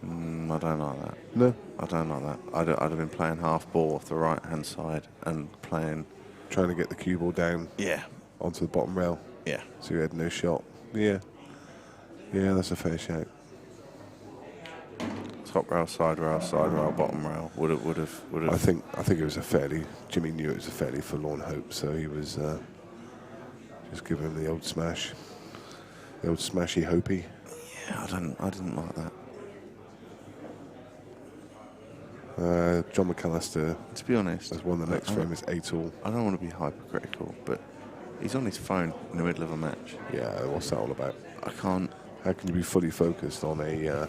I don't like that. No. I don't like that. I'd have been playing half ball off the right-hand side and playing... Trying to get the cue ball down Yeah. onto the bottom rail. Yeah. So you had no shot. Yeah. Yeah, that's a fair shout. Top rail, side rail, bottom rail. Would have. I think it was a fairly... Jimmy knew it was a fairly forlorn hope, so he was just giving him the old smash. The old smashy hopey. Yeah, I didn't like that. John McAllister To be honest, has won the next frame. It's 8-all. I don't want to be hypercritical, but he's on his phone in the middle of a match. Yeah, what's that all about? I can't. How can you be fully focused on a...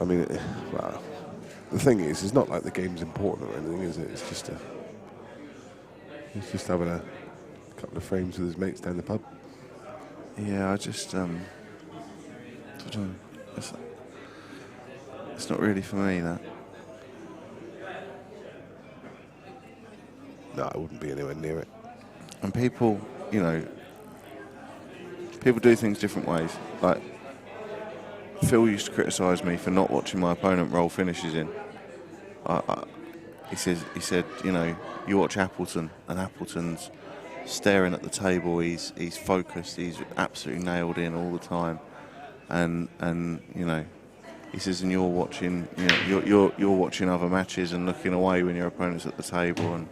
I mean, well, the thing is, it's not like the game's important or anything, is it? It's just he's just having a couple of frames with his mates down the pub. Yeah, I just don't know. It's not really for me, that. No, I wouldn't be anywhere near it. And people, people do things different ways. Like, Phil used to criticise me for not watching my opponent roll finishes in. He said, you watch Appleton, and Appleton's staring at the table. He's focused. He's absolutely nailed in all the time. And he says, and you're watching, you're watching other matches and looking away when your opponent's at the table. And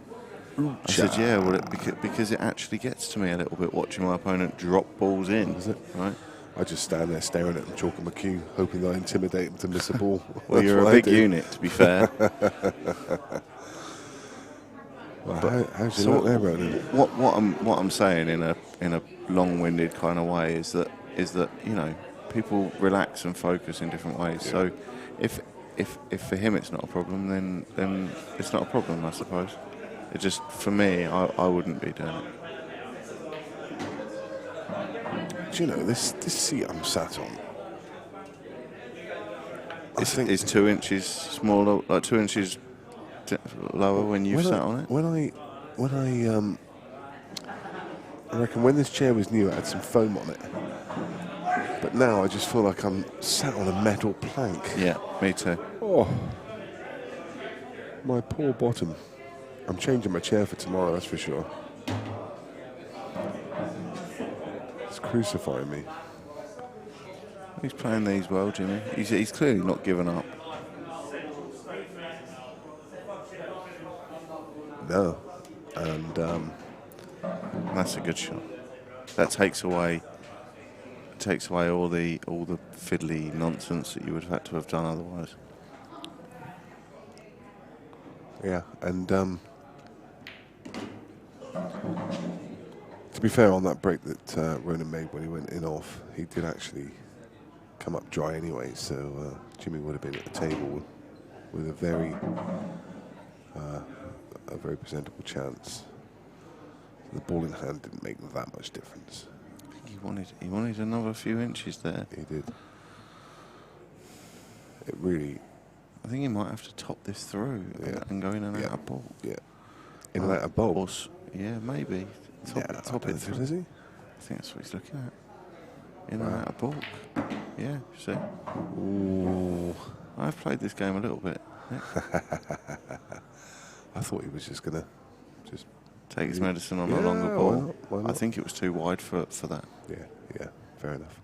I said, yeah, well, because it actually gets to me a little bit watching my opponent drop balls in. Is it? Right? I just stand there staring at him, chalking my cue, hoping that I intimidate him to miss a ball. Well, That's you're what a I big do. unit, to be fair. Well, how's your luck there, Ronan? What I'm saying in a long-winded kind of way is that you know, people relax and focus in different ways. Yeah. So if for him it's not a problem, then it's not a problem, I suppose. It just, for me, I wouldn't be doing it. Do you know, this seat I'm sat on, I think It's 2 inches smaller, like 2 inches lower when you sat on it. I reckon when this chair was new, it had some foam on it. But now I just feel like I'm sat on a metal plank. Yeah, me too. Oh, my poor bottom. I'm changing my chair for tomorrow, that's for sure. It's crucifying me. He's playing these well, Jimmy. He's clearly not given up. No. And that's a good shot. That takes away all the fiddly nonsense that you would have had to have done otherwise. yeah, and to be fair, on that break that Ronan made when he went in off, he did actually come up dry anyway, so Jimmy would have been at the table with a very presentable chance. The ball in hand didn't make that much difference. I think he wanted another few inches there. He did. It really. I think he might have to top this through and go in and out of ball. Yeah. In and out of ball. Yeah, maybe. Top it through. Does he? I think that's what he's looking at. In and out of ball. Yeah, see. Ooh. I've played this game a little bit. Yeah. I thought he was just gonna take his medicine on a longer ball. Why not? I think it was too wide for that. Yeah, fair enough.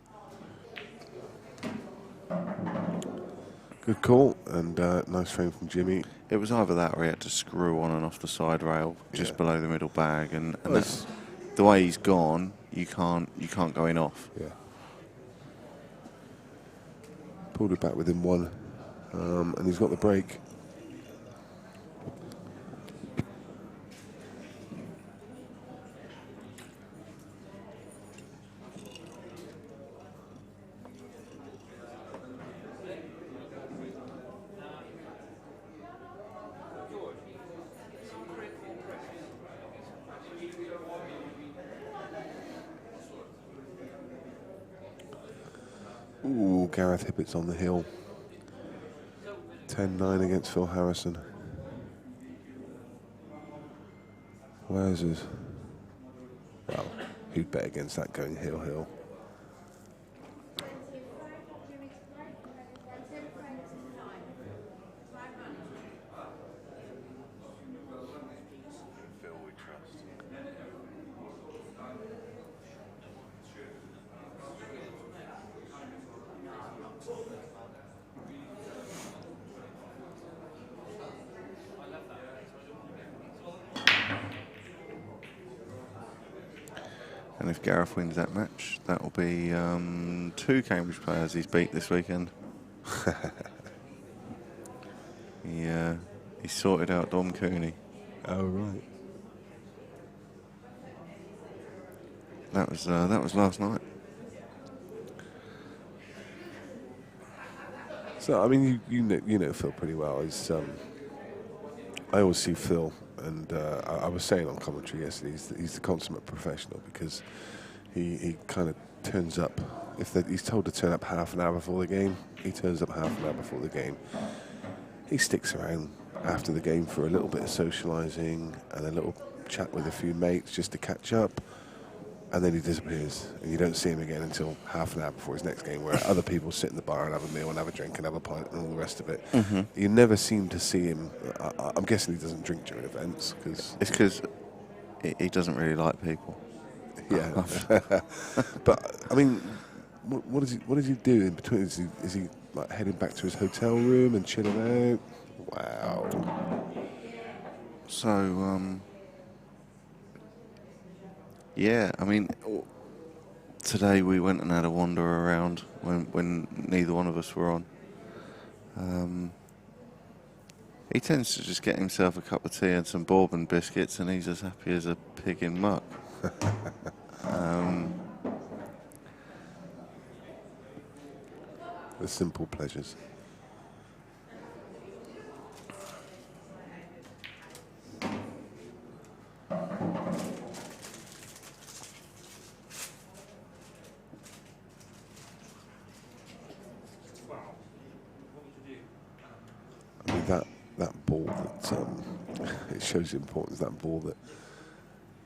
Good call, and nice frame from Jimmy. It was either that or he had to screw on and off the side rail just below the middle bag, and that's the way he's gone. You can't go in off. Yeah. Pulled it back within one, and he's got the break. Ooh, Gareth Hippett's on the hill. 10-9 against Phil Harrison. Wowzers. Well, who'd bet against that going hill? And if Gareth wins that match, that will be 2 Cambridge players he's beat this weekend. He sorted out Dom Cooney. Oh, right. That was last night. So, I mean, you know Phil pretty well. I always see Phil, and I was saying on commentary yesterday, he's the consummate professional, because he kind of turns up. He's told to turn up half an hour before the game, he turns up half an hour before the game. He sticks around after the game for a little bit of socialising and a little chat with a few mates just to catch up, and then he disappears, and you don't see him again until half an hour before his next game, where other people sit in the bar and have a meal and have a drink and have a pint and all the rest of it. Mm-hmm. You never seem to see him. I'm guessing he doesn't drink during events. It's because he doesn't really like people. Yeah. But, I mean, what does he do in between? Is he like heading back to his hotel room and chilling out? Wow. So, yeah, I mean, today we went and had a wander around when neither one of us were on. He tends to just get himself a cup of tea and some bourbon biscuits, and he's as happy as a pig in muck. The simple pleasures. I mean, that ball that it shows the importance of that ball that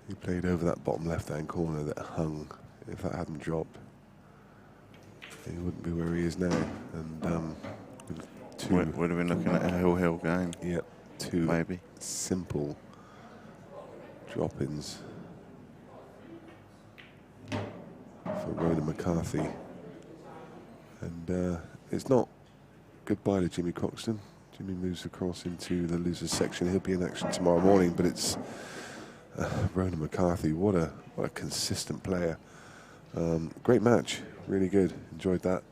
he played over that bottom left-hand corner that hung. If that hadn't dropped, he wouldn't be where he is now. And would have been looking at a hill game. Yep, two maybe simple drop-ins for Ronan McCarthy. And it's not goodbye to Jimmy Croxton. Jimmy moves across into the losers section. He'll be in action tomorrow morning, but it's Ronan McCarthy. What a consistent player. Great match, really good. Enjoyed that.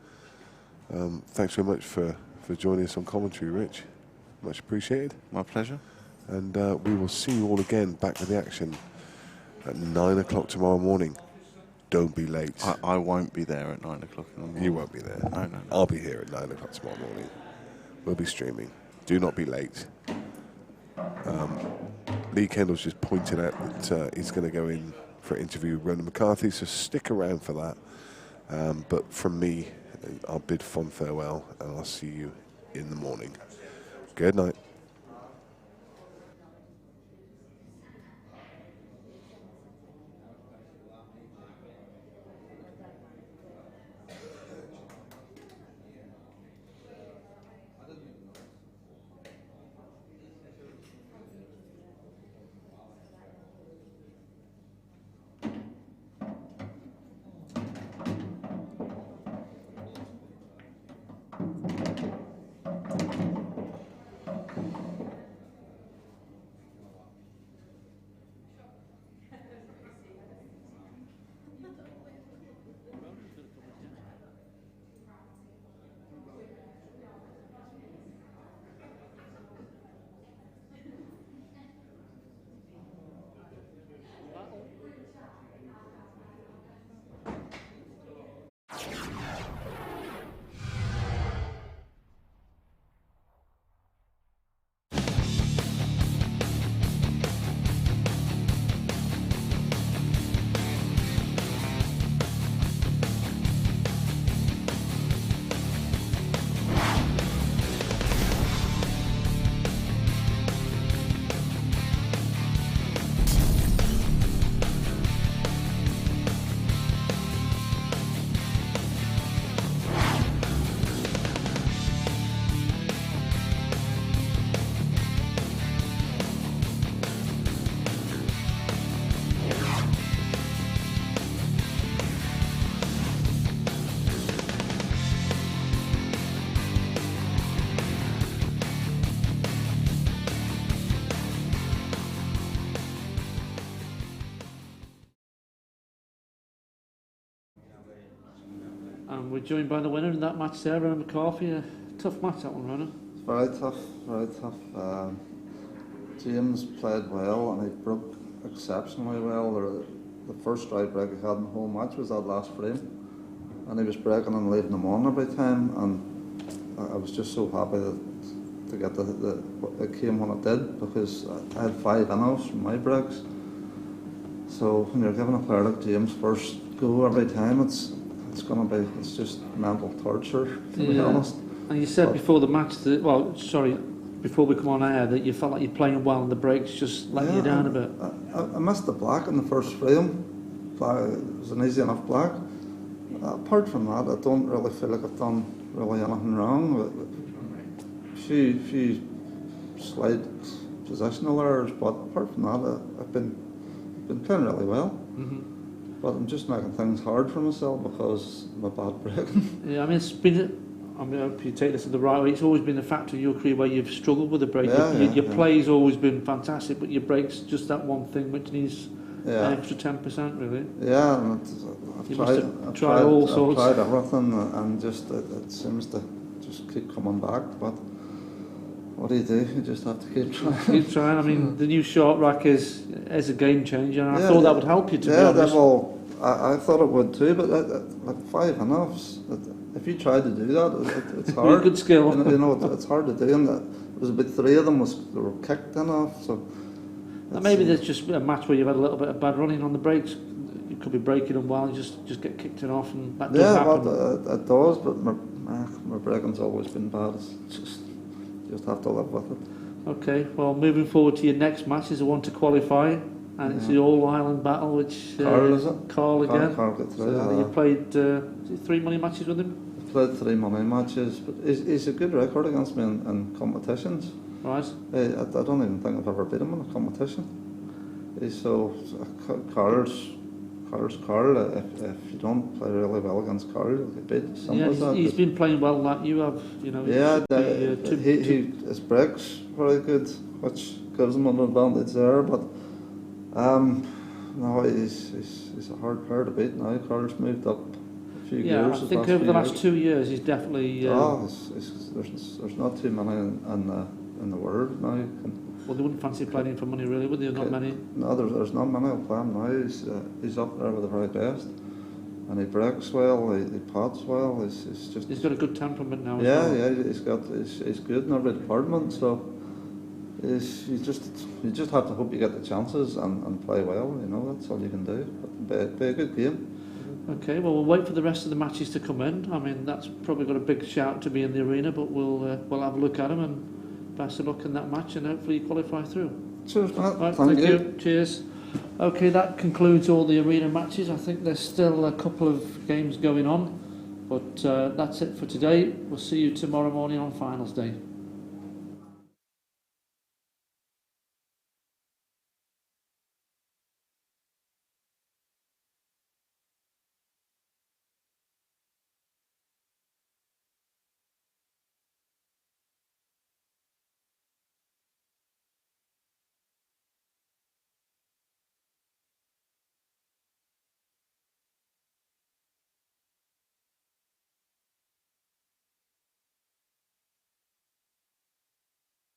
Thanks very much for joining us on commentary, Rich. Much appreciated. My pleasure. And we will see you all again back with the action at 9 o'clock tomorrow morning. Don't be late. I won't be there at 9 o'clock in the morning. You won't be there. No. I'll be here at 9 o'clock tomorrow morning. We'll be streaming. Do not be late. Lee Kendall's just pointed out that he's going to go in for an interview with Ronan McCarthy, so stick around for that. But from me, I'll bid fond farewell, and I'll see you in the morning. Good night. And we're joined by the winner in that match there, Ronan McCarthy. A tough match, that one, Ronan. Very tough, very tough. James played well and he broke exceptionally well. The first stride break he had in the whole match was that last frame. And he was breaking and leading them on every time. And I was just so happy to get it came when it did, because I had 5 in-offs from my breaks. So when you're giving a player like James first go every time, it's just mental torture, to be honest. And you said before the match that, before we come on air, that you felt like you're playing well and the breaks just let you down a bit. I missed the black in the first frame. It was an easy enough black. Apart from that, I don't really feel like I've done really anything wrong. A few slight positional errors, but apart from that, I've been playing really well. Mm-hmm. But I'm just making things hard for myself because of my bad breaking. Yeah, I mean, I hope you take this in the right way. It's always been a factor in your career where you've struggled with the break. Your play's always been fantastic, but your break's just that one thing which needs an extra 10%, really. Yeah, and I've tried all sorts. I've tried everything, and just it seems to just keep coming back. But what do? You just have to keep trying. Keep trying. I mean, the new short rack is a game changer, and I Yeah, thought that would help you, to be honest. Well, I thought it would too, but like 5.5s, if you tried to do that, it's hard. Good skill. You know, it's hard to do, and there was about 3 of them they were kicked in off, so... Maybe there's just a match where you've had a little bit of bad running on the brakes. You could be braking them well and just get kicked in off, and that does happen. Well, it does, but my braking's always been bad. It's just have to live with it. Okay, well, moving forward to your next match is the one to qualify, and it's the All-Ireland battle, which... Carl, is it? Carl again. Carl got through. So you played 3 money matches with him? I played 3 money matches, but he's a good record against me in competitions. Right. I don't even think I've ever beat him in a competition. Carl's Carl. If you don't play really well against Carl, you'll get beat. He's been playing well. Like you have, you know. His brakes very good, which gives him an advantage there. But no, he's a hard player to beat now. Carl's moved up a few gears. Yeah, I think over the last 2 years he's definitely. There's not too many in the world now. Well, they wouldn't fancy playing him for money, really, would they? Not many. No, there's not many will play him now. He's up there with the very best, and he brakes well. He pads well. He's got a good temperament now. He's good in every department. So you just have to hope you get the chances and play well. You know, that's all you can do. But be a good game. Okay, well, we'll wait for the rest of the matches to come in. I mean, that's probably got a big shout to be in the arena, but we'll have a look at them, and best of luck in that match, and hopefully you qualify through. Cheers, Matt. Right, thank you. Cheers. Okay, that concludes all the arena matches. I think there's still a couple of games going on, but that's it for today. We'll see you tomorrow morning on finals day.